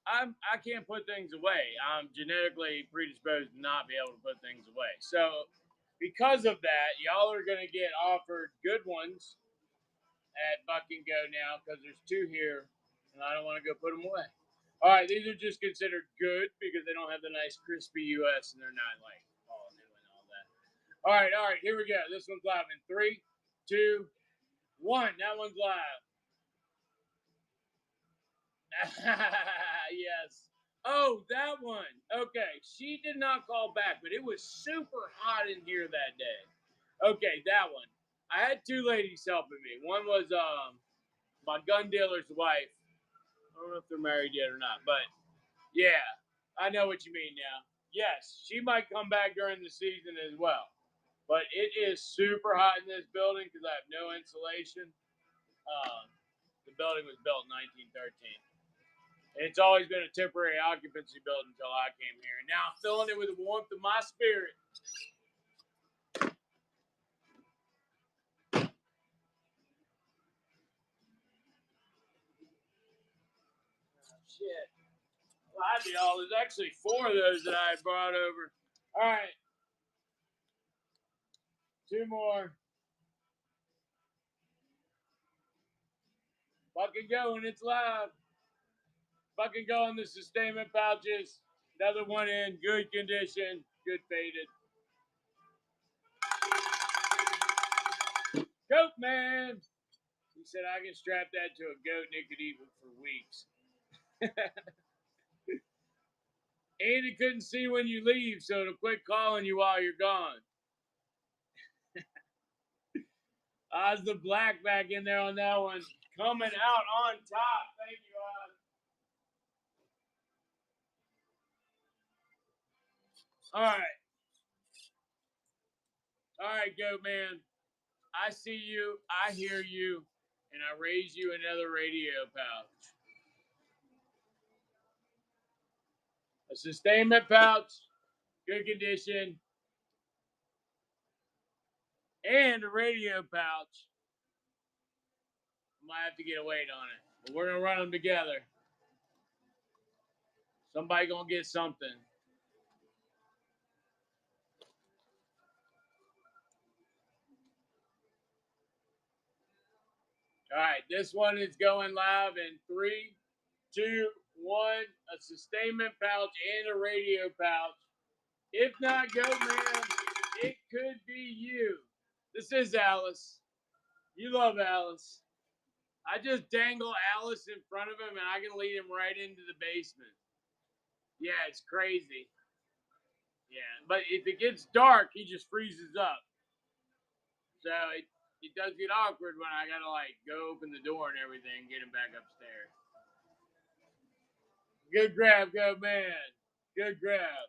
I can't put things away. I'm genetically predisposed to not be able to put things away. So because of that, y'all are gonna get offered good ones at Buck and Go now because there's two here, and I don't want to go put them away. All right, these are just considered good because they don't have the nice crispy US and they're not like all new and all that. All right, here we go. This one's live in 3, 2, 1. That one's live. Yes. Oh, that one. Okay, she did not call back, but it was super hot in here that day. Okay, that one. I had two ladies helping me. One was my gun dealer's wife. I don't know if they're married yet or not, but yeah, I know what you mean now. Yes, she might come back during the season as well. But it is super hot in this building because I have no insulation. The building was built in 1913. And it's always been a temporary occupancy building until I came here. And now I'm filling it with the warmth of my spirit. Oh, shit. Lied to y'all. There's actually 4 of those that I brought over. All right. 2 more. Fucking go and it's live. Fucking go on the sustainment pouches. Another one in good condition. Good faded. Goat man. He said I can strap that to a goat and it could eat it for weeks. And it couldn't see when you leave, so it'll quit calling you while you're gone. Oz the Black back in there on that one. Coming out on top. Thank you, Oz. All right. All right, Goat Man. I see you. I hear you. And I raise you another radio pouch. A sustainment pouch. Good condition. And a radio pouch. Might have to get a weight on it. But we're going to run them together. Somebody going to get something. All right, this one is going live in 3, 2, 1. A sustainment pouch and a radio pouch. If not, go, man. It could be you. This is Alice. You love Alice. I just dangle Alice in front of him, and I can lead him right into the basement. Yeah, it's crazy. Yeah, but if it gets dark, he just freezes up. So it does get awkward when I gotta like go open the door and everything, get him back upstairs. Good grab, go man. Good grab.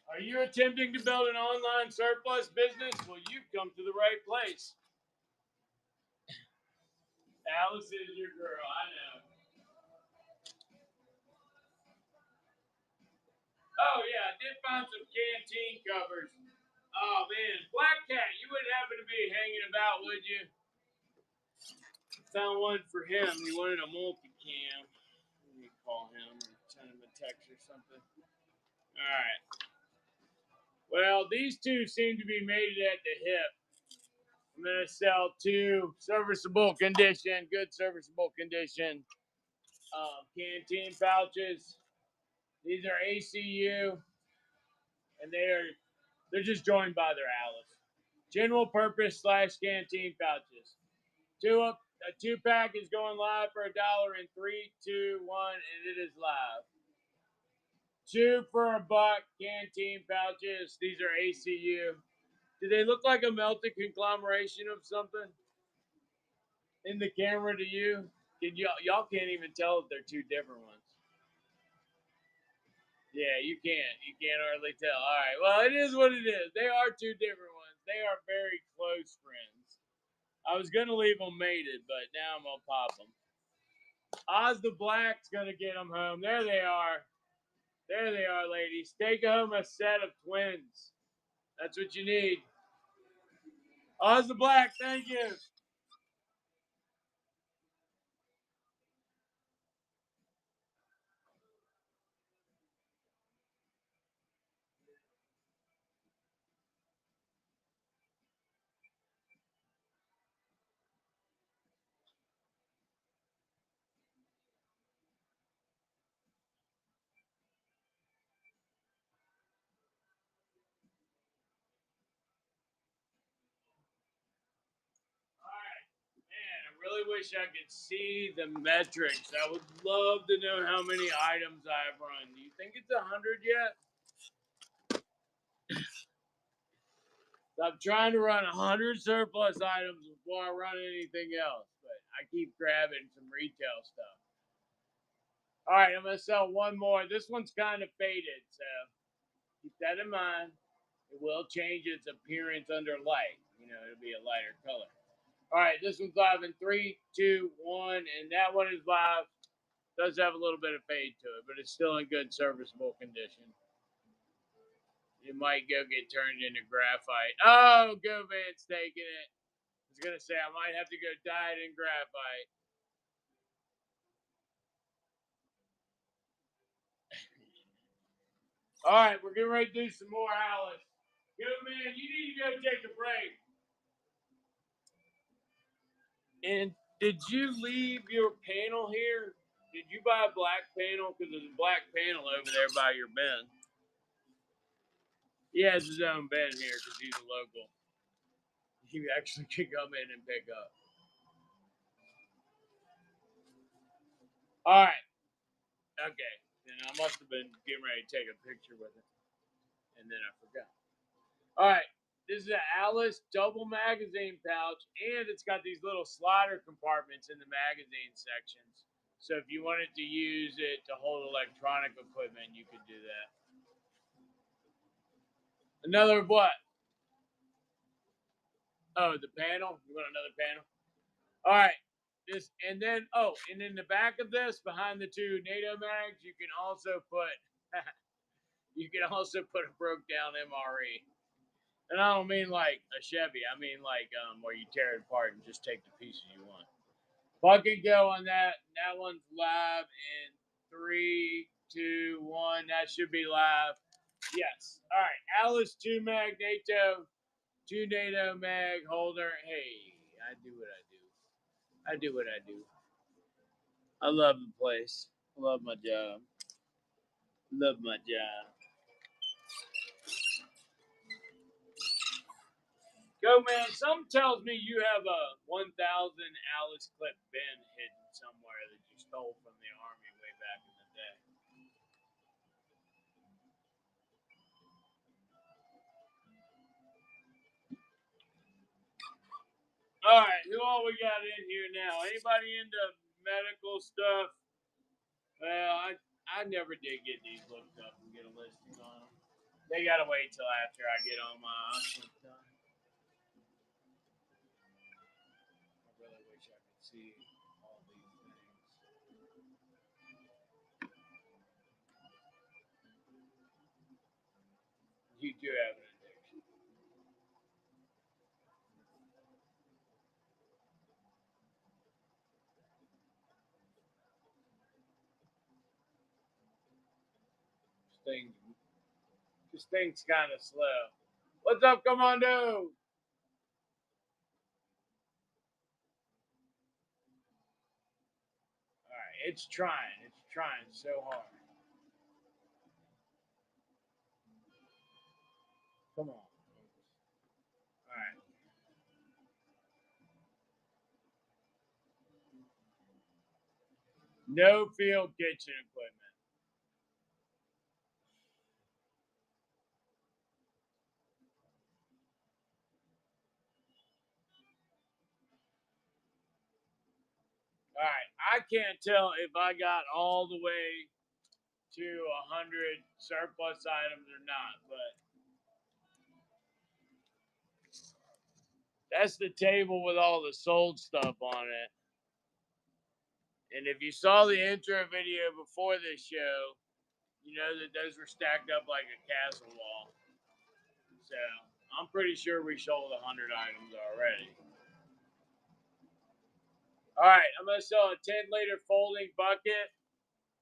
Are you attempting to build an online surplus business? Well, you've come to the right place. Alice is your girl, I know. Oh yeah, I did find some canteen covers. Oh man, Black Cat, you wouldn't happen to be hanging about, would you? Found one for him. He wanted a multicam. Let me call him and send him a text or something. All right. Well, these two seem to be mated at the hip. I'm going to sell 2 serviceable condition, good serviceable condition canteen pouches. These are ACU, and they're just joined by their Alice. General purpose / canteen pouches. A 2-pack is going live for $1 in 3, 2, 1, and it is live. 2 for $1 canteen pouches. These are ACU. Do they look like a melted conglomeration of something in the camera to you? Y'all can't even tell if they're 2 different ones. Yeah, you can't. You can't hardly tell. All right. Well, it is what it is. They are 2 different ones. They are very close friends. I was gonna leave them mated, but now I'm gonna pop them. Oz the Black's gonna get them home. There they are. There they are, ladies. Take home a set of twins. That's what you need. Oz the Black, thank you. Man, I really wish I could see the metrics. I would love to know how many items I've run. Do you think it's 100 yet? I'm trying to run 100 surplus items before I run anything else, but I keep grabbing some retail stuff. All right, I'm going to sell one more. This one's kind of faded, so keep that in mind. It will change its appearance under light. It'll be a lighter color. All right, this one's live in 3, 2, 1, and that one is live. Does have a little bit of fade to it, but it's still in good serviceable condition. It might go get turned into graphite. Oh, Govan's taking it. I was going to say, I might have to go dye it in graphite. All right, we're getting ready to do some more Alice. Govan, you need to go take a break. And did you leave your panel here? Did you buy a black panel? Because there's a black panel over there by your bin. He has his own bin here because he's a local. He actually can come in and pick up. All right. Okay. Then I must have been getting ready to take a picture with it. And then I forgot. All right. This is an Alice double magazine pouch, and it's got these little slider compartments in the magazine sections. So if you wanted to use it to hold electronic equipment, you could do that. Another what? Oh, the panel? You want another panel? All right. And then in the back of this, behind the 2 NATO mags, you can also put a broke down MRE. And I don't mean like a Chevy. I mean like where you tear it apart and just take the pieces you want. Bucket go on that. That one's live in 3, 2, 1. That should be live. Yes. All right. Alice 2 Mag NATO. 2 NATO Mag holder. Hey, I do what I do. I do what I do. I love the place. I love my job. Love my job. Go, man. Something tells me you have a 1,000 Alice clip bin hidden somewhere that you stole from the Army way back in the day. All right, who all we got in here now? Anybody into medical stuff? Well, I never did get these looked up and get a listing on them. They gotta wait till after I get on my hospital done. I really wish I could see all these things. You do have an addiction. This thing's kind of slow. What's up, Commando? All right, it's trying. It's trying so hard. Come on. All right. No field kitchen equipment. All right, I can't tell if I got all the way to 100 surplus items or not, but that's the table with all the sold stuff on it. And if you saw the intro video before this show, you know that those were stacked up like a castle wall. So I'm pretty sure we sold 100 items already. All right, I'm going to sell a 10-liter folding bucket.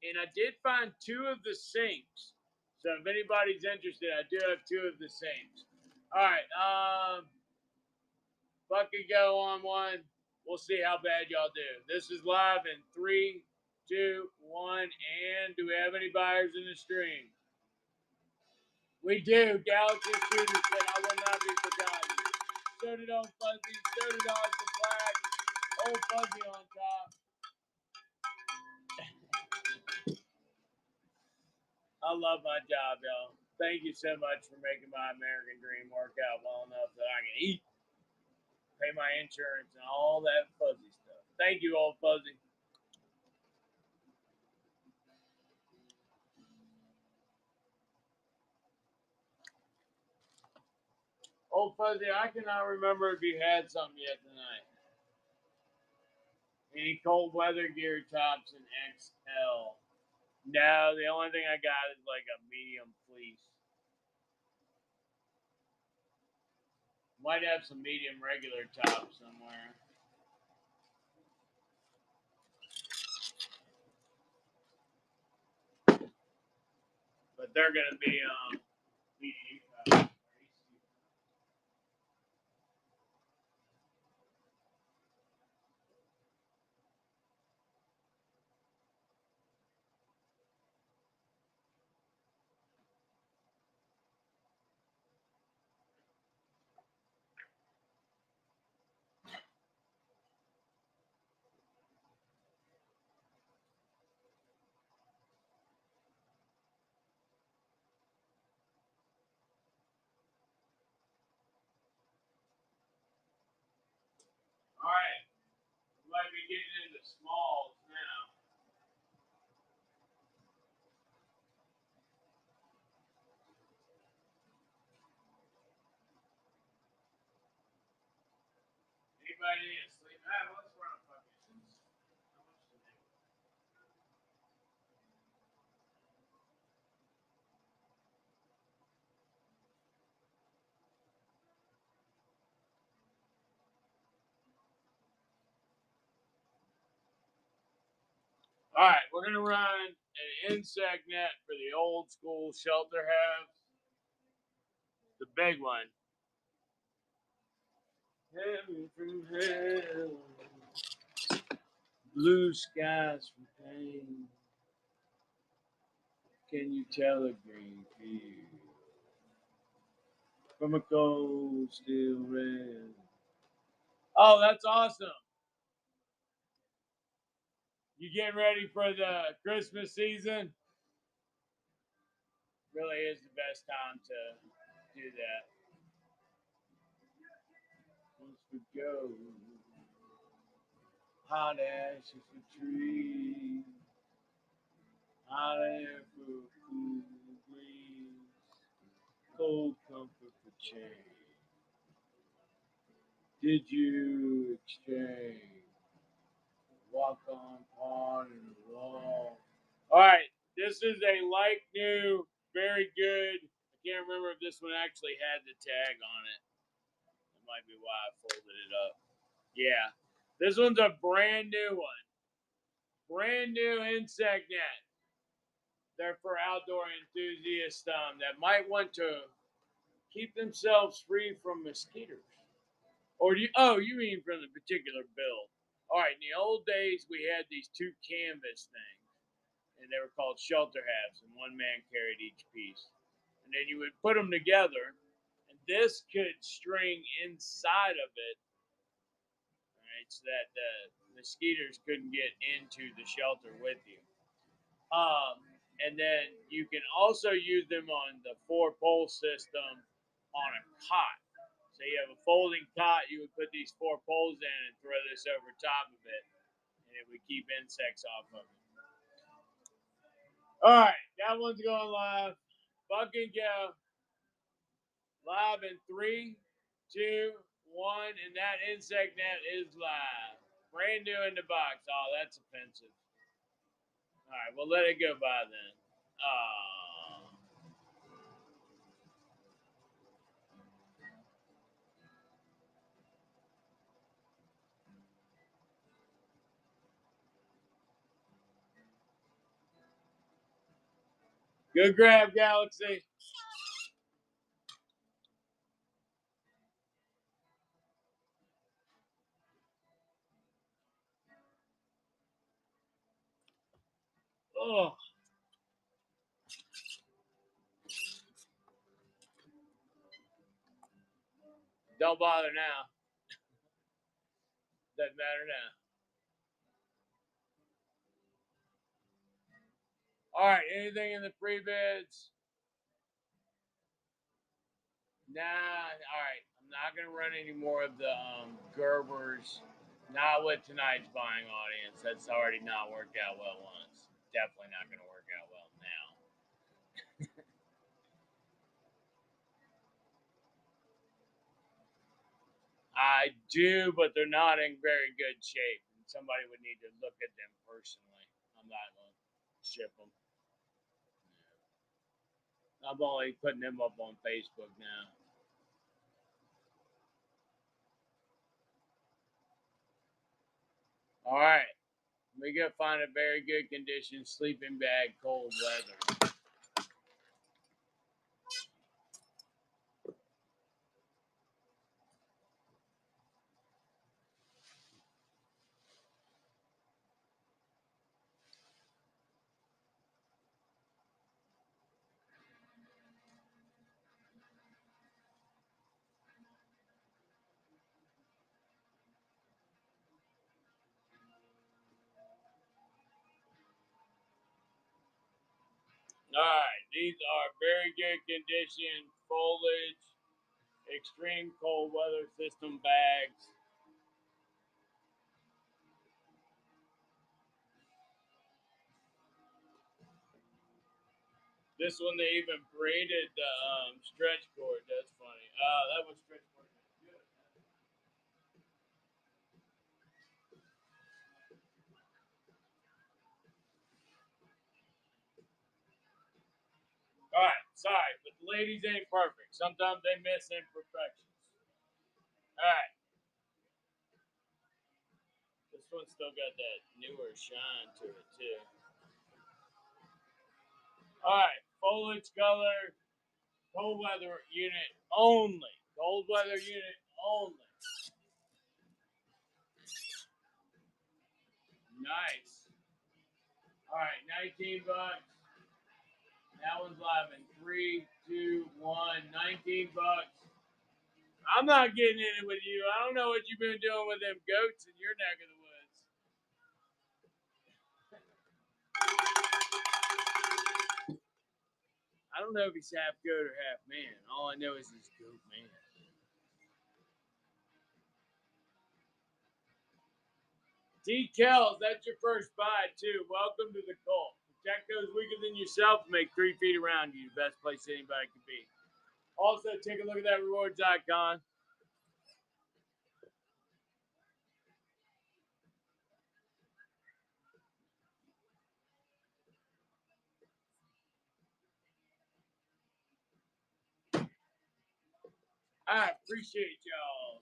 And I did find 2 of the sinks. So if anybody's interested, I do have 2 of the sinks. All right, bucket go on 1. We'll see how bad y'all do. This is live in 3, 2, 1. And do we have any buyers in the stream? We do. Galaxy Shooter said, I will not be forgotten. So did Old Fuzzy. So did Austin Black. Old Fuzzy on top. I love my job, y'all. Thank you so much for making my American dream work out well enough that I can eat, pay my insurance, and all that fuzzy stuff. Thank you, Old Fuzzy. Old Fuzzy, I cannot remember if you had something yet tonight. Any cold weather gear tops in XL? No, the only thing I got is like a medium fleece. Might have some medium regular tops somewhere. But they're gonna be medium. All right, we might be getting into smalls now. Anybody need to sleep? Let's run a fucking. All right, we're going to run an insect net for the old school shelter house. The big one. Heaven from hell, blue skies from pain. Can you tell a green field from a cold steel rail? Oh, that's awesome. You getting ready for the Christmas season? Really is the best time to do that. Once we go, hot ashes for trees, hot air for cool breeze, cold comfort for change. Did you exchange? Walk on part in the wall. All right, this is a like new, very good. I can't remember if this one actually had the tag on it. That might be why I folded it up. Yeah, this one's a brand new one. Brand new insect net. They're for outdoor enthusiasts that might want to keep themselves free from mosquitoes. Or do you, oh, you mean from the particular build? All right, in the old days, we had these two canvas things, and they were called shelter halves, and one man carried each piece. And then you would put them together, and this could string inside of it, right, so that the mosquitoes couldn't get into the shelter with you. And then you can also use them on the four-pole system on a cot. So you have a folding cot, you would put these four poles in and throw this over top of it, and it would keep insects off of it. All right, that one's going live. Buck and go. Live in 3, 2, 1, and that insect net is live. Brand new in the box. Oh, that's offensive. All right, we'll let it go by then. Good grab, Galaxy. Oh. Don't bother now. Doesn't matter now. All right, anything in the pre-bids? Nah, all right. I'm not going to run any more of the Gerbers. Not with tonight's buying audience. That's already not worked out well once. Definitely not going to work out well now. I do, but they're not in very good shape. And somebody would need to look at them personally. I'm not going to ship them. I'm only putting them up on Facebook now. All right. We got to find a very good condition sleeping bag, cold weather. All right, these are very good condition foliage, extreme cold weather system bags. This one they even braided the stretch cord. That's funny. That was stretch cord. Good. All right, sorry, but the ladies ain't perfect. Sometimes they miss imperfections. All right. This This one's still got that newer shine to it, too. All right, foliage color, cold weather unit only. Cold weather unit only. Nice. All right, 19 bucks. That one's live in 3, 2, 1. 19 bucks. I'm not getting in it with you. I don't know what you've been doing with them goats in your neck of the woods. I don't know if he's half goat or half man. All I know is he's goat man. Decals, that's your first buy, too. Welcome to the cult. Protect those weaker than yourself and make 3 feet around you. The best place anybody can be. Also, take a look at that rewards icon. I appreciate y'all.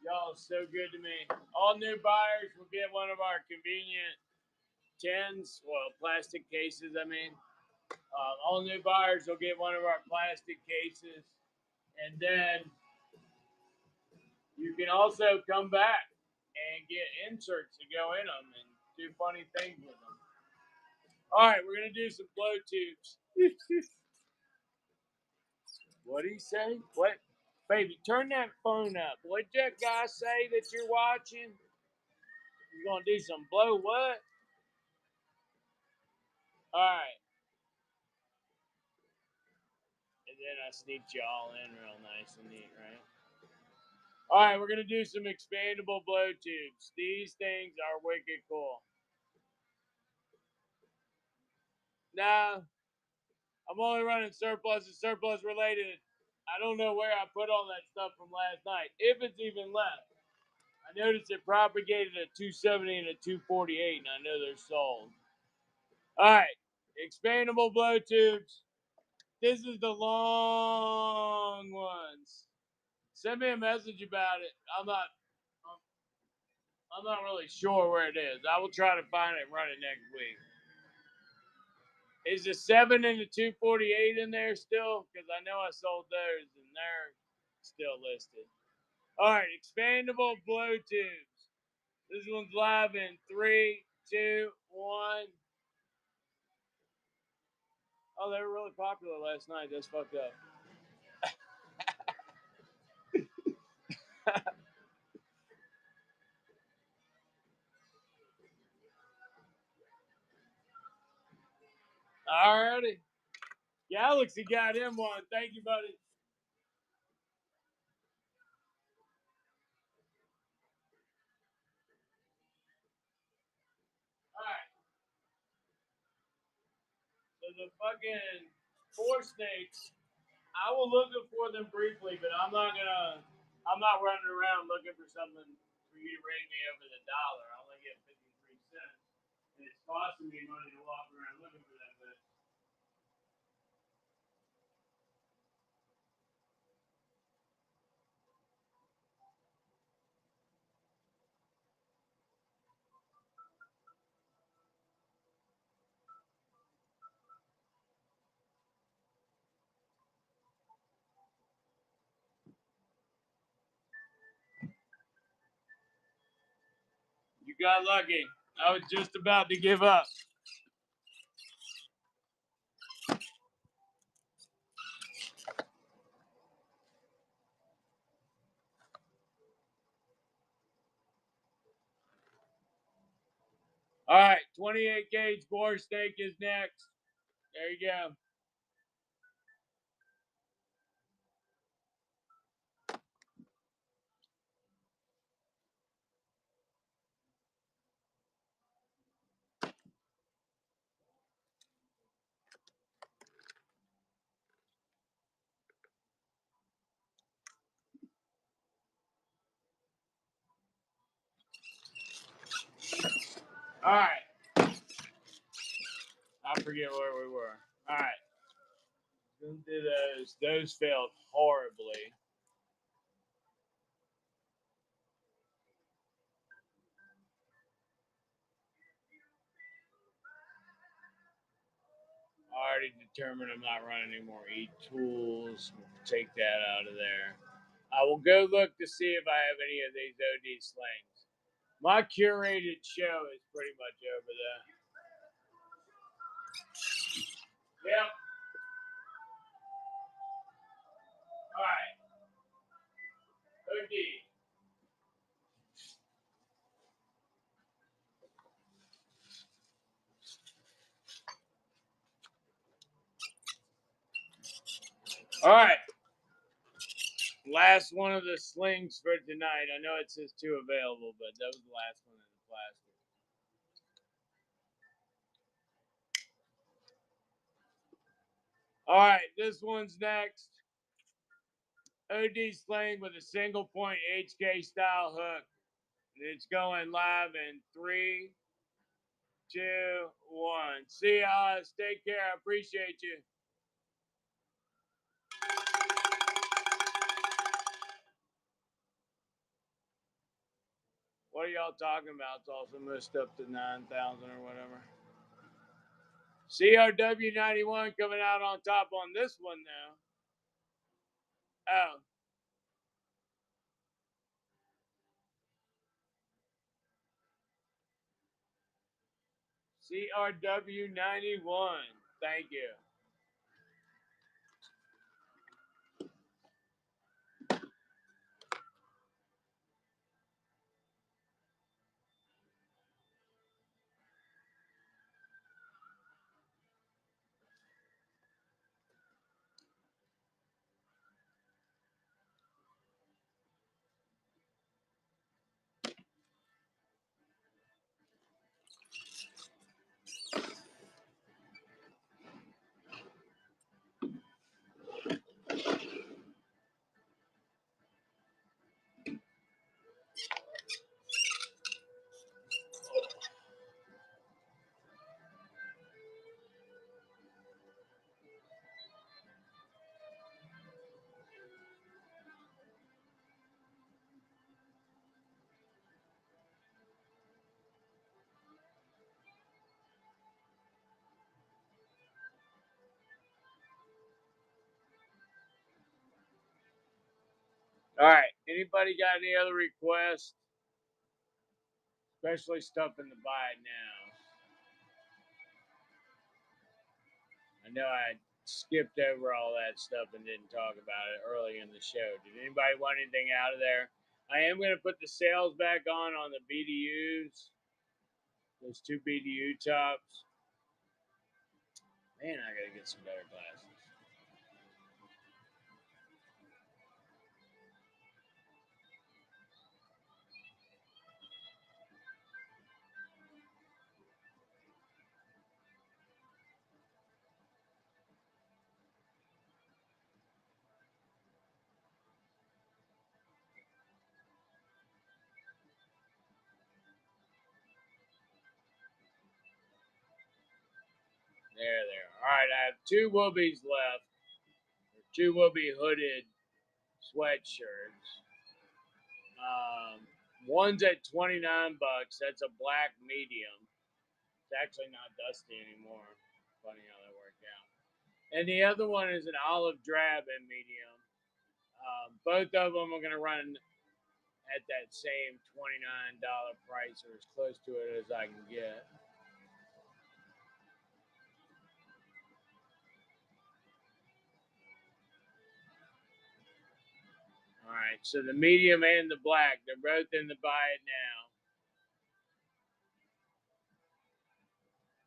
Y'all are so good to me. All new buyers will get one of our convenient tins, well, plastic cases, I mean. All new buyers will get one of our plastic cases. And then you can also come back and get inserts to go in them and do funny things with them. All right, we're going to do some blow tubes. What did he say? What? Baby, turn that phone up. What'd that guy say that you're watching? You're going to do some blow what? All right. And then I sneaked you all in real nice and neat, right? All right, we're going to do some expandable blow tubes. These things are wicked cool. Nah, I'm only running surplus and surplus related. I don't know where I put all that stuff from last night, if it's even left. I noticed it propagated at 270 and a 248, and I know they're sold. All right, expandable blow tubes. This is the long ones. Send me a message about it. I'm not really sure where it is. I will try to find it and run it next week. Is the 7 and the 248 in there still? Because I know I sold those and they're still listed. All right, expandable blow tubes. This one's live in 3, 2, 1. Oh, they were really popular last night. That's fucked up. Alrighty. Galaxy got him one. Thank you, buddy. Alright. So the fucking 4 snakes, I will look for them briefly, but I'm not running around looking for something for you to rate me over the dollar. I only get 53 cents. And it's costing me money to walk around looking for that bitch. You got lucky. I was just about to give up. All right, 28 gauge bore snake is next. There you go. All right. I forget where we were. All right. Let's do those. Those failed horribly. already determined I'm not running any more e-tools. Take that out of there. I will go look to see if I have any of these OD slings. My curated show is pretty much over there. Yep. All right. OD. All right. Last one of the slings for tonight. I know it says 2 available, but that was the last one in the plastic. All right, this one's next. OD sling with a single point HK style hook. It's going live in 3, 2, 1. See ya. Take care. I appreciate you. What are y'all talking about? It's also missed up to 9,000 or whatever. CRW91 coming out on top on this one now. Oh. CRW91. Thank you. All right. Anybody got any other requests? Especially stuff in the buy it now. I know I skipped over all that stuff and didn't talk about it early in the show. Did anybody want anything out of there? I am going to put the sales back on the BDUs. Those 2 BDU tops. Man, I got to get some better glasses. There. All right, I have 2 Whoopies left. 2 Whoopie hooded sweatshirts. One's at $29. That's a black medium. It's actually not dusty anymore. Funny how that worked out. And the other one is an olive drab in medium. Both of them are going to run at that same $29 price or as close to it as I can get. All right, so the medium and the black, they're both in the buy it now.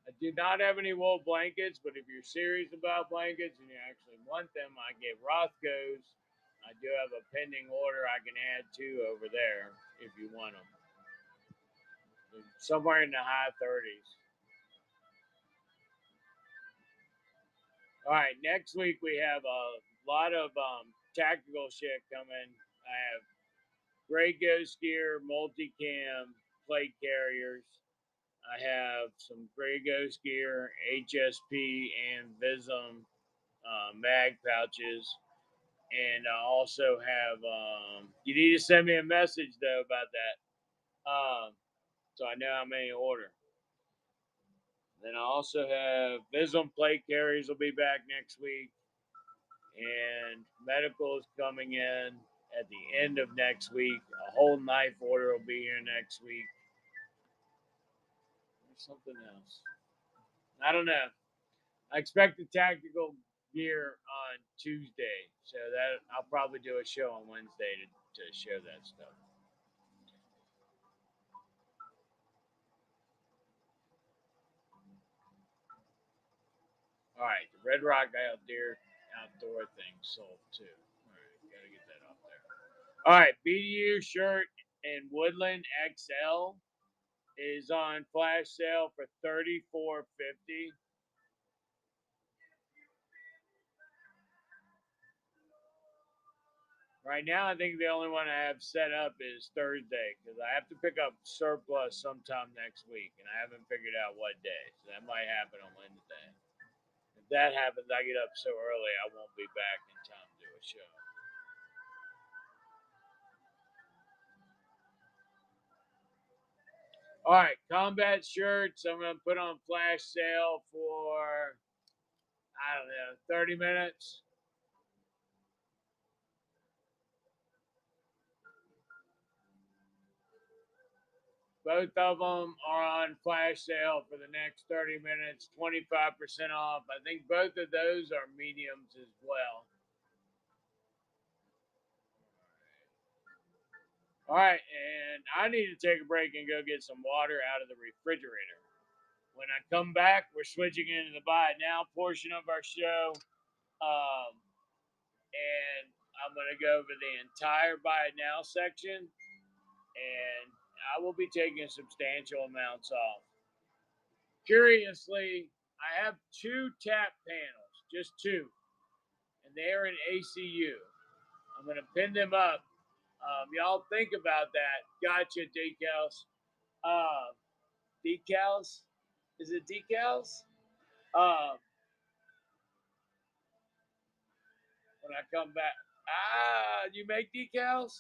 I do not have any wool blankets, but if you're serious about blankets and you actually want them, I get Rothko's. I do have a pending order I can add to over there if you want them. They're somewhere in the high 30s. All right, next week we have a lot of tactical shit coming. I have Grey Ghost Gear, multicam, plate carriers. I have some Grey Ghost Gear, HSP, and Vism mag pouches. And I also have, you need to send me a message though about that. So I know how many to order. Then I also have Vism plate carriers will be back next week. And medical is coming in at the end of next week. A whole knife order will be here next week. There's something else. I don't know. I expect the tactical gear on Tuesday, so that I'll probably do a show on Wednesday to show that stuff. All right, the Red Rock outdoor thing sold too. All right, gotta get that up there. All right, BDU shirt and Woodland XL is on flash sale for $34.50. Right now, I think the only one I have set up is Thursday because I have to pick up surplus sometime next week, and I haven't figured out what day. So that might happen on Wednesday. If that happens, I get up so early I won't be back in time to do a show. All right, combat shirts. I'm gonna put on flash sale for I don't know 30 minutes. Both of them are on flash sale for the next 30 minutes, 25% off. I think both of those are mediums as well. All right, and I need to take a break and go get some water out of the refrigerator. When I come back, we're switching into the buy it now portion of our show. Um, and I'm going to go over the entire buy it now section, and I will be taking substantial amounts off. Curiously, I have two tap panels, just two, and they're in ACU. I'm going to pin them up. Y'all think about that. Gotcha, decals. Uh, decals? Is it decals? Um, when I come back. You make decals?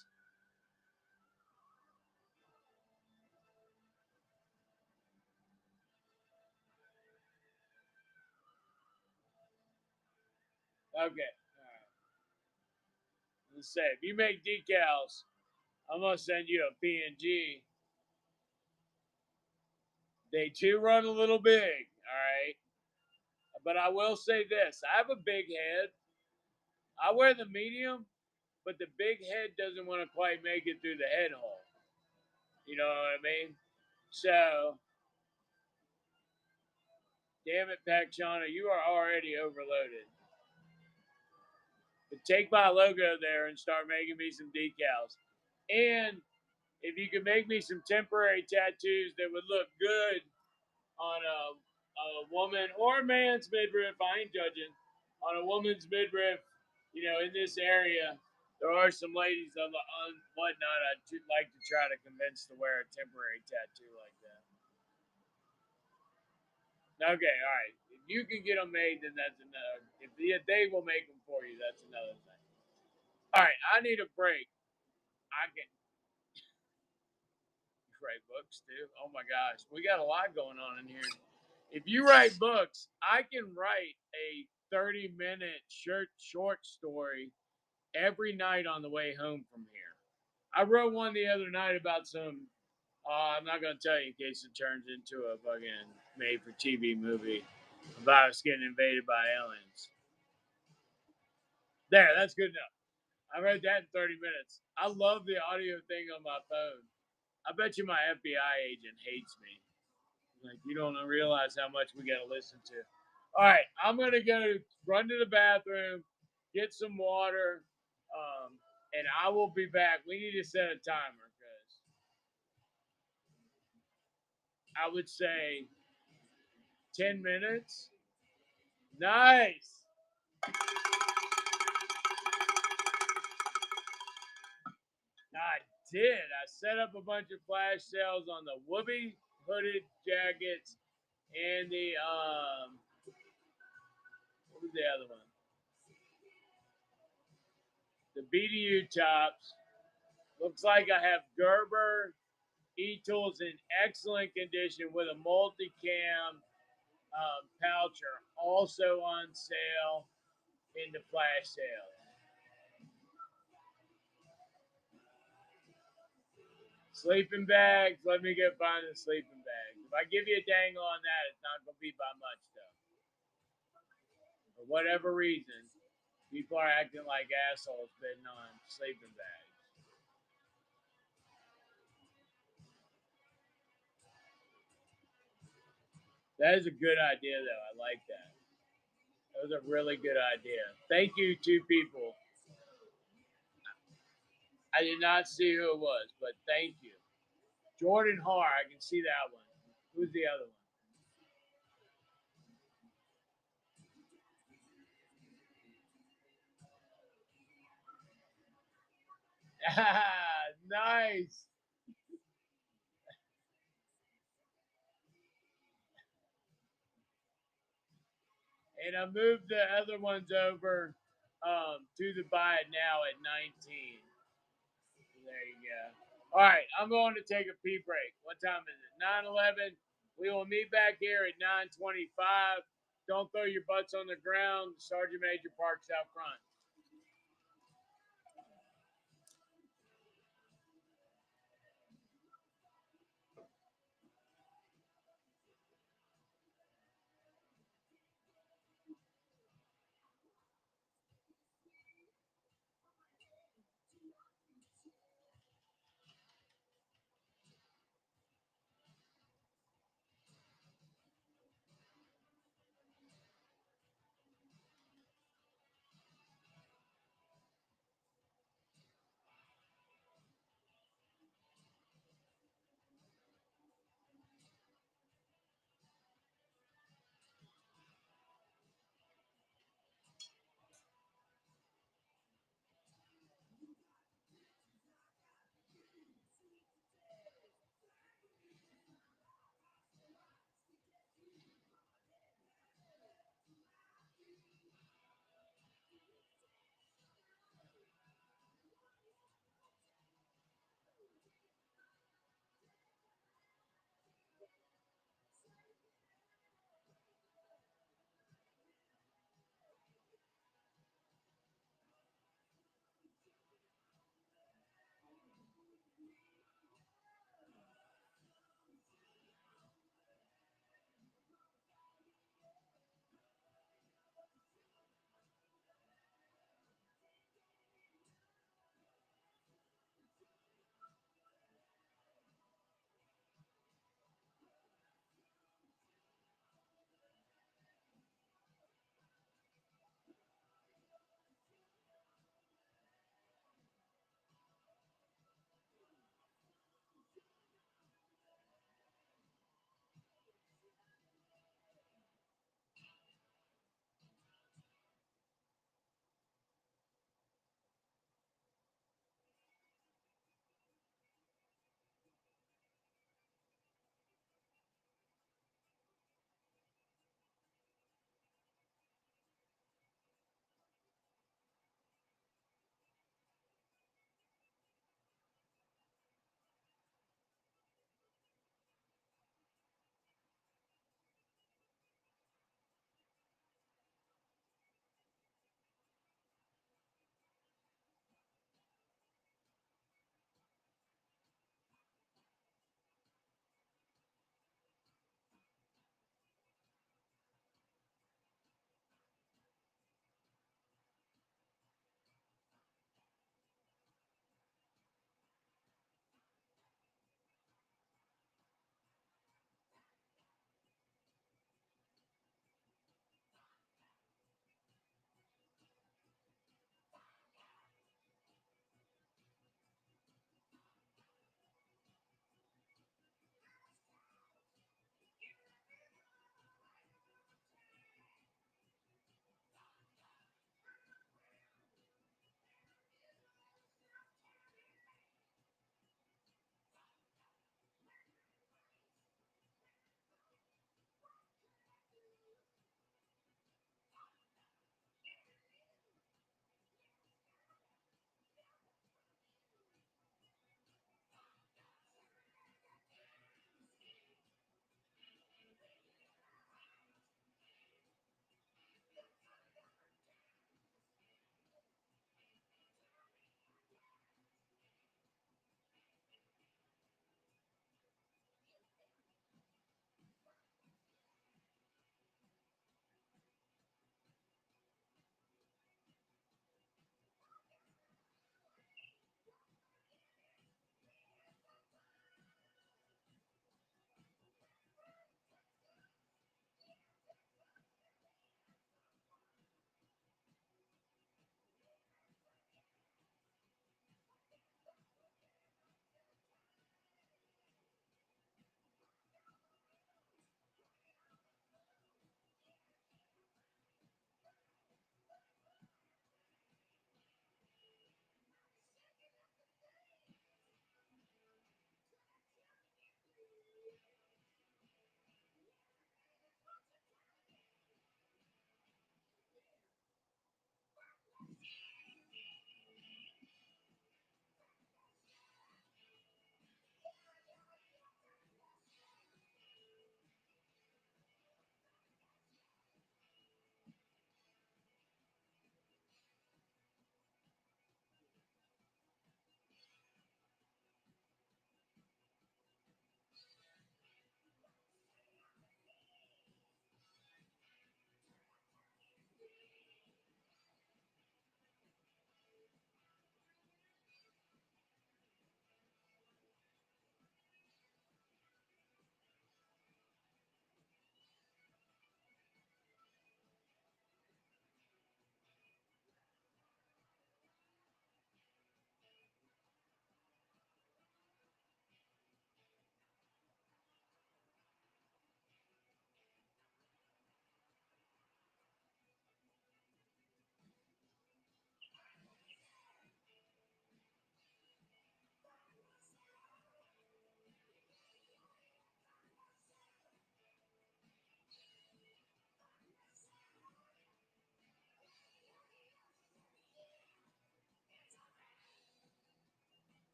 Okay. All right. Let's say if you make decals, I'm gonna send you a PNG. They too run a little big, all right. But I will say this: I have a big head. I wear the medium, but the big head doesn't want to quite make it through the head hole. You know what I mean? So, damn it, Pacchana, you are already overloaded. But take my logo there and start making me some decals. And if you could make me some temporary tattoos that would look good on a woman or a man's midriff, I ain't judging, on a woman's midriff, in this area, there are some ladies on whatnot I'd like to try to convince to wear a temporary tattoo like that. Okay, all right. If you can get them made, then that's another. If they will make them for you, that's another thing. All right, I need a break. I can write books too. Oh my gosh, we got a lot going on in here. If you write books, I can write a 30-minute short story every night on the way home from here. I wrote one the other night about some. I'm not gonna tell you in case it turns into a fucking made-for-TV movie about us getting invaded by aliens. There, that's good enough. I wrote that in 30 minutes. I love the audio thing on my phone. I bet you my FBI agent hates me. Like, you don't realize how much we got to listen to. All right, I'm going to go run to the bathroom, get some water, and I will be back. We need to set a timer because I would say 10 minutes. Nice. I did. I set up a bunch of flash sales on the Whoopee hooded jackets and the what was the other one? The BDU tops. Looks like I have Gerber E-tools in excellent condition with a multicam pouch are also on sale in the flash sale. Sleeping bags, let me get find the sleeping bags. If I give you a dangle on that, it's not going to be by much, though. For whatever reason, people are acting like assholes bidding on sleeping bags. That is a good idea, though. I like that. That was a really good idea. Thank you, two people. I did not see who it was, but thank you. Jordan Har, I can see that one. Who's the other one? Nice. And I moved the other ones over to the buy it now at 19. There you go. All right, I'm going to take a pee break. What time is it? 9:11. We will meet back here at 9:25. Don't throw your butts on the ground. Sergeant Major Parks out front.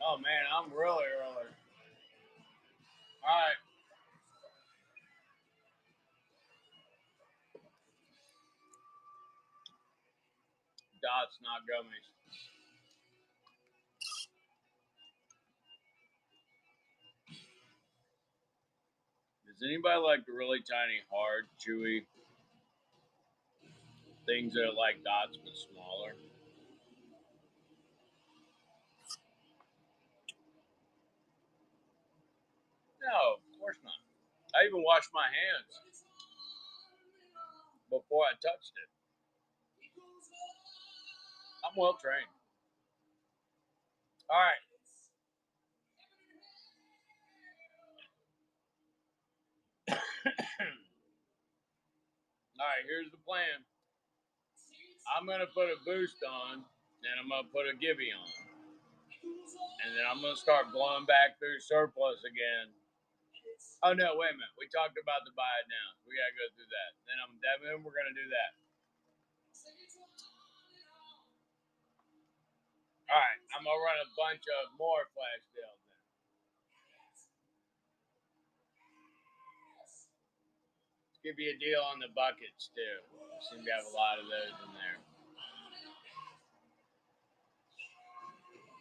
Oh man, I'm really early. All right. Dots, not gummies. Does anybody like the really tiny, hard, chewy things that are like dots but smaller? No, of course not. I even washed my hands before I touched it. I'm well trained. All right. All right, here's the plan. I'm going to put a boost on, and I'm going to put a gibby on. And then I'm going to start blowing back through surplus again. Oh, no, wait a minute. We talked about the buy it now. We got to go through that. Then we're going to do that. All right, I'm going to run a bunch of more flash sales then. Let's give you a deal on the buckets, too. We seem to have a lot of those in there.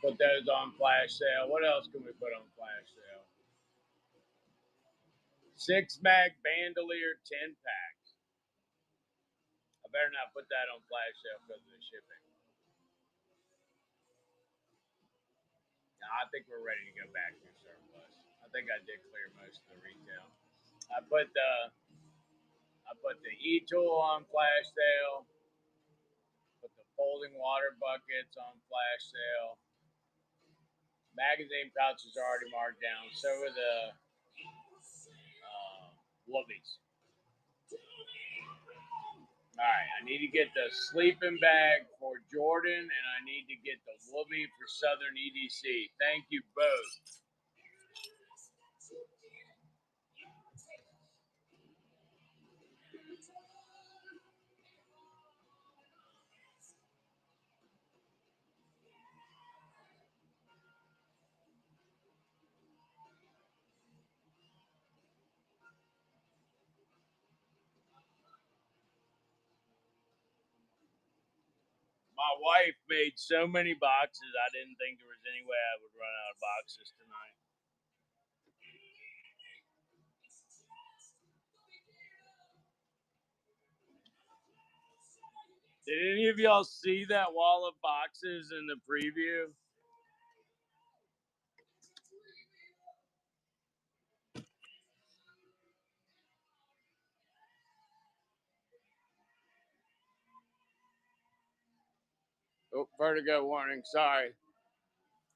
Put those on flash sale. What else can we put on flash sale? 6-mag bandolier 10 packs. I better not put that on flash sale because of the shipping. No, I think we're ready to go back through surplus. I think I did clear most of the retail. I put the e-tool on flash sale. Put the folding water buckets on flash sale. Magazine pouches are already marked down. So are the whoopies. All right, I need to get the sleeping bag for Jordan, and I need to get the whoopie for Southern EDC. Thank you both. My wife made so many boxes, I didn't think there was any way I would run out of boxes tonight. Did any of y'all see that wall of boxes in the preview? Oh, vertigo warning. Sorry.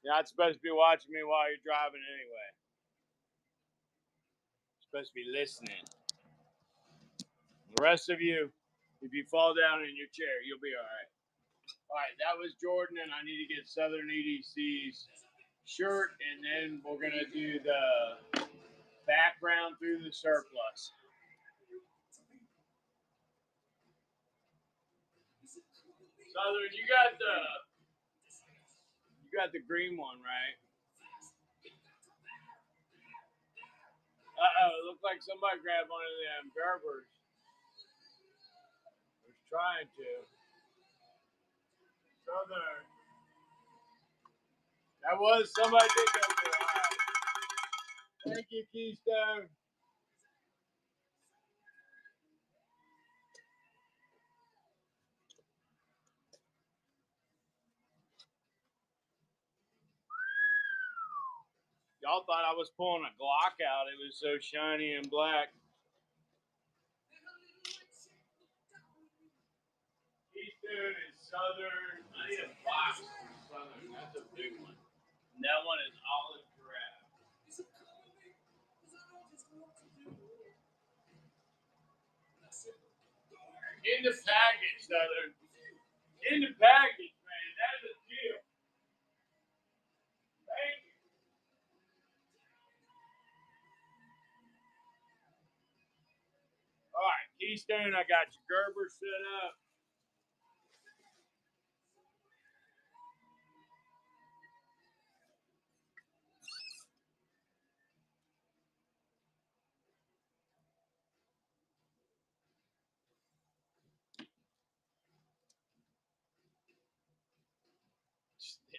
You're not supposed to be watching me while you're driving anyway. You're supposed to be listening. The rest of you, if you fall down in your chair, you'll be all right. All right, that was Jordan, and I need to get Southern EDC's shirt, and then we're going to do the background through the surplus. Southern, you got the green one, right? Uh-oh, it looked like somebody grabbed one of them Gerbers. Was trying to. Southern. That was somebody did go through. All right. Thank you, Keystone. Y'all thought I was pulling a Glock out. It was so shiny and black. Keystone is Southern. I need a box for Southern. That's a big one. And that one is olive drab. In the package, Southern. In the package, man. That's a deal. Thank you. All right, Keystone, I got your Gerber set up.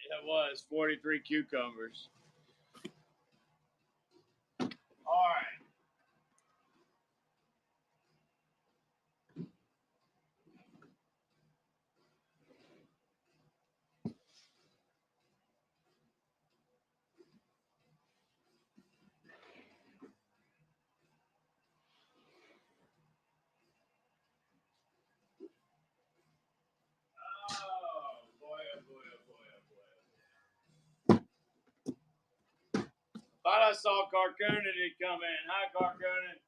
That was 43 cucumbers. All right. Oh, boy, oh, boy, oh, boy, oh, boy. Thought I saw Carcoonin come in. Hi, Carcoonin.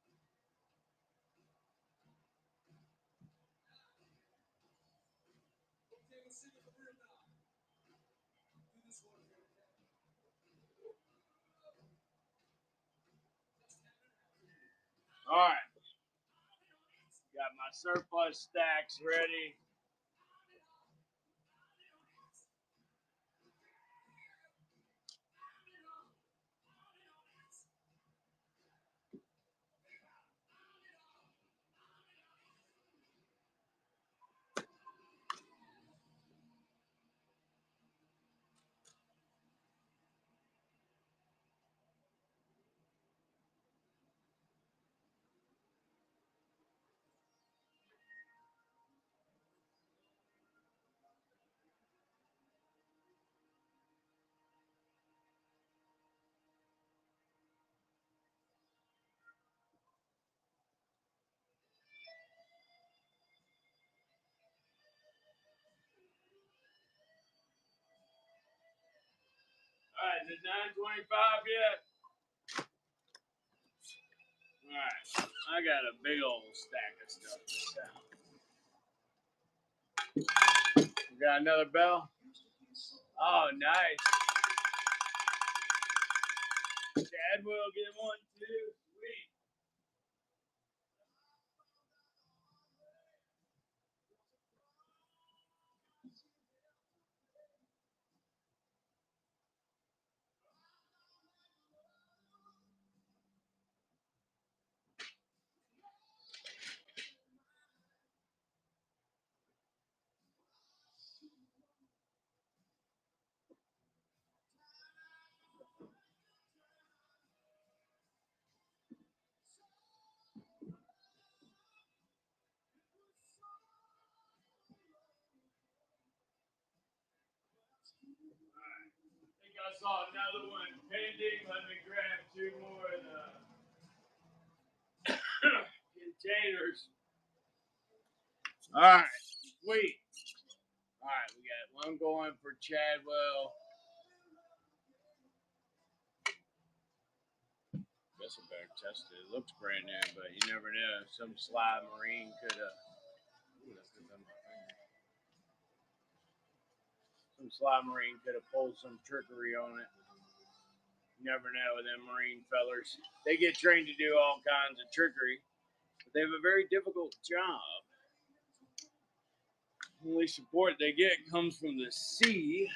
All right. Got my surplus stacks ready. All right, is it 9:25 yet? All right, I got a big old stack of stuff. We got another bell. Oh, nice. Chad will get one too. Sweet. I think I saw another one pending. Let me grab two more of the containers. All right, sweet. All right, we got one going for Chadwell. Guess I better test it. It looks brand new, but you never know. Some sly marine could have. Some sly marine could have pulled some trickery on it. You never know with them marine fellers. They get trained to do all kinds of trickery, but they have a very difficult job. The only support they get comes from the sea,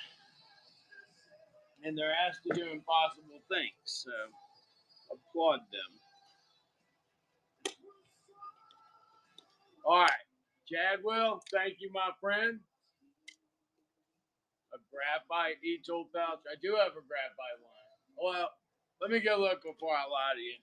and they're asked to do impossible things. So applaud them. All right, Chadwell, thank you, my friend. A graphite e-tool pouch. I do have a graphite one. Well, let me go look before I lie to you.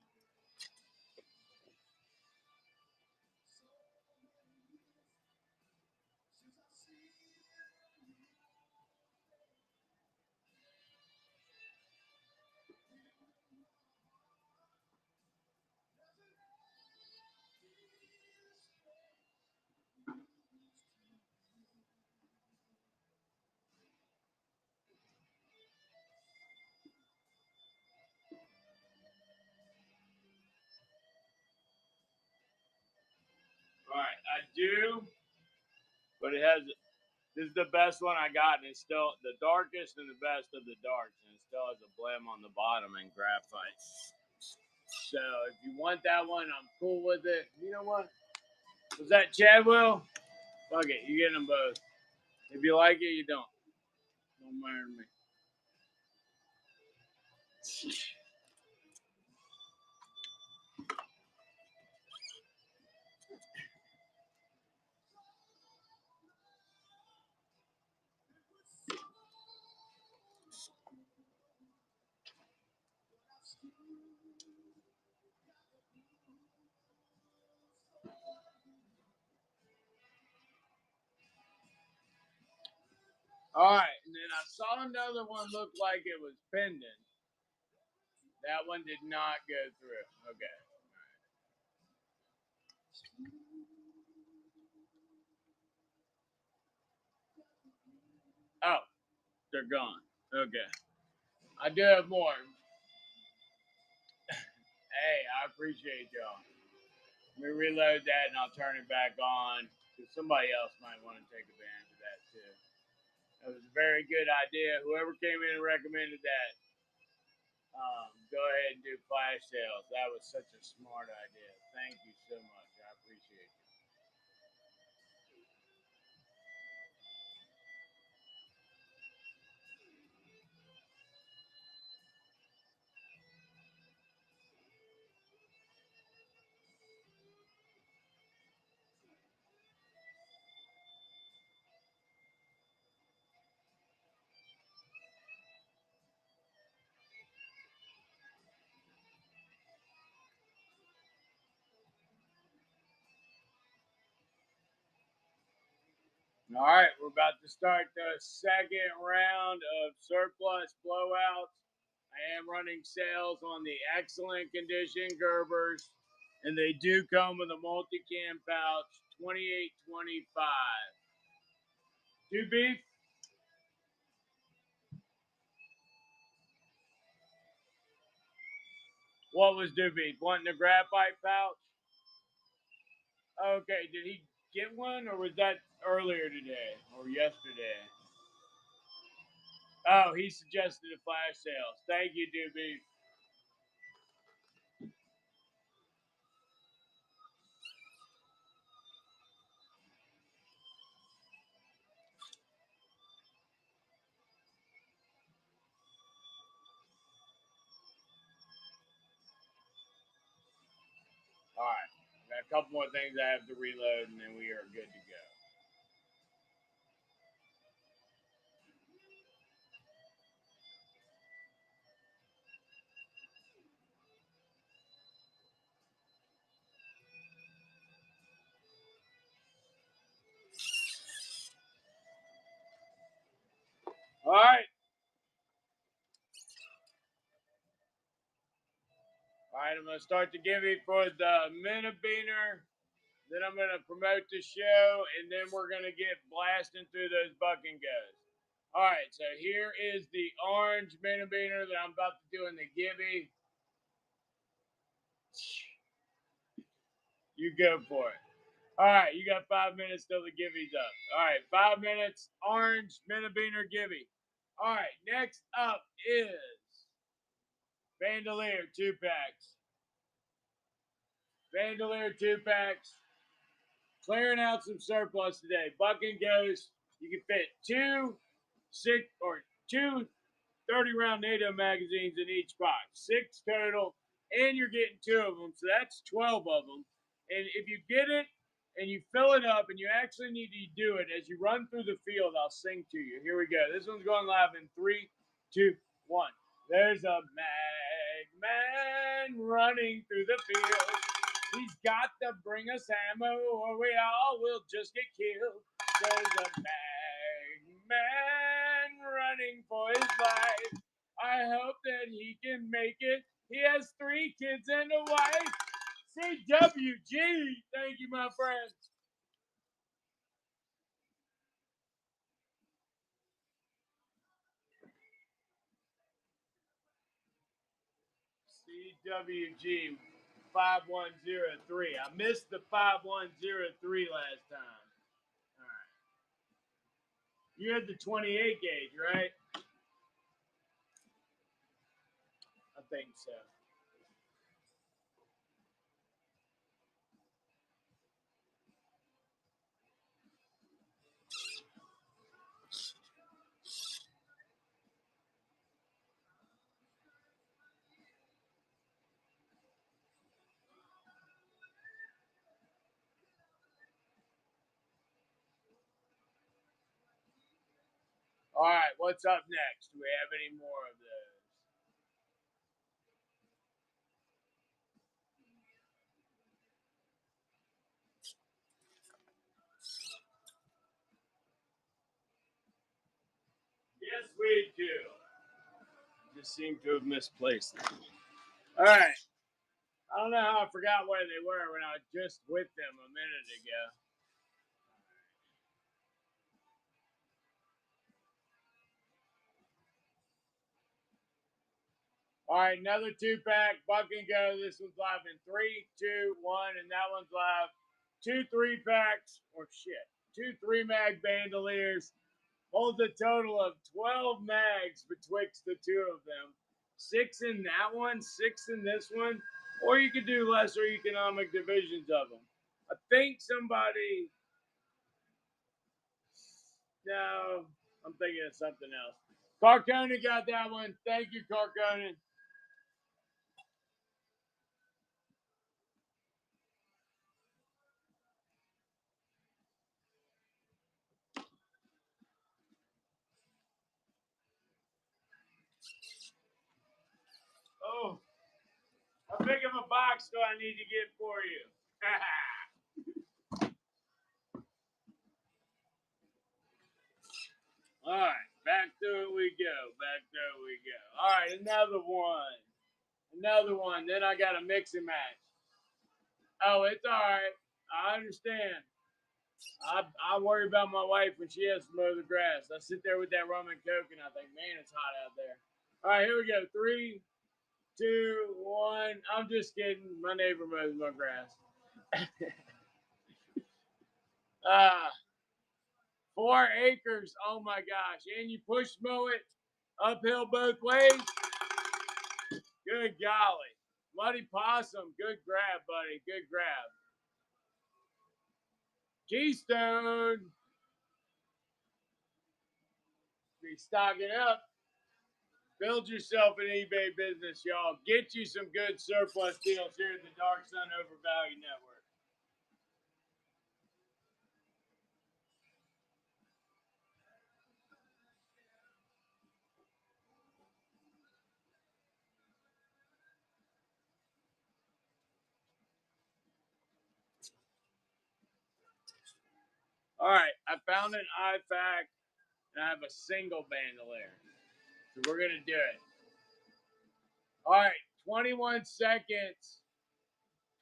All right, I do, but it has. This is the best one I got, and it's still the darkest and the best of the darks, and it still has a blem on the bottom in graphite. So if you want that one, I'm cool with it. You know what? Was that Chadwell? Fuck it, you get them both. If you like it, you don't. Don't matter to me. All right, and then I saw another one look like it was pending. That one did not go through. Okay. Oh, they're gone. Okay. I do have more. Hey, I appreciate y'all. Let me reload that and I'll turn it back on because somebody else might want to take advantage of that too. That was a very good idea. Whoever came in and recommended that, go ahead and do flash sales. That was such a smart idea. Thank you so much. I appreciate you. All right, we're about to start the second round of surplus blowouts. I am running sales on the excellent condition Gerbers, and they do come with a multi-cam pouch, 28.25. Two beef. What was Doobie? Wanting a graphite pouch? Okay, did he get one or was that earlier today or yesterday? Oh, he suggested a flash sales. Thank you, Doobie. All right, got a couple more things I have to reload and then we are good to go. All right. All right, I'm going to start the gimme for the Minnebeaner. Then I'm going to promote the show, and then we're going to get blasting through those buck and goes. All right, so here is the orange Minnebeaner that I'm about to do in the gimme. You go for it. All right, you got 5 minutes till the givvy's up. All right, 5 minutes, orange Minnebeaner givvy. All right, next up is Bandolier 2-packs. Bandolier 2-packs. Clearing out some surplus today. Buck and goes. You can fit two 30-round NATO magazines in each box. 6 total, and you're getting 2 of them, so that's 12 of them. And if you get it and you fill it up, and you actually need to do it as you run through the field, I'll sing to you. Here we go. This one's going live in 3, 2, 1. There's a mag man running through the field. He's got to bring us ammo, or we all will just get killed. There's a mag man running for his life. I hope that he can make it. He has 3 kids and a wife. CWG. Thank you, my friend. CWG 5103. I missed the 5103 last time. All right. You had the 28 gauge, right? I think so. All right, what's up next? Do we have any more of those? Yes, we do. Just seem to have misplaced them. All right. I don't know how I forgot where they were when I was just with them a minute ago. All right, another 2-pack. Buck and go. This one's live in 3, 2, 1, and that one's live. 2 3-packs, or shit. 2 3-mag bandoliers. Holds a total of 12 mags betwixt the two of them. 6 in that one, 6 in this one. Or you could do lesser economic divisions of them. I think somebody. No, I'm thinking of something else. Carcone got that one. Thank you, Carcone. Oh, how big of a box do I need to get for you? All right, back to it we go. Back to it we go. All right, another one. Another one. Then I got to mix and match. Oh, it's all right. I understand. I worry about my wife when she has to mow the grass. I sit there with that rum and coke and I think, man, it's hot out there. All right, here we go. 3, 2, 1. I'm just kidding. My neighbor mows my grass. 4 acres. Oh my gosh. And you push mow it uphill both ways. Good golly. Muddy Possum. Good grab, buddy. Good grab. Keystone. Be stocking up. Build yourself an eBay business, y'all. Get you some good surplus deals here at the Dark Sun Overvalue Network. All right, I found an IFAK and I have a single bandolier. So we're going to do it. All right, 21 seconds.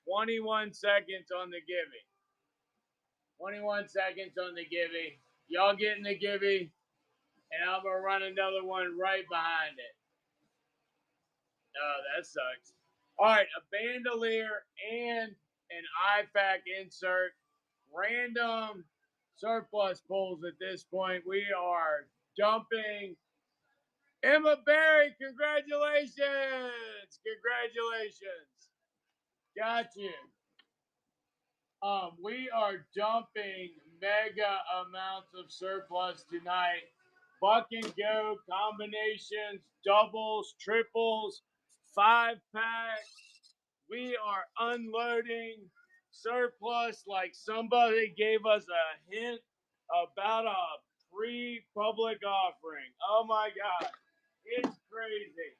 21 seconds on the givey. 21 seconds on the givey. Y'all getting the givey, and I'm going to run another one right behind it. Oh, that sucks. All right, a bandolier and an IFAK insert. Random surplus pulls at this point. We are dumping Emma Berry. Congratulations. Congratulations. Got you. We are dumping mega amounts of surplus tonight. Buck and go combinations, doubles, triples, 5-packs. We are unloading surplus like somebody gave us a hint about a pre-public offering. Oh my God. It's crazy.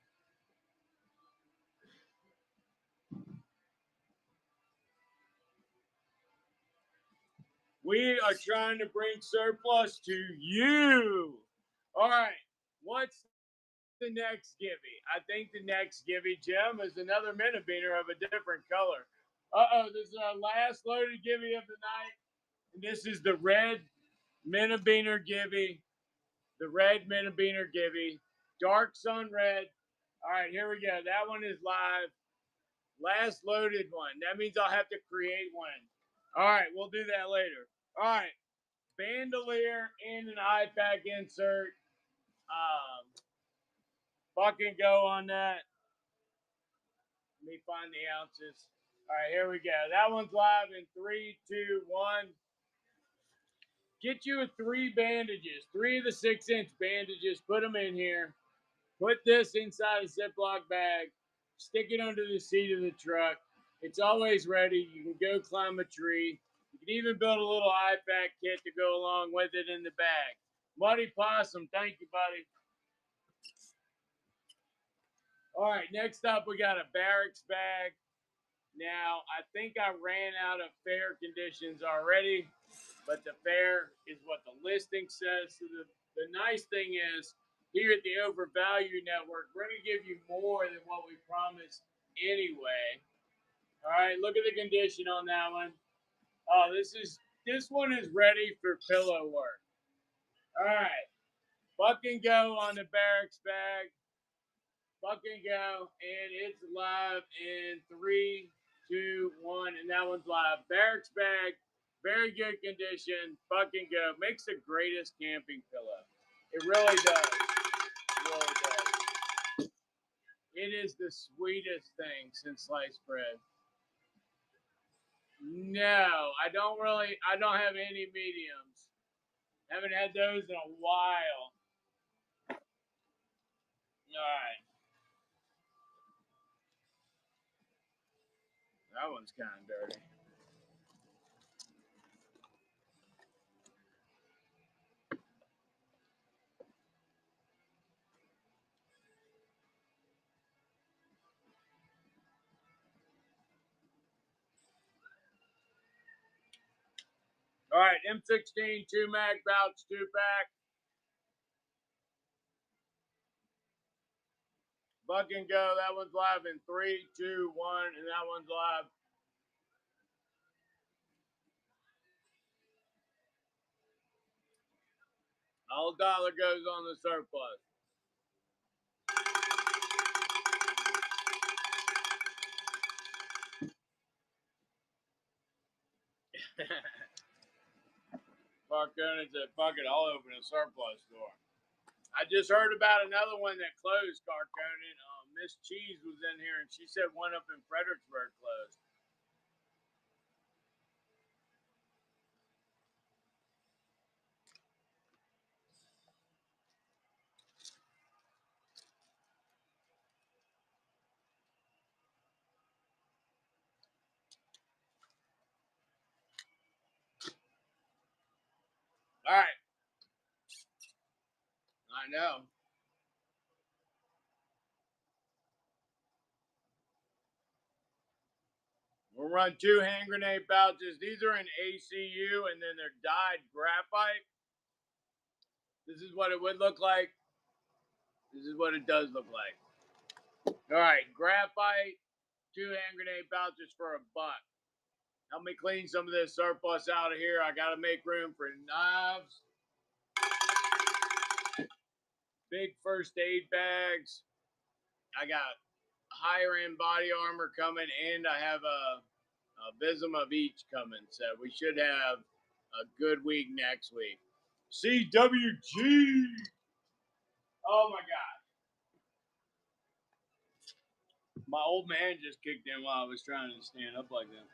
We are trying to bring surplus to you. All right. What's the next givey? I think the next givey, Jim, is another Minnebeaner of a different color. This is our last loaded givey of the night. And this is the red Minnebeaner givey. The red Minnebeaner givey. Dark Sun Red. All right, here we go. That one is live. Last loaded one. That means I'll have to create one. All right, we'll do that later. All right. Bandolier and an IFAK insert. Buck and go on that. Let me find the ounces. All right, here we go. That one's live in 3, 2, 1. Get you 3 bandages, 3 of the 6-inch bandages. Put them in here. Put this inside a Ziploc bag. Stick it under the seat of the truck. It's always ready. You can go climb a tree. You can even build a little IFAK kit to go along with it in the bag. Muddy Possum, thank you, buddy. All right, next up, we got a barracks bag. Now, I think I ran out of fair conditions already, but the fair is what the listing says. So the nice thing is here at the Overvalue Network. We're going to give you more than what we promised anyway. All right, look at the condition on that one. Oh, this one is ready for pillow work. All right, buck and go on the barracks bag. Buck and go, and it's live in 3, 2, 1, and that one's live. Barracks bag, very good condition. Buck and go makes the greatest camping pillow. It really does. It really does. It is the sweetest thing since sliced bread. No, I don't have any mediums. Haven't had those in a while. All right. That one's kind of dirty. All right, M16, 2 mag, Bouts, 2 pack. Buck and go. That one's live in 3, 2, 1, and that one's live. All dollar goes on the surplus. Marconi said, fuck it, I'll open a surplus store. I just heard about another one that closed, Carconi. Miss Cheese was in here, and she said one up in Fredericksburg closed. All right. I know. We'll run 2 hand grenade pouches. These are in ACU, and then they're dyed graphite. This is what it would look like. This is what it does look like. All right, graphite, 2 hand grenade pouches for $1. Help me clean some of this surplus out of here. I got to make room for knives, big first aid bags. I got higher end body armor coming, and I have a Vism of each coming. So we should have a good week next week. CWG. Oh my God. My old man just kicked in while I was trying to stand up like that.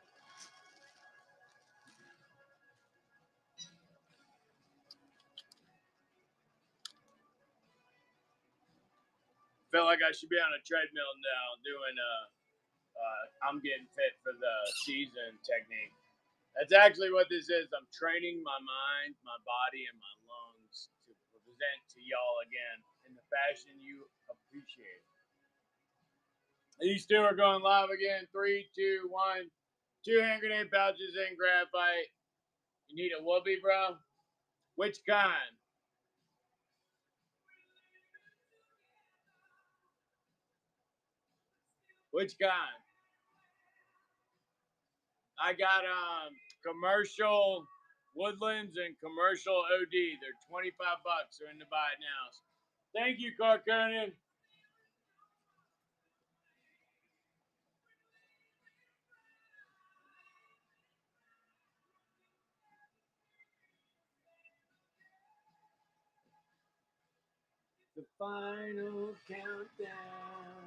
Felt like I should be on a treadmill now doing I'm getting fit for the season technique. That's actually what this is. I'm training my mind, my body, and my lungs to present to y'all again in the fashion you appreciate. These 2 are going live again. 3, 2, 1. 2 hand grenade pouches in graphite. You need a whoopee, bro? Which kind? Which kind? I got commercial Woodlands and commercial OD. They're $25. They're in the buy it now. Thank you, Carconian. The final countdown.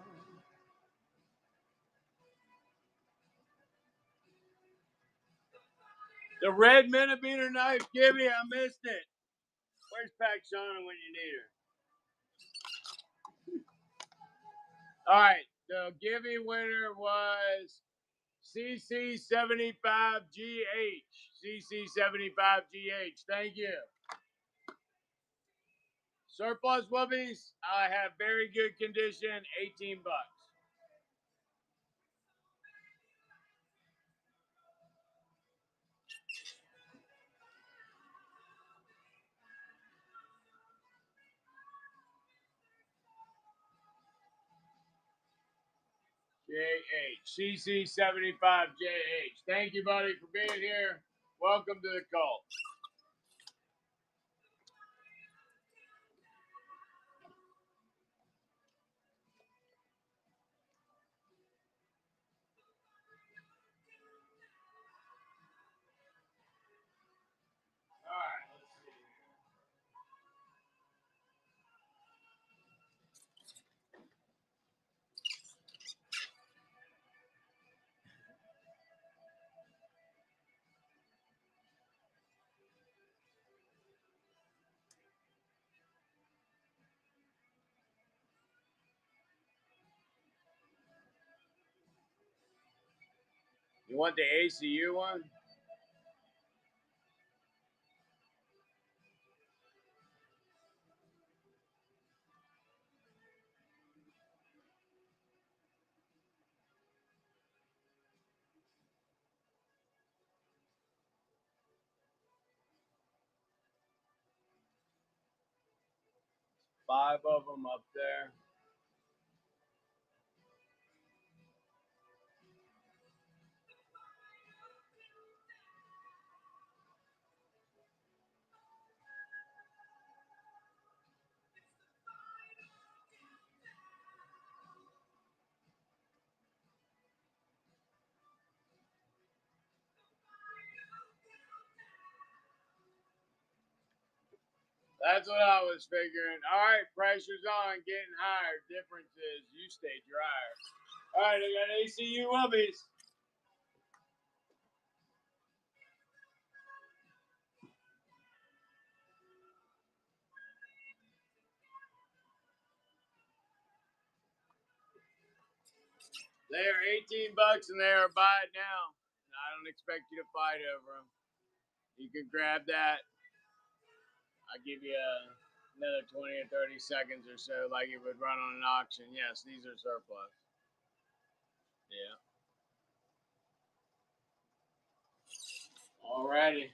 The red millimeter knife, Gibby, I missed it. Where's Paxona when you need her? All right, the Gibby winner was CC75GH. CC75GH, thank you. Surplus whoopies, I have very good condition, $18. CC75JH. Thank you, buddy, for being here. Welcome to the cult. All right, let's see. You want the ACU one? Five of them up there. That's what I was figuring. All right, pressure's on, getting higher. Difference is you stay drier. All right, I got ACU Wubbies. They are $18 and they are buy it now. I don't expect you to fight over them. You can grab that. I'll give you another 20 or 30 seconds or so, like it would run on an auction. Yes, these are surplus. Yeah. Alrighty.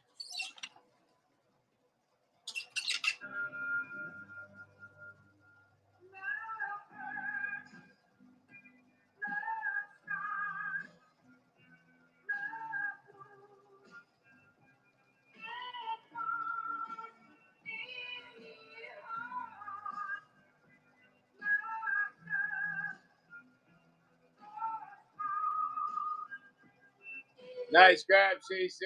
Nice grab, CC.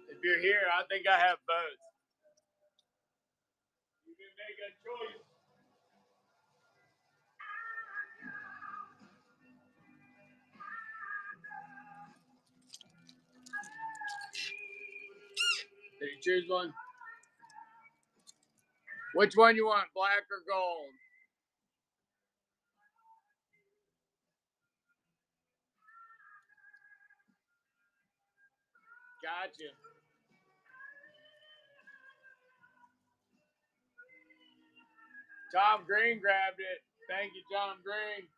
If you're here, I think I have both. You can make a choice. Did you choose one? Which one you want, black or gold? Gotcha. Tom Green grabbed it. Thank you, Tom Green.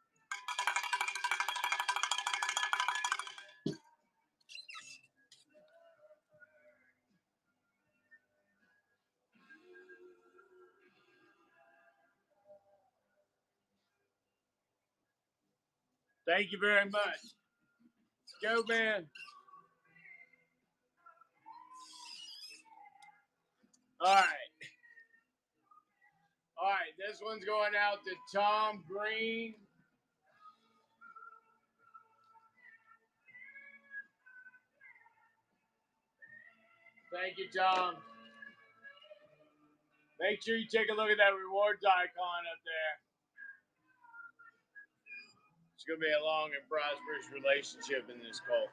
Thank you very much. Go, man. All right. All right. This one's going out to Tom Green. Thank you, Tom. Make sure you take a look at that rewards icon up there. It's going to be a long and prosperous relationship in this cult.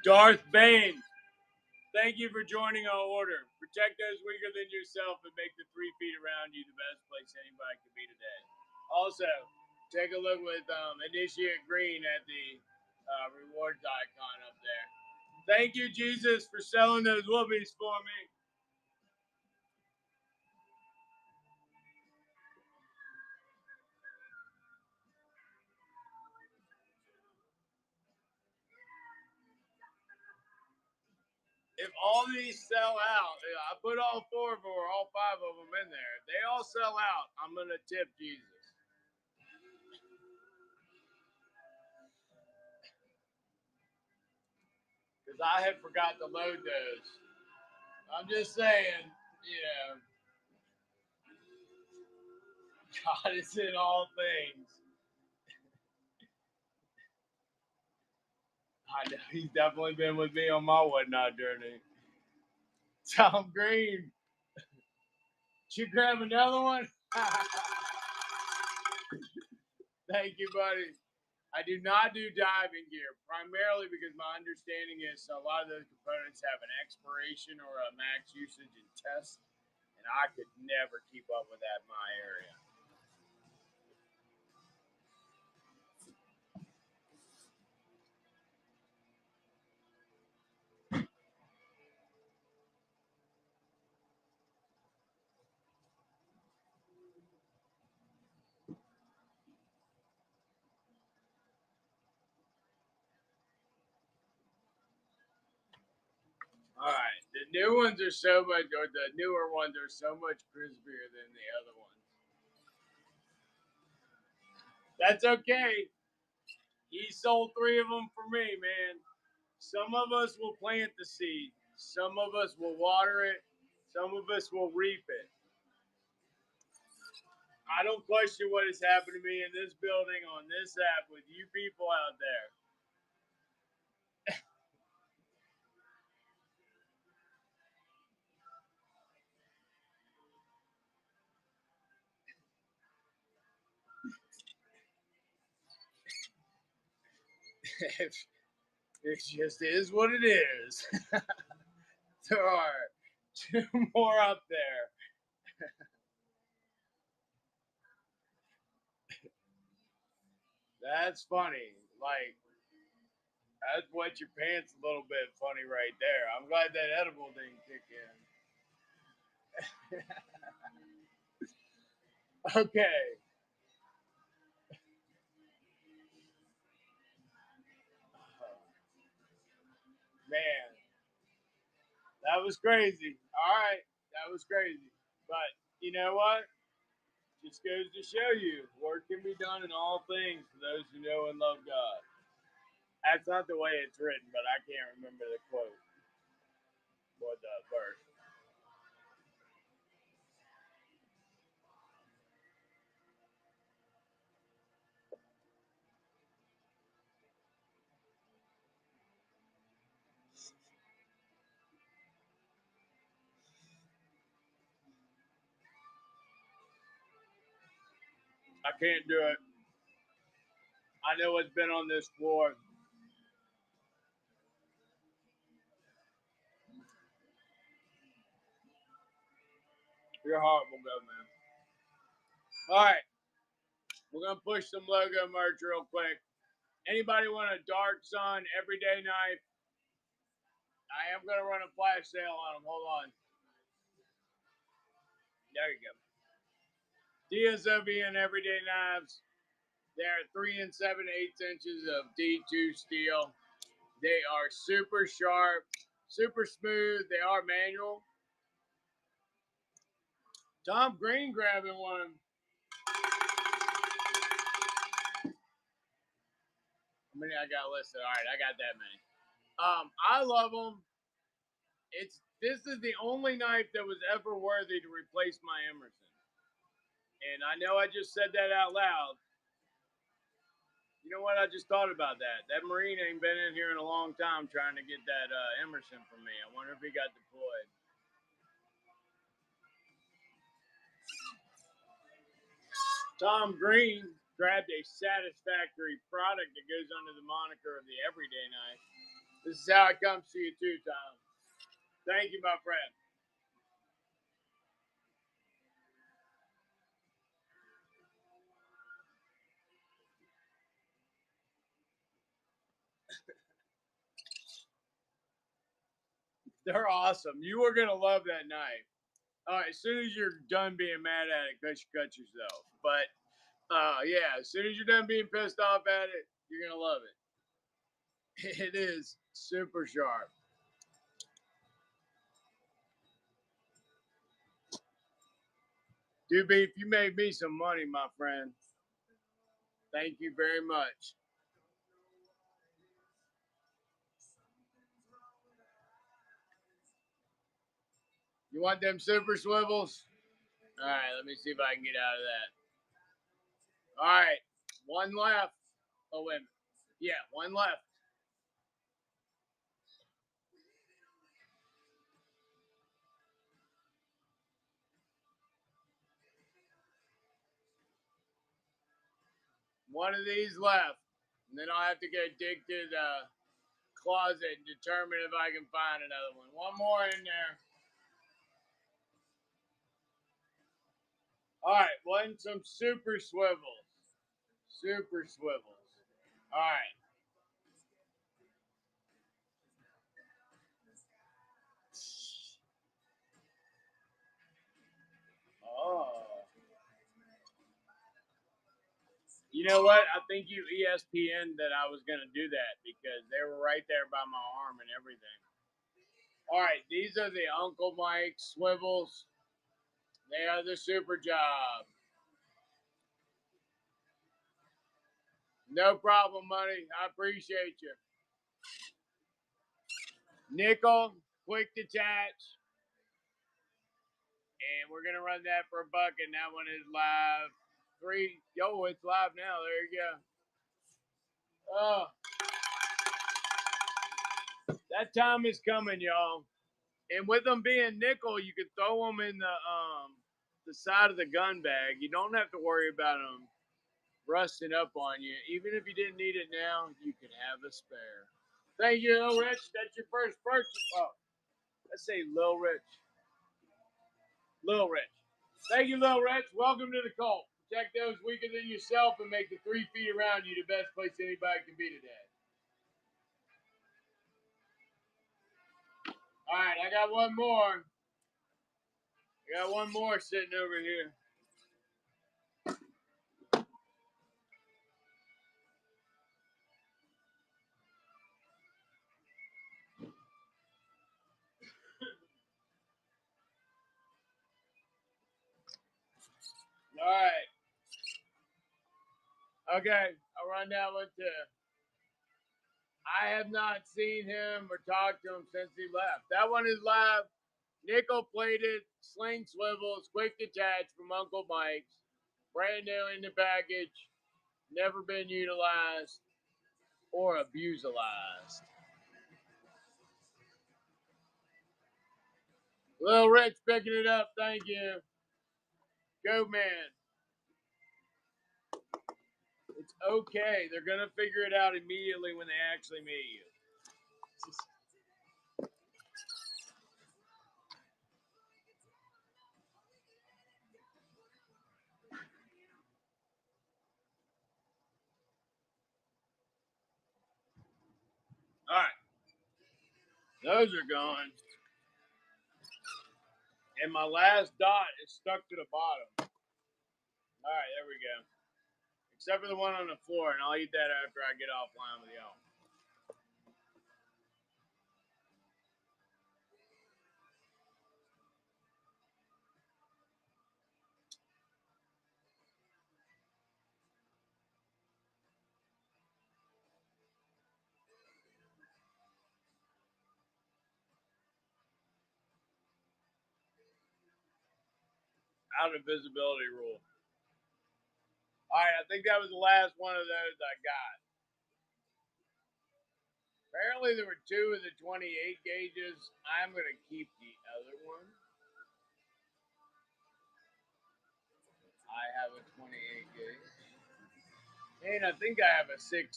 Darth Bane. Thank you for joining our order. Protect those weaker than yourself and make the 3 feet around you the best place anybody could be today. Also, take a look with Initiate Green at the rewards icon up there. Thank you, Jesus, for selling those whoopies for me. If all these sell out, I put all 4 of them or all 5 of them in there. If they all sell out, I'm going to tip Jesus. Because I have forgot to load those. I'm just saying, God is in all things. I know he's definitely been with me on my whatnot journey. Tom Green, you grab another one? Thank you, buddy. I do not do diving gear, primarily because my understanding is a lot of those components have an expiration or a max usage and test, and I could never keep up with that in my area. All right, the new ones are so much, or the newer ones are so much crispier than the other ones. That's okay. He sold 3 of them for me, man. Some of us will plant the seed. Some of us will water it. Some of us will reap it. I don't question what has happened to me in this building on this app with you people out there. It just is what it is. There are 2 more up there. That's funny. Like, that's wet your pants a little bit funny right there. I'm glad that edible didn't kick in. Okay. Man, that was crazy. All right. That was crazy. But you know what? Just goes to show you work can be done in all things for those who know and love God. That's not the way it's written, but I can't remember the quote or the verse. I can't do it. I know what's been on this floor. Your heart will go, man. All right. We're going to push some logo merch real quick. Anybody want a Dark Sun everyday knife? I am going to run a flash sale on them. Hold on. There you go. DSOV and everyday knives. They're 3 and 7/8 inches of D2 steel. They are super sharp, super smooth. They are manual. Tom Green grabbing one. How many I got listed? All right, I got that many. I love them. This is the only knife that was ever worthy to replace my Emerson. And I know I just said that out loud. You know what? I just thought about that. That Marine ain't been in here in a long time trying to get that Emerson from me. I wonder if he got deployed. Tom Green grabbed a satisfactory product that goes under the moniker of the everyday knife. This is how it comes to you too, Tom. Thank you, my friend. They're awesome. You are gonna love that knife. All right, as soon as you're done being mad at it, because you cut yourself. But yeah, as soon as you're done being pissed off at it, you're gonna love it. It is super sharp. Dude Beef, you made me some money, my friend. Thank you very much. You want them super swivels? All right, let me see if I can get out of that. All right, one left. Oh, wait a minute. Yeah, one left. One of these left. And then I'll have to go dig to the closet and determine if I can find another one. One more in there. All right, one some super swivels. Super swivels. All right. Oh. You know what? I think you ESPN that I was going to do that because they were right there by my arm and everything. All right, these are the Uncle Mike swivels. They are the super job. No problem, money. I appreciate you. Nickel, quick detach. And we're going to run that for a buck, and that one is live. Yo, it's live now. There you go. Oh, that time is coming, y'all. And with them being nickel, you can throw them in the side of the gun bag. You don't have to worry about them rusting up on you. Even if you didn't need it now, you can have a spare. Thank you, Lil Rich. That's your first purchase. Oh, let's say Lil Rich. Lil Rich. Thank you, Lil Rich. Welcome to the cult. Protect those weaker than yourself and make the 3 feet around you the best place anybody can be today. All right, I got one more. I got one more sitting over here. All right. Okay, I'll run that one too. I have not seen him or talked to him since he left. That one is live. Nickel plated, sling swivels, quick detach from Uncle Mike's. Brand new in the package. Never been utilized or abusilized. Lil Rich picking it up. Thank you. Go, man. It's okay. They're going to figure it out immediately when they actually meet you. All right. Those are gone. And my last dot is stuck to the bottom. All right, there we go. Except for the one on the floor, and I'll eat that after I get offline with y'all. Out of visibility rule. All right, I think that was the last one of those I got. Apparently, there were two of the 28 gauges. I'm going to keep the other one. I have a 28 gauge. And I think I have a 16,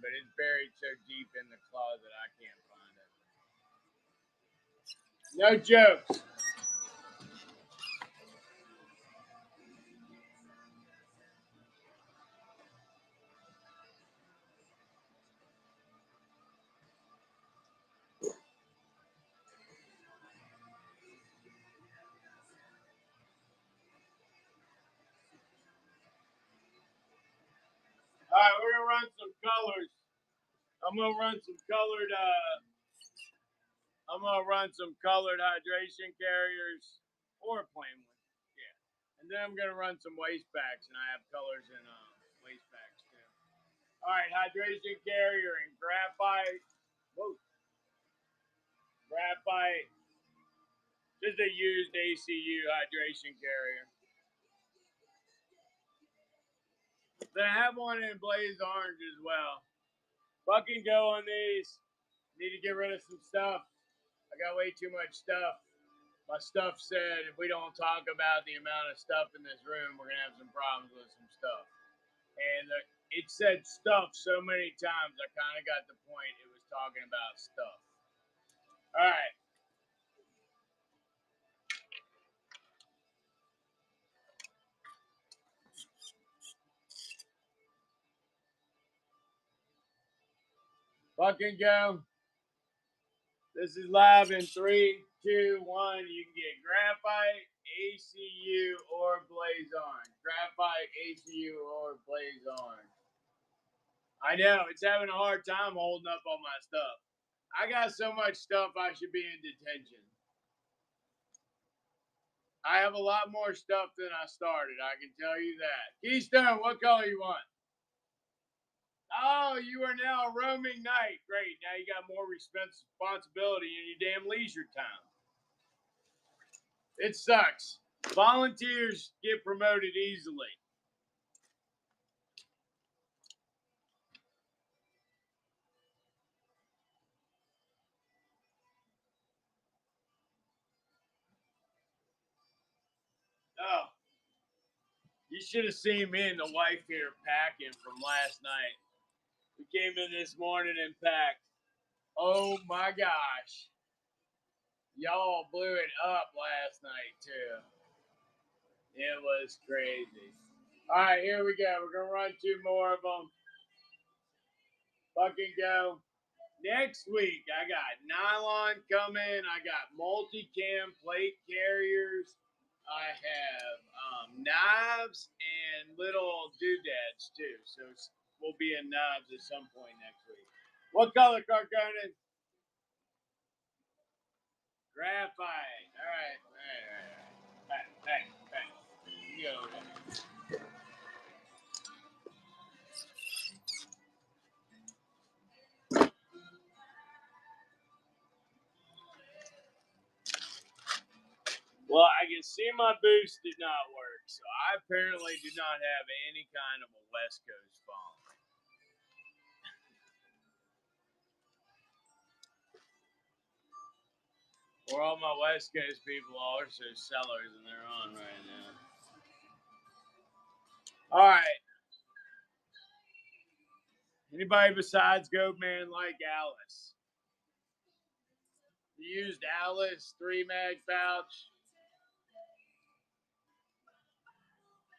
but it's buried so deep in the closet I can't find it. No jokes. All right, we're gonna run some colors. I'm gonna run some colored. I'm gonna run some colored hydration carriers or a plain one. Yeah, and then I'm gonna run some waist packs, and I have colors in waist packs too. All right, hydration carrier and graphite. Whoa, graphite. Just a used ACU hydration carrier. Then I have one in blaze orange as well. Fucking go on these. Need to get rid of some stuff. I got way too much stuff. My stuff said if we don't talk about the amount of stuff in this room, we're gonna have some problems with some stuff. And it said stuff so many times, I kind of got the point. It was talking about stuff. All right. Fucking go. This is live in 3, 2, 1. You can get graphite, ACU, or blaze orange. Graphite, ACU, or blaze orange. I know, it's having a hard time holding up on my stuff. I got so much stuff I should be in detention. I have a lot more stuff than I started, I can tell you that. Keystone, what color you want? Oh, you are now a roaming knight. Great. Now you got more responsibility in your damn leisure time. It sucks. Volunteers get promoted easily. Oh, you should have seen me and the wife here packing from last night. We came in this morning and packed. Oh my gosh. Y'all blew it up last night too. It was crazy. All right, here we go. We're going to run 2 more of them. Fucking go. Next week, I got nylon coming. I got multicam plate carriers. I have knives and little doodads too. So we'll be in knives at some point next week. What color, Carconan? Graphite. All right. Hey. You go over there. Well, I can see my boost did not work, so I apparently do not have any kind of a West Coast phone. Or all my West Coast people are also sellers, and they're on right now. All right. Anybody besides Goatman like Alice? You used Alice 3 mag pouch,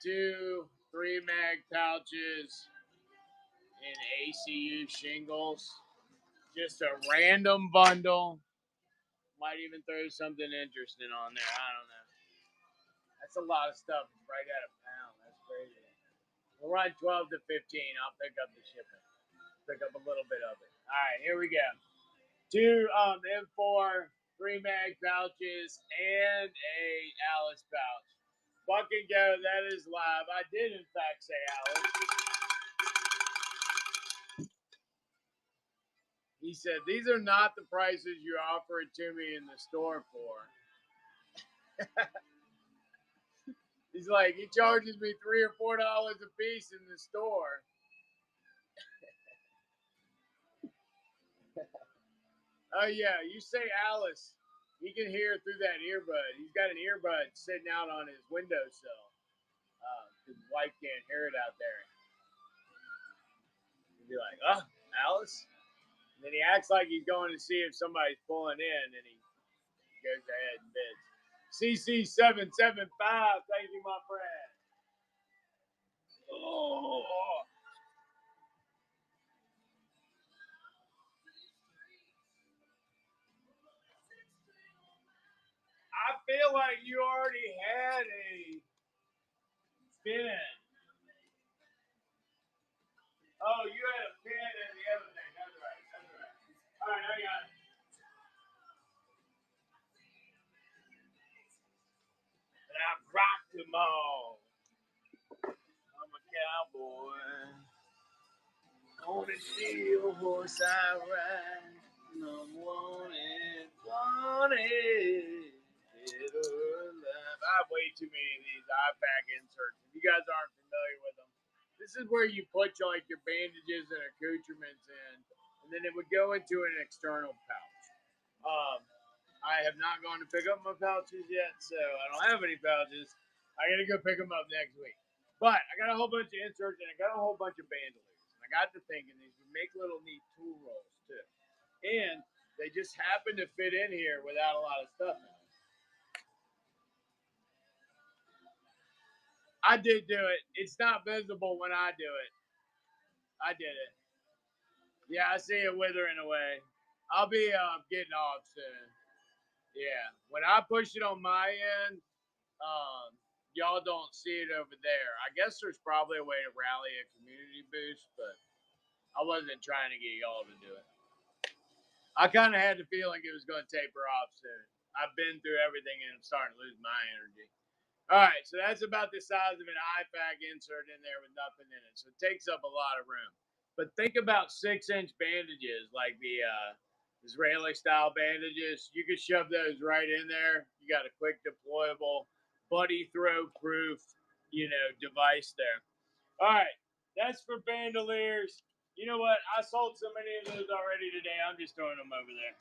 2 3 mag pouches in ACU shingles. Just a random bundle. Might even throw something interesting on there. I don't know. That's a lot of stuff right at a pound. That's crazy. We'll run 12 to 15. I'll pick up the shipping. Pick up a little bit of it. All right, here we go. 2 M4 3 mag pouches and a Alice pouch. Fucking go. That is live. I did in fact say Alice. He said, these are not the prices you offer it to me in the store for. He's like, he charges me $3 or $4 a piece in the store. Oh yeah, you say Alice, he can hear through that earbud. He's got an earbud sitting out on his windowsill. His wife can't hear it out there. He'd be like, Alice? And then he acts like he's going to see if somebody's pulling in, and he goes ahead and bids. CC775, thank you, my friend. Oh. I feel like you already had a spin. Oh, you had a pin and the other thing. That's right. That's right. All right, I got it. And I rocked them all. I'm a cowboy. On a steel horse I ride. I'm wanted. Dead or alive. I have way too many of these IFAK inserts. If you guys aren't familiar with them, this is where you put like your bandages and accoutrements in, and then it would go into an external pouch. I have not gone to pick up my pouches yet, so I don't have any pouches. I gotta go pick them up next week. But I got a whole bunch of inserts and I got a whole bunch of bandoliers. And I got to thinking these would make little neat tool rolls too. And they just happen to fit in here without a lot of stuff in it. I did do it. It's not visible when I do it. I did it. Yeah, I see it withering away. I'll be getting off soon. Yeah. When I push it on my end, y'all don't see it over there. I guess there's probably a way to rally a community boost, but I wasn't trying to get y'all to do it. I kind of had the feeling it was going to taper off soon. I've been through everything and I'm starting to lose my energy. All right, so that's about the size of an IFAK insert in there with nothing in it. So it takes up a lot of room. But think about 6-inch bandages like the Israeli style bandages. You could shove those right in there. You got a quick deployable, buddy throw proof, device there. All right, that's for bandoliers. You know what? I sold so many of those already today. I'm just throwing them over there.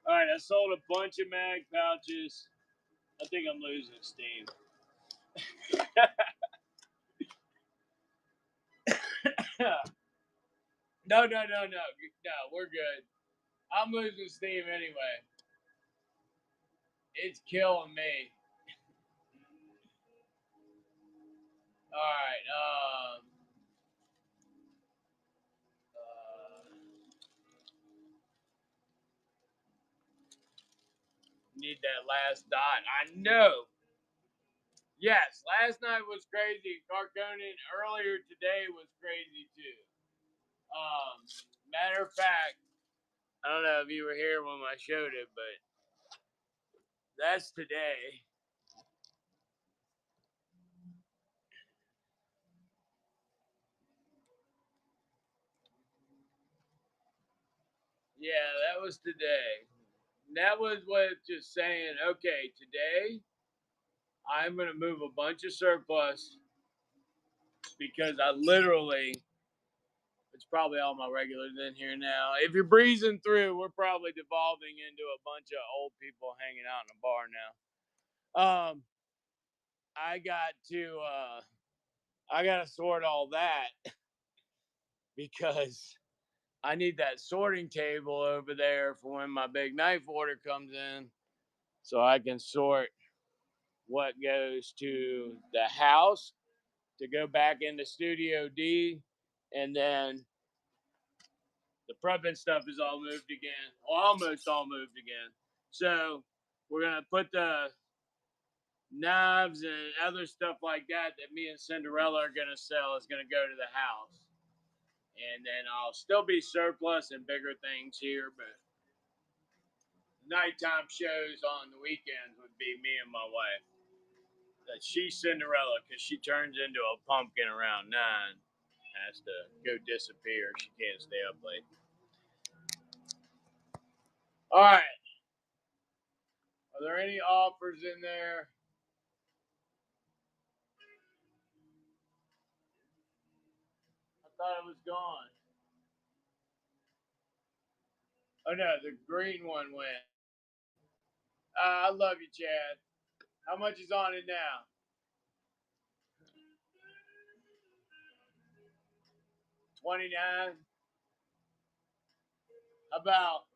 All right, I sold a bunch of mag pouches. I think I'm losing steam. No, we're good. I'm losing steam anyway. It's killing me. All right. Need that last dot. I know. Yes, last night was crazy. Carconin earlier today was crazy too. Matter of fact, I don't know if you were here when I showed it, but that's today. Yeah, that was today. That was what just saying, okay, today I'm going to move a bunch of surplus because I literally, it's probably all my regulars in here now. If you're breezing through, we're probably devolving into a bunch of old people hanging out in a bar now. I got to sort all that because I need that sorting table over there for when my big knife order comes in so I can sort what goes to the house to go back into Studio D, and then the prepping stuff is all moved again, almost all moved again. So we're gonna put the knives and other stuff like that me and Cinderella are gonna sell is gonna go to the house, and then I'll still be surplus and bigger things here, but nighttime shows on the weekends would be me and my wife. She's Cinderella because she turns into a pumpkin around 9. Has to go disappear. She can't stay up late. All right. Are there any offers in there? I thought it was gone. Oh no, the green one went. I love you, Chad. How much is on it now? 29. About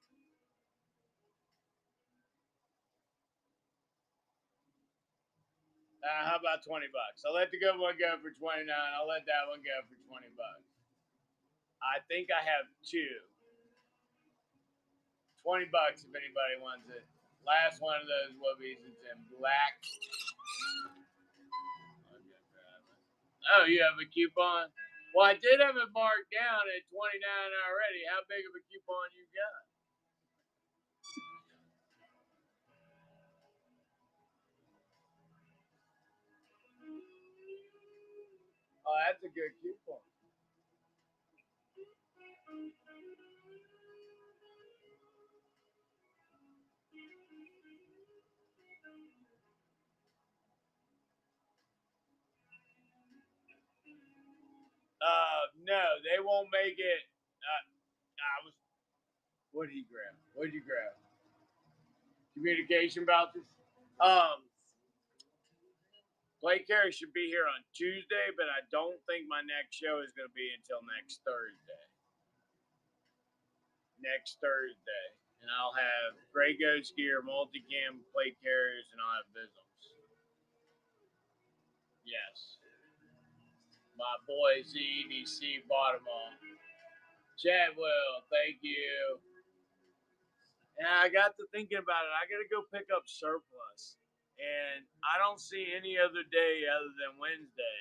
How about $20? I'll let the good one go for 29. I'll let that one go for $20. I think I have two. $20 if anybody wants it. Last one of those whoopies. It's in black. Oh, you have a coupon? Well, I did have it marked down at 29 already. How big of a coupon you got? Oh, that's a good coupon. No, they won't make it. I was. What did he grab? What did you grab? Communication vouchers. Play carry should be here on Tuesday, but I don't think my next show is going to be until next Thursday. And I'll have Grey Ghost gear, multicam plate carriers, and I'll have Visms. Yes. My boy ZDC bought them all. Chadwell, thank you. And I got to thinking about it. I got to go pick up surplus. And I don't see any other day other than Wednesday.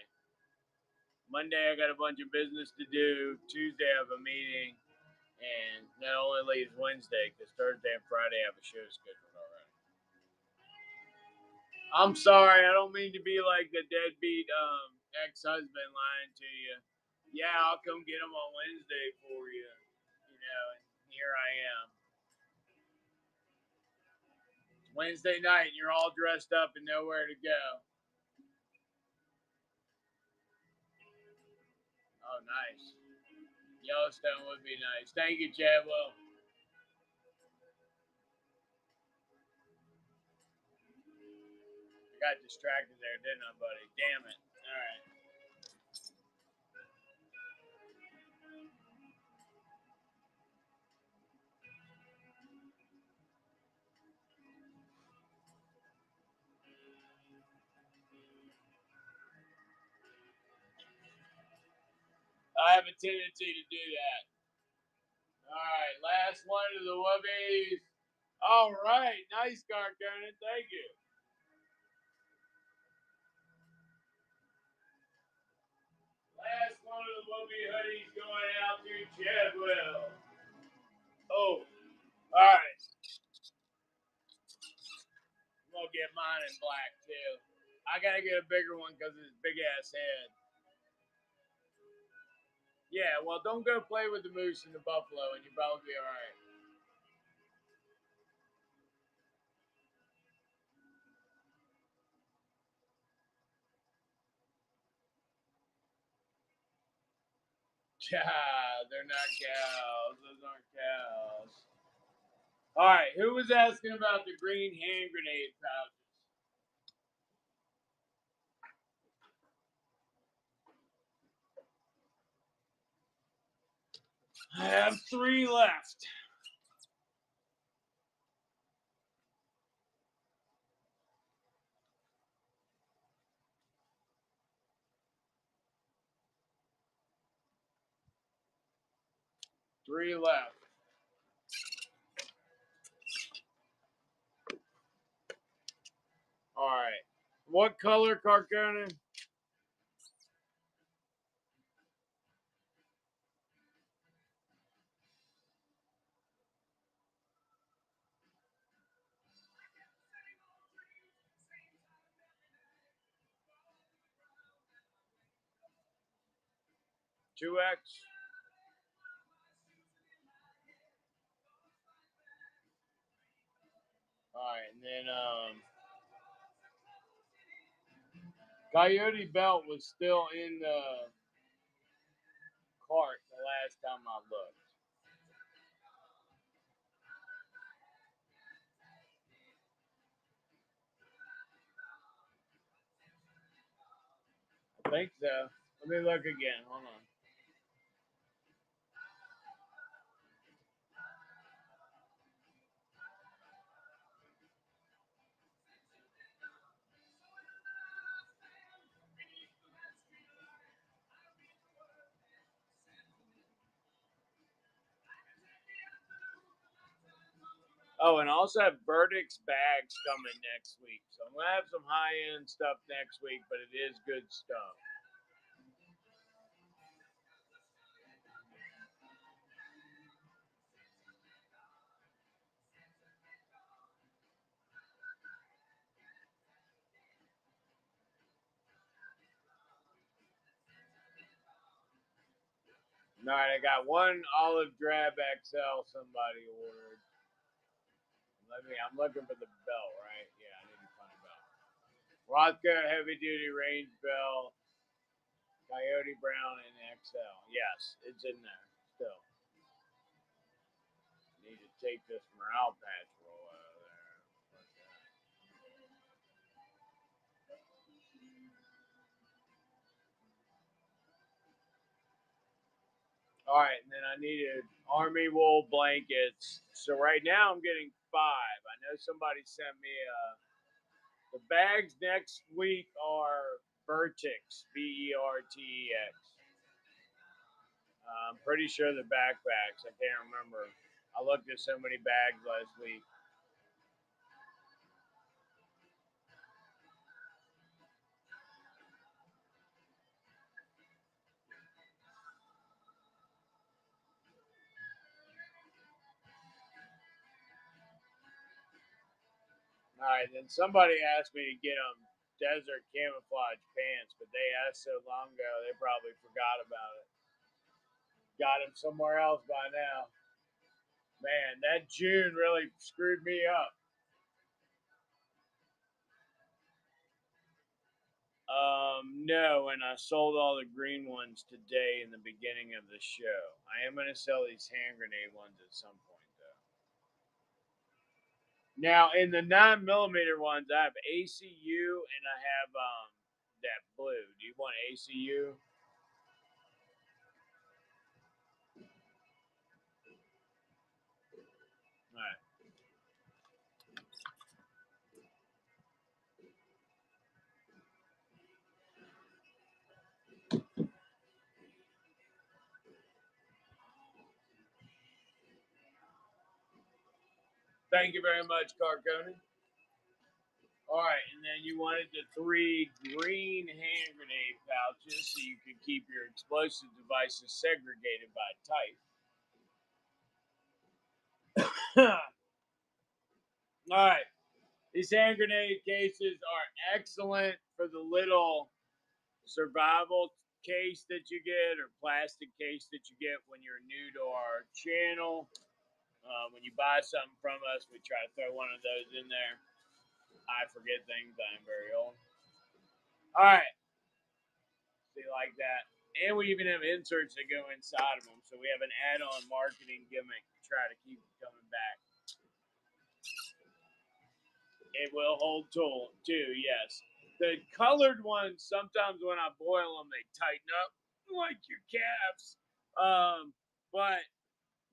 Monday, I got a bunch of business to do. Tuesday, I have a meeting. And that only leaves Wednesday because Thursday and Friday I have a show scheduled already. I'm sorry. I don't mean to be like the deadbeat ex-husband lying to you. Yeah, I'll come get them on Wednesday for you. You know, and here I am. Wednesday night, and you're all dressed up and nowhere to go. Oh, nice. Yellowstone would be nice. Thank you, Chadwell. I got distracted there, didn't I, buddy? Damn it. All right. I have a tendency to do that. All right, last one of the whoopies. All right, nice, Garconin. Thank you. Last one of the whoopie hoodies going out to Chadwell. Oh, all right. I'm gonna get mine in black too. I gotta get a bigger one because of his big ass head. Yeah, well, don't go play with the moose and the buffalo, and you'll probably be all right. Yeah, they're not cows. Those aren't cows. All right, who was asking about the green hand grenade pouches? I have 3 left. Three left. All right. What color, Carcone? Two X. All right, and then Coyote Belt was still in the cart the last time I looked. I think so. Let me look again. Hold on. Oh, and I also have Verdict's bags coming next week. So I'm going to have some high-end stuff next week, but it is good stuff. All right, I got one olive drab XL somebody ordered. I'm looking for the belt, right? Yeah, I need to find a belt. Rothko heavy duty range belt, Coyote Brown and XL. Yes, it's in there still. Need to take this morale patch roll out of there. All right, and then I needed army wool blankets. So right now I'm getting 5. I know somebody sent me the bags next week are Vertex, Vertex. I'm pretty sure the backpacks. I can't remember. I looked at so many bags last week. All right, then somebody asked me to get them desert camouflage pants, but they asked so long ago they probably forgot about it. Got them somewhere else by now. Man, that June really screwed me up. No, and I sold all the green ones today in the beginning of the show. I am going to sell these hand grenade ones at some point, though. Now, in the 9mm ones, I have ACU and I have that blue. Do you want ACU? All right. Thank you very much, Carcone. All right, and then you wanted the 3 green hand grenade pouches so you could keep your explosive devices segregated by type. All right, these hand grenade cases are excellent for the little survival case that you get or plastic case that you get when you're new to our channel. When you buy something from us, we try to throw one of those in there. I forget things. I am very old. All right. See, like that. And we even have inserts that go inside of them. So we have an add-on marketing gimmick to try to keep them coming back. It will hold too, yes. The colored ones, sometimes when I boil them, they tighten up like your calves. But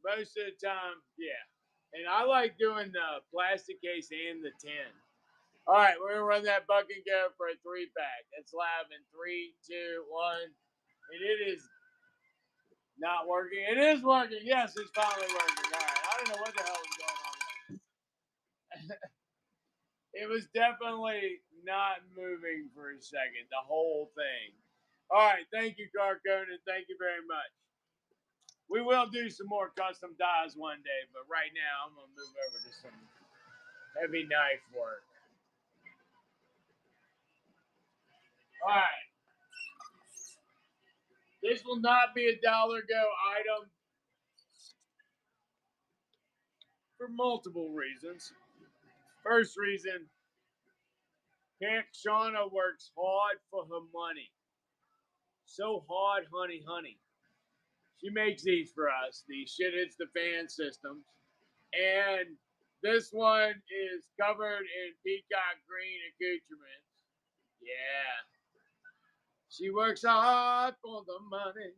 most of the time, yeah. And I like doing the plastic case and the tin. All right, we're gonna run that buck and go for a 3-pack. It's live in 3, 2, 1. And it is not working. It is working. Yes, it's finally working. All right. I don't know what the hell is going on there. It was definitely not moving for a second. The whole thing. All right. Thank you, Carcone. Thank you very much. We will do some more custom dyes one day, but right now I'm gonna move over to some heavy knife work. All right. This will not be a dollar go item for multiple reasons. First reason, Aunt Shauna works hard for her money. So hard, honey, honey. She makes these for us, the shit hits the fan systems. And this one is covered in peacock green accoutrements. Yeah. She works hard for the money.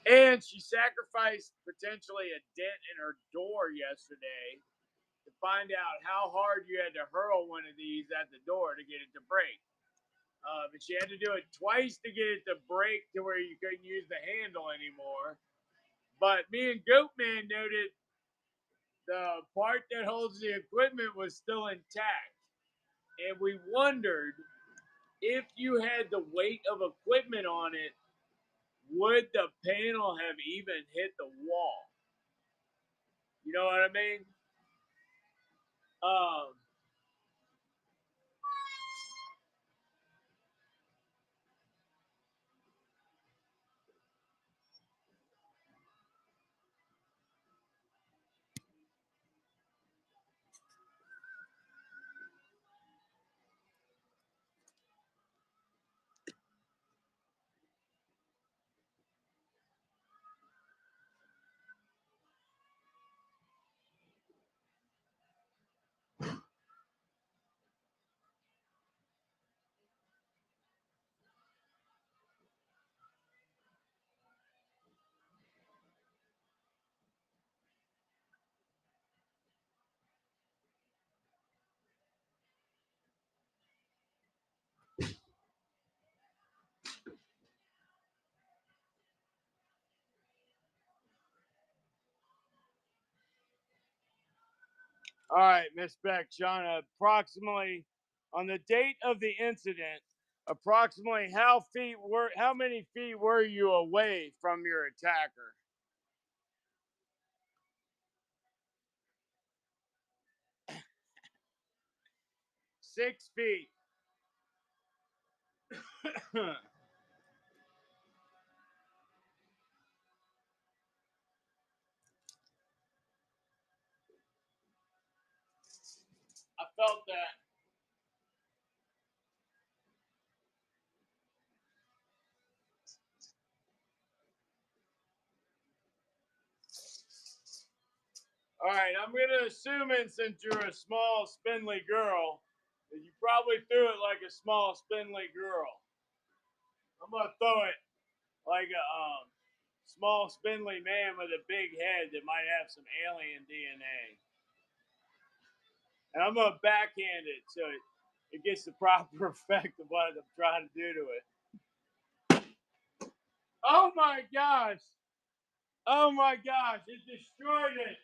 And she sacrificed potentially a dent in her door yesterday to find out how hard you had to hurl one of these at the door to get it to break. But she had to do it twice to get it to break to where you couldn't use the handle anymore. But me and Goatman noted the part that holds the equipment was still intact. And we wondered if you had the weight of equipment on it, would the panel have even hit the wall? You know what I mean? Um, all right, Miss Beck, Shauna, approximately on the date of the incident, approximately how many feet were you away from your attacker? 6 feet. I felt that. All right, I'm gonna assume, since you're a small, spindly girl, that you probably threw it like a small, spindly girl. I'm gonna throw it like a small, spindly man with a big head that might have some alien DNA. And I'm gonna backhand it so it gets the proper effect of what I'm trying to do to it. Oh my gosh! Oh my gosh! It destroyed it!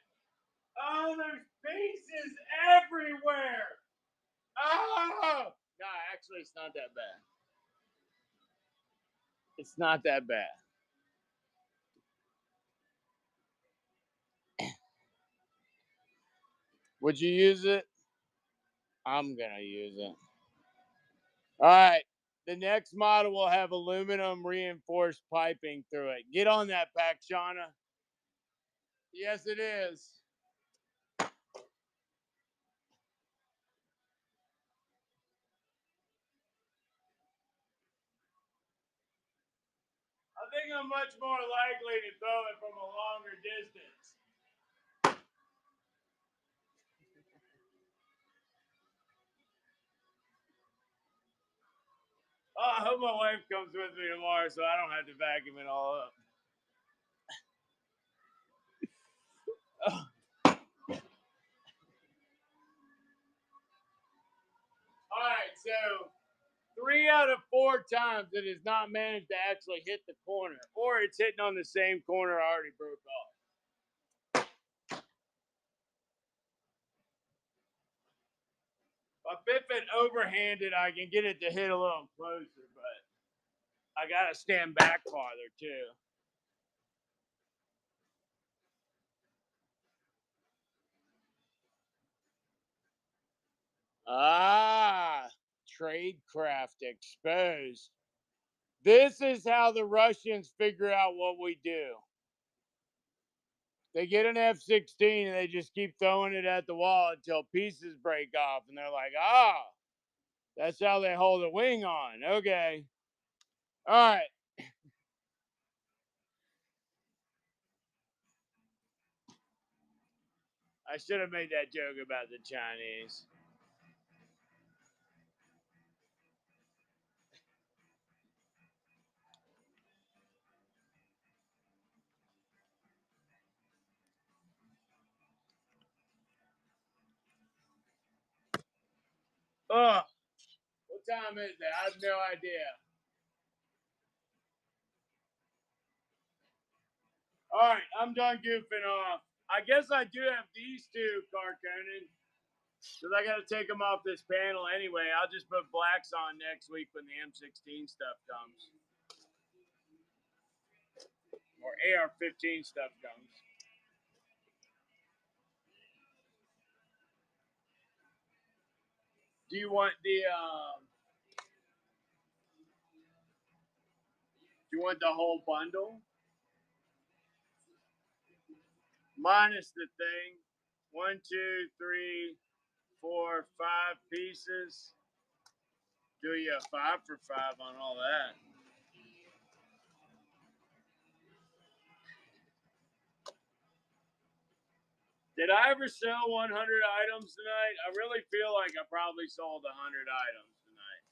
Oh, there's pieces everywhere! Oh! No, actually, it's not that bad. It's not that bad. Would you use it? I'm gonna use it. All right. The next model will have aluminum reinforced piping through it. Get on that, Pack, Shauna. Yes, it is. I think I'm much more likely to throw it from a longer distance. Oh, I hope my wife comes with me tomorrow so I don't have to vacuum it all up. Oh. All right, so 3 out of 4 times it has not managed to actually hit the corner, or it's hitting on the same corner I already broke off. If I bip it overhanded, I can get it to hit a little closer, but I gotta stand back farther too. Ah, tradecraft exposed. This is how the Russians figure out what we do. They get an F-16 and they just keep throwing it at the wall until pieces break off, and they're like, ah, that's how they hold a wing on. Okay. All right. I should have made that joke about the Chinese. Oh, what time is it? I have no idea. All right, I'm done goofing off. I guess I do have these two, Carconin. Because I got to take them off this panel anyway. I'll just put blacks on next week when the M16 stuff comes. Or AR-15 stuff comes. Do you want the whole bundle? Minus the thing. 1, 2, 3, 4, 5 pieces. Do you a 5 for 5 on all that? Did I ever sell 100 items tonight? I really feel like I probably sold 100 items tonight.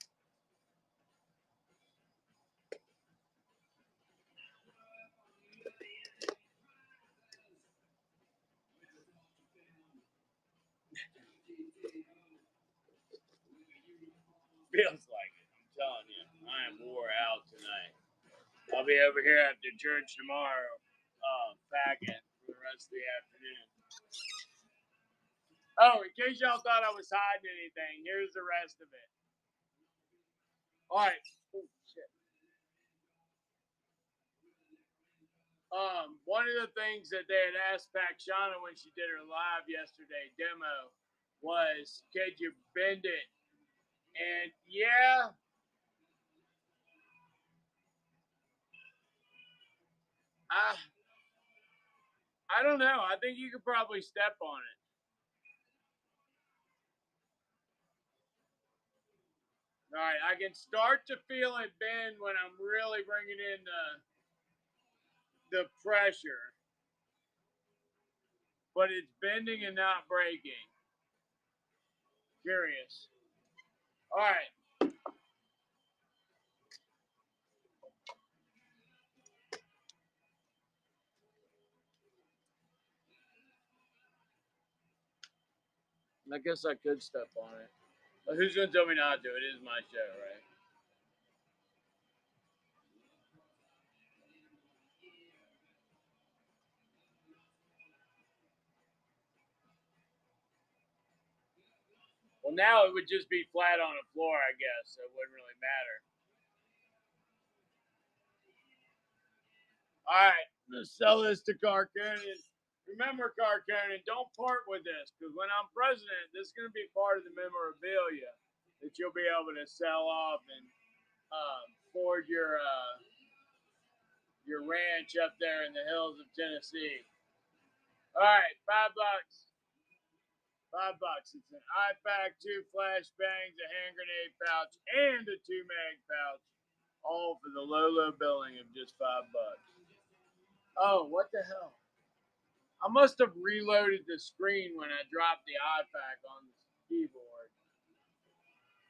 Feels like it. I'm telling you, I am wore out tonight. I'll be over here after church tomorrow, packing for the rest of the afternoon. Oh, in case y'all thought I was hiding anything, here's the rest of it. All right. Oh, shit. One of the things that they had asked Pakshana when she did her live yesterday demo was, could you bend it? And yeah, I don't know. I think you could probably step on it. All right, I can start to feel it bend when I'm really bringing in the pressure, but it's bending and not breaking. Curious. All right. I guess I could step on it. But who's going to tell me not to? It is my show, right? Well, now it would just be flat on the floor, I guess, so it wouldn't really matter. All right, let's sell this to Carconin. Remember, Carconin, don't part with this, because when I'm president, this is going to be part of the memorabilia that you'll be able to sell off and forward your ranch up there in the hills of Tennessee. All right, $5. $5. It's an IFAK, 2 flashbangs, a hand grenade pouch, and a 2 mag pouch, all for the low billing of just $5. Oh, what the hell? I must have reloaded the screen when I dropped the IFAK on the keyboard,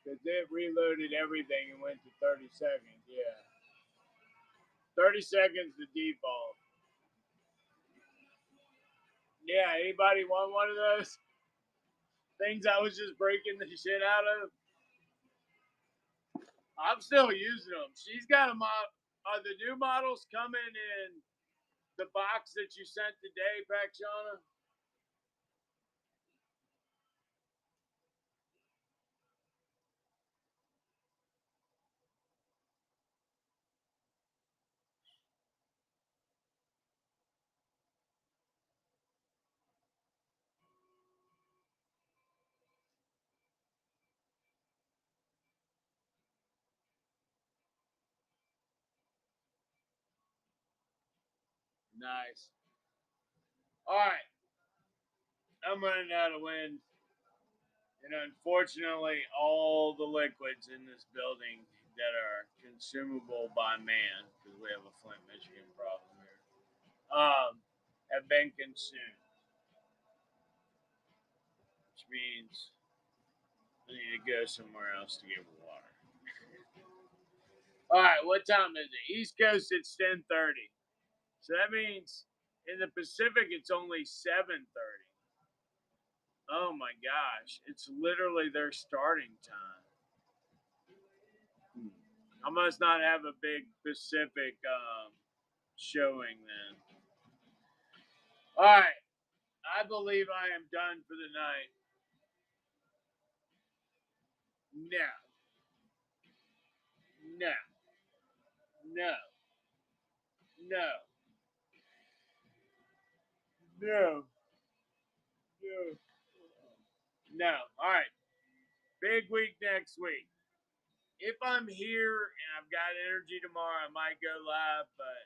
because it reloaded everything and went to 30 seconds. Yeah, 30 seconds the default. Yeah, anybody want one of those things I was just breaking the shit out of? I'm still using them. She's got a Are the new models coming in the box that you sent today, Pakshana? Nice. All right. I'm running out of wind. And unfortunately, all the liquids in this building that are consumable by man, because we have a Flint, Michigan problem here, have been consumed. Which means I need to go somewhere else to get water. All right, what time is it? East Coast, it's 10:30. So that means in the Pacific, it's only 7:30. Oh my gosh, it's literally their starting time. I must not have a big Pacific showing then. All right. I believe I am done for the night. No. No. No. No. No. No. No. All right. Big week next week. If I'm here and I've got energy tomorrow, I might go live, but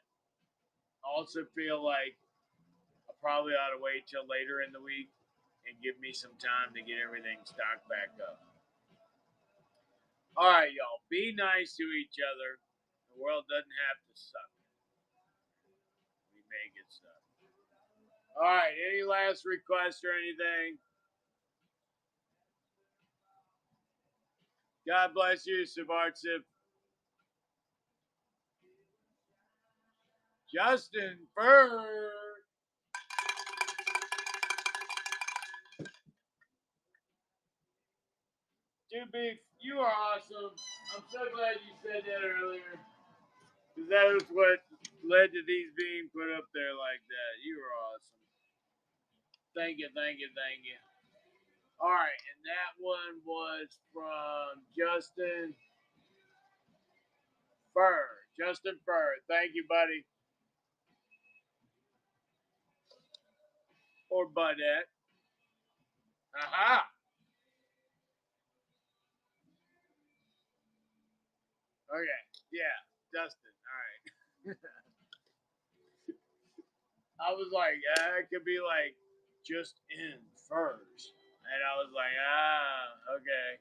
I also feel like I probably ought to wait till later in the week and give me some time to get everything stocked back up. All right, y'all. Be nice to each other. The world doesn't have to suck. We make it suck. All right. Any last requests or anything? God bless you, Savartsip. Justin Bird. Dude, Big, you are awesome. I'm so glad you said that earlier. Because that was what led to these being put up there like that. You are awesome. Thank you, thank you, thank you. All right, and that one was from Justin Fur. Justin Fur. Thank you, buddy. Or Budette. Aha. Okay. Yeah, Dustin. All right. I was like, it could be like just in furs. And I was like, okay.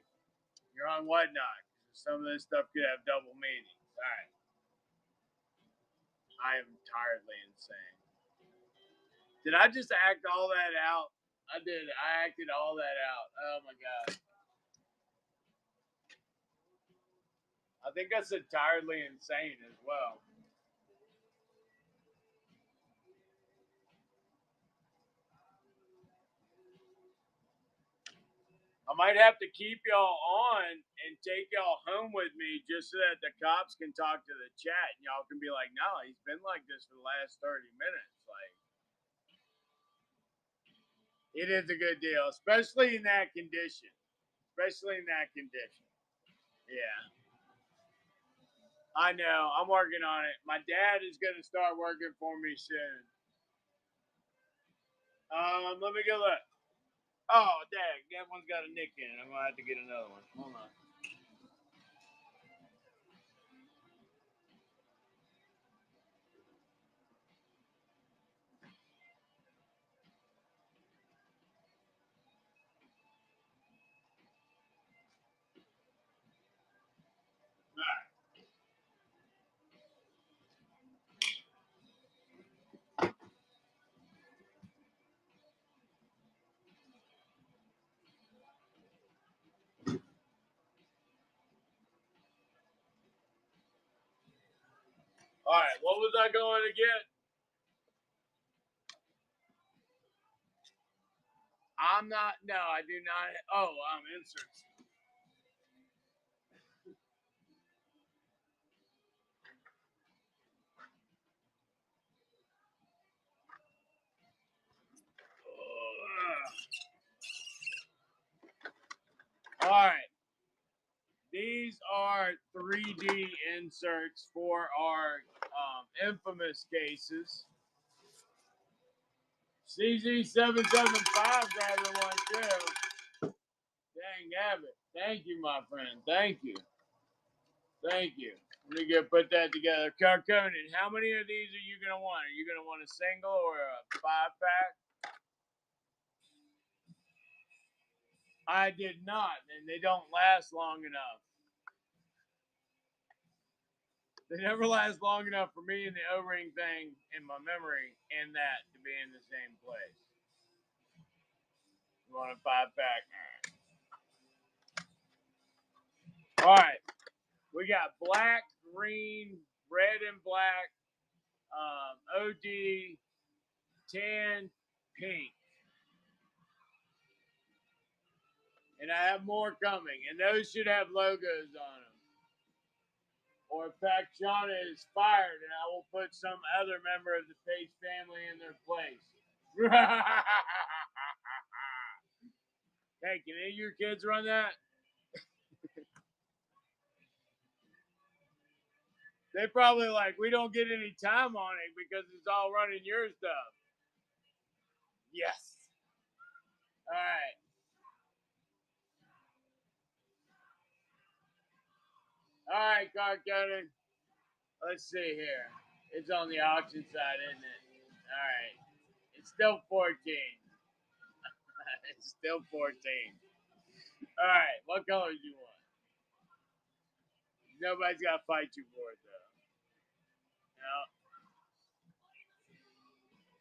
You're on whatnot. Some of this stuff could have double meanings. All right. I am tiredly insane. Did I just act all that out? I did. I acted all that out. Oh my God. I think I said tiredly insane as well. I might have to keep y'all on and take y'all home with me just so that the cops can talk to the chat and y'all can be like, no, he's been like this for the last 30 minutes. Like, it is a good deal, especially in that condition. Especially in that condition. Yeah. I know. I'm working on it. My dad is going to start working for me soon. Let me go look. Oh, dang. That one's got a nick in it. I'm going to have to get another one. Hold on. All right. What was I going to get? I'm not. No, I do not. Oh, inserts. All right. These are 3D inserts for our infamous cases. CZ775 grabbing one too. Dang Abbott. Thank you, my friend. Thank you. Thank you. Let me go put that together. Carconin, how many of these are you going to want? Are you going to want a single or a 5-pack? I did not, and they don't last long enough. They never last long enough for me and the O-ring thing in my memory and that to be in the same place. You want a 5-pack? All right. We got black, green, red and black, OD, tan, pink. And I have more coming, and those should have logos on them. Or in fact, Shauna is fired, and I will put some other member of the Pace family in their place. Hey, can any of your kids run that? They probably like, we don't get any time on it because it's all running your stuff. Yes. All right. All right, Car County. Let's see here. It's on the auction side, isn't it? All right. It's still 14. It's still 14. All right. What color do you want? Nobody's got to fight you for it, though. No.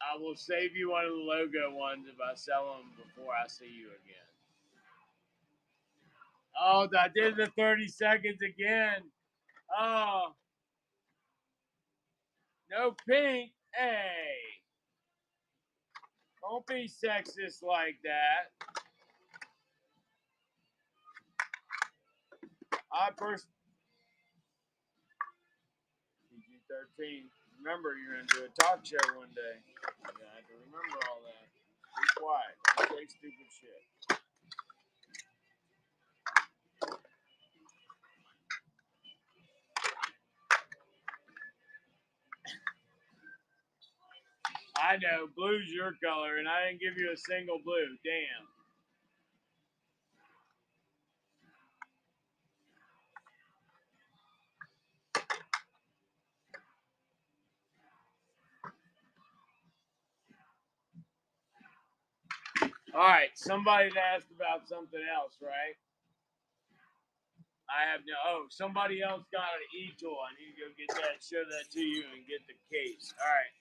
I will save you one of the logo ones if I sell them before I see you again. Oh, I did the 30 seconds again. Oh, no pink. Hey, don't be sexist like that. I first PG-13. Remember, you're going to do a talk show one day. You're going to have to remember all that. Be quiet. Don't say stupid shit. I know, blue's your color, and I didn't give you a single blue. Damn. All right, somebody asked about something else, right? I have no. Oh, somebody else got an e-tool. I need to go get that, show that to you, and get the case. All right.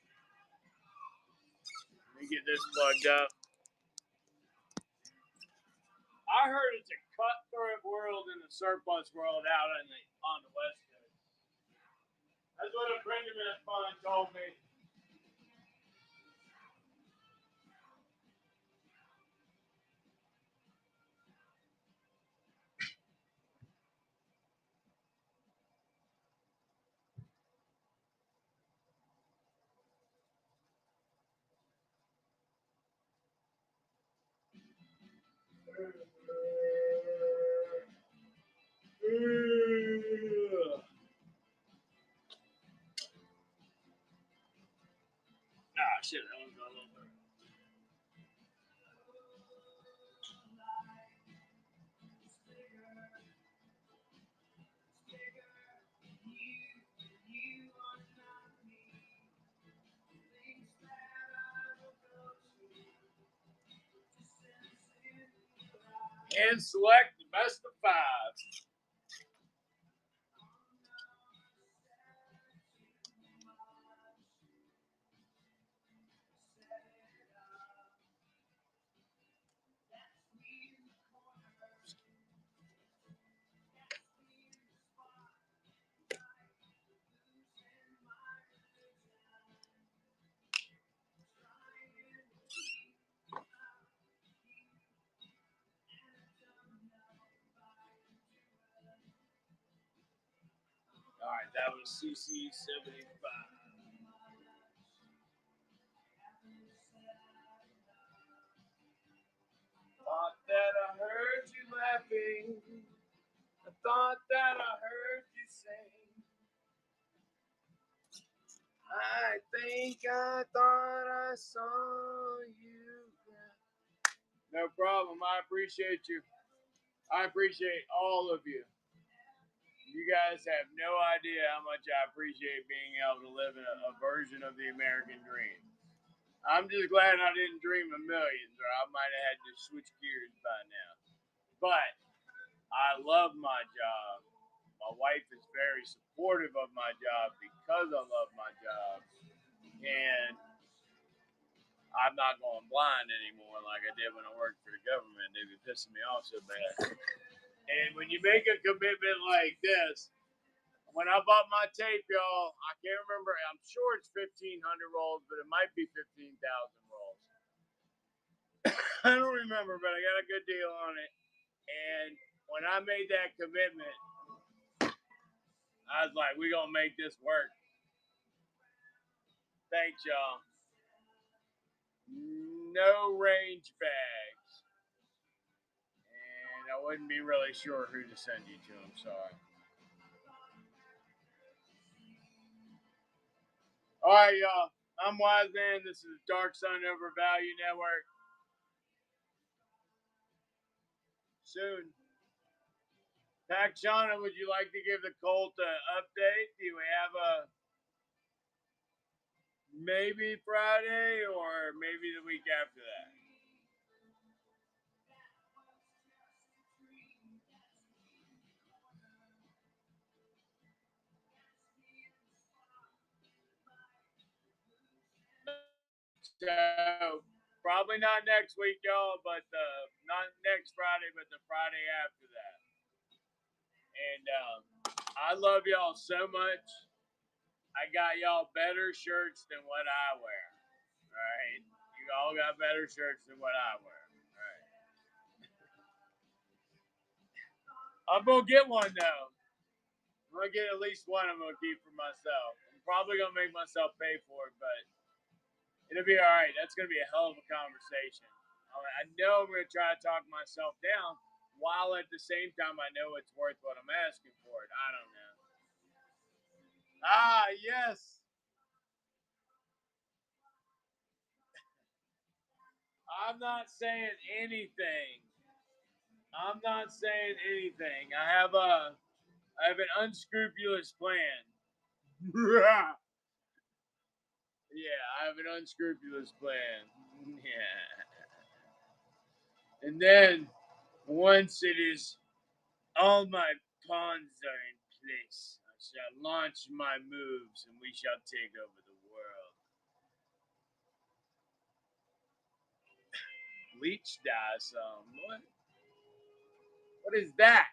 Let me get this plugged up. I heard it's a cutthroat world in the surplus world out on the West Coast. That's what a friend of mine told me. Ah, shit, that one's all over. And select the best of 5. All right, that was CC 75. Thought that I heard you laughing. I thought that I heard you sing. I think I thought I saw you. No problem. I appreciate you. I appreciate all of you. You guys have no idea how much I appreciate being able to live in a version of the American dream. I'm just glad I didn't dream of millions, or I might have had to switch gears by now. But I love my job. My wife is very supportive of my job because I love my job. And I'm not going blind anymore like I did when I worked for the government. They'd be pissing me off so bad. And when you make a commitment like this, when I bought my tape, y'all, I can't remember. I'm sure it's 1,500 rolls, but it might be 15,000 rolls. I don't remember, but I got a good deal on it. And when I made that commitment, I was like, we're going to make this work. Thanks, y'all. no range bags. And I wouldn't be really sure who to send you to. I'm sorry. All right, y'all. I'm Wise Man. This is Dark Sun Overvalue Network. Soon. Pakshana, would you like to give the Colt an update? Do we have a maybe Friday or maybe the week after that? So probably not next week, y'all, but not next Friday, but the Friday after that. And I love y'all so much. I got y'all better shirts than what I wear. All right, you all got better shirts than what I wear. All right, I'm gonna get one though. I'm gonna get at least one. I'm gonna keep for myself. I'm probably gonna make myself pay for it, but it'll be all right. That's gonna be a hell of a conversation. I know I'm gonna try to talk myself down, while at the same time I know it's worth what I'm asking for it. I don't know. Ah, yes. I'm not saying anything. I'm not saying anything. I have an unscrupulous plan. Yeah, I have an unscrupulous plan. Yeah. And then once it is all my pawns are in place, I shall launch my moves and we shall take over the world. Leech dies some. What is that?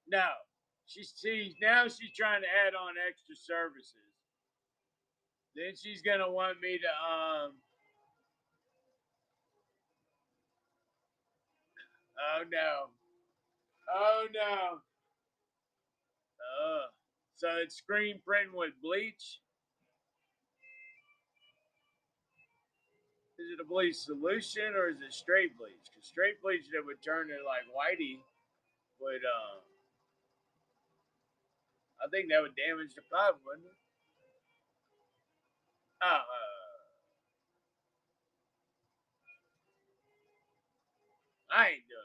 No. Now she's trying to add on extra services. Then she's gonna want me to oh no. Oh no. So it's screen printing with bleach. Is it a bleach solution or is it straight bleach? Because straight bleach that would turn it like whitey would I think that would damage the pipe, wouldn't it? I ain't doing it.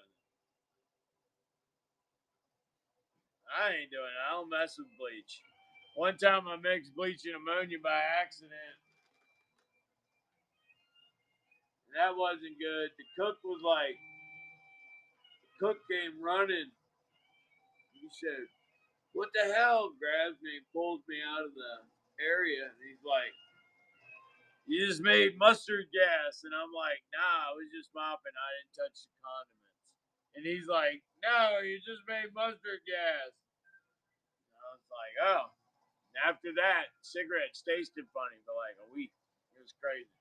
I ain't doing it. I don't mess with bleach. One time I mixed bleach and ammonia by accident. And that wasn't good. The cook was like, the cook came running. He said, "What the hell?" Grabs me and pulls me out of the area. And he's like, "You just made mustard gas." And I'm like, "Nah, I was just mopping. I didn't touch the condiments." And he's like, "No, you just made mustard gas." And I was like, "Oh." And after that, cigarettes tasted funny for like a week. It was crazy.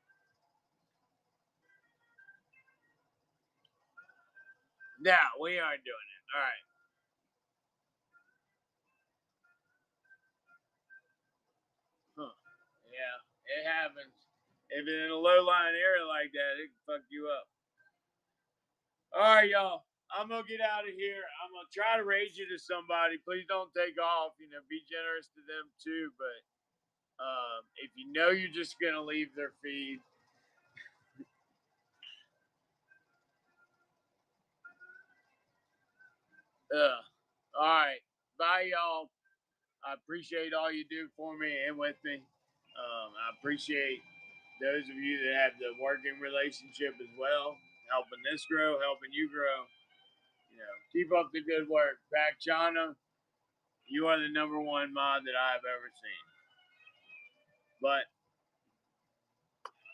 Nah, we aren't doing it. All right. Huh. Yeah, it happens. If it's in a low lying area like that, it can fuck you up. All right, y'all. I'm gonna get out of here. I'm gonna try to raise you to somebody. Please don't take off. Be generous to them too. But if you know you're just gonna leave their feed, all right. Bye, y'all. I appreciate all you do for me and with me. I appreciate those of you that have the working relationship as well, helping this grow, helping you grow. Keep up the good work. Back China, you are the number one mod that I've ever seen. But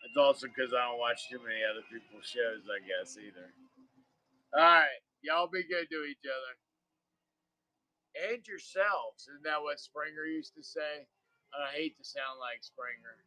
it's also because I don't watch too many other people's shows, I guess, either. All right. Y'all be good to each other. And yourselves. Isn't that what Springer used to say? I hate to sound like Springer.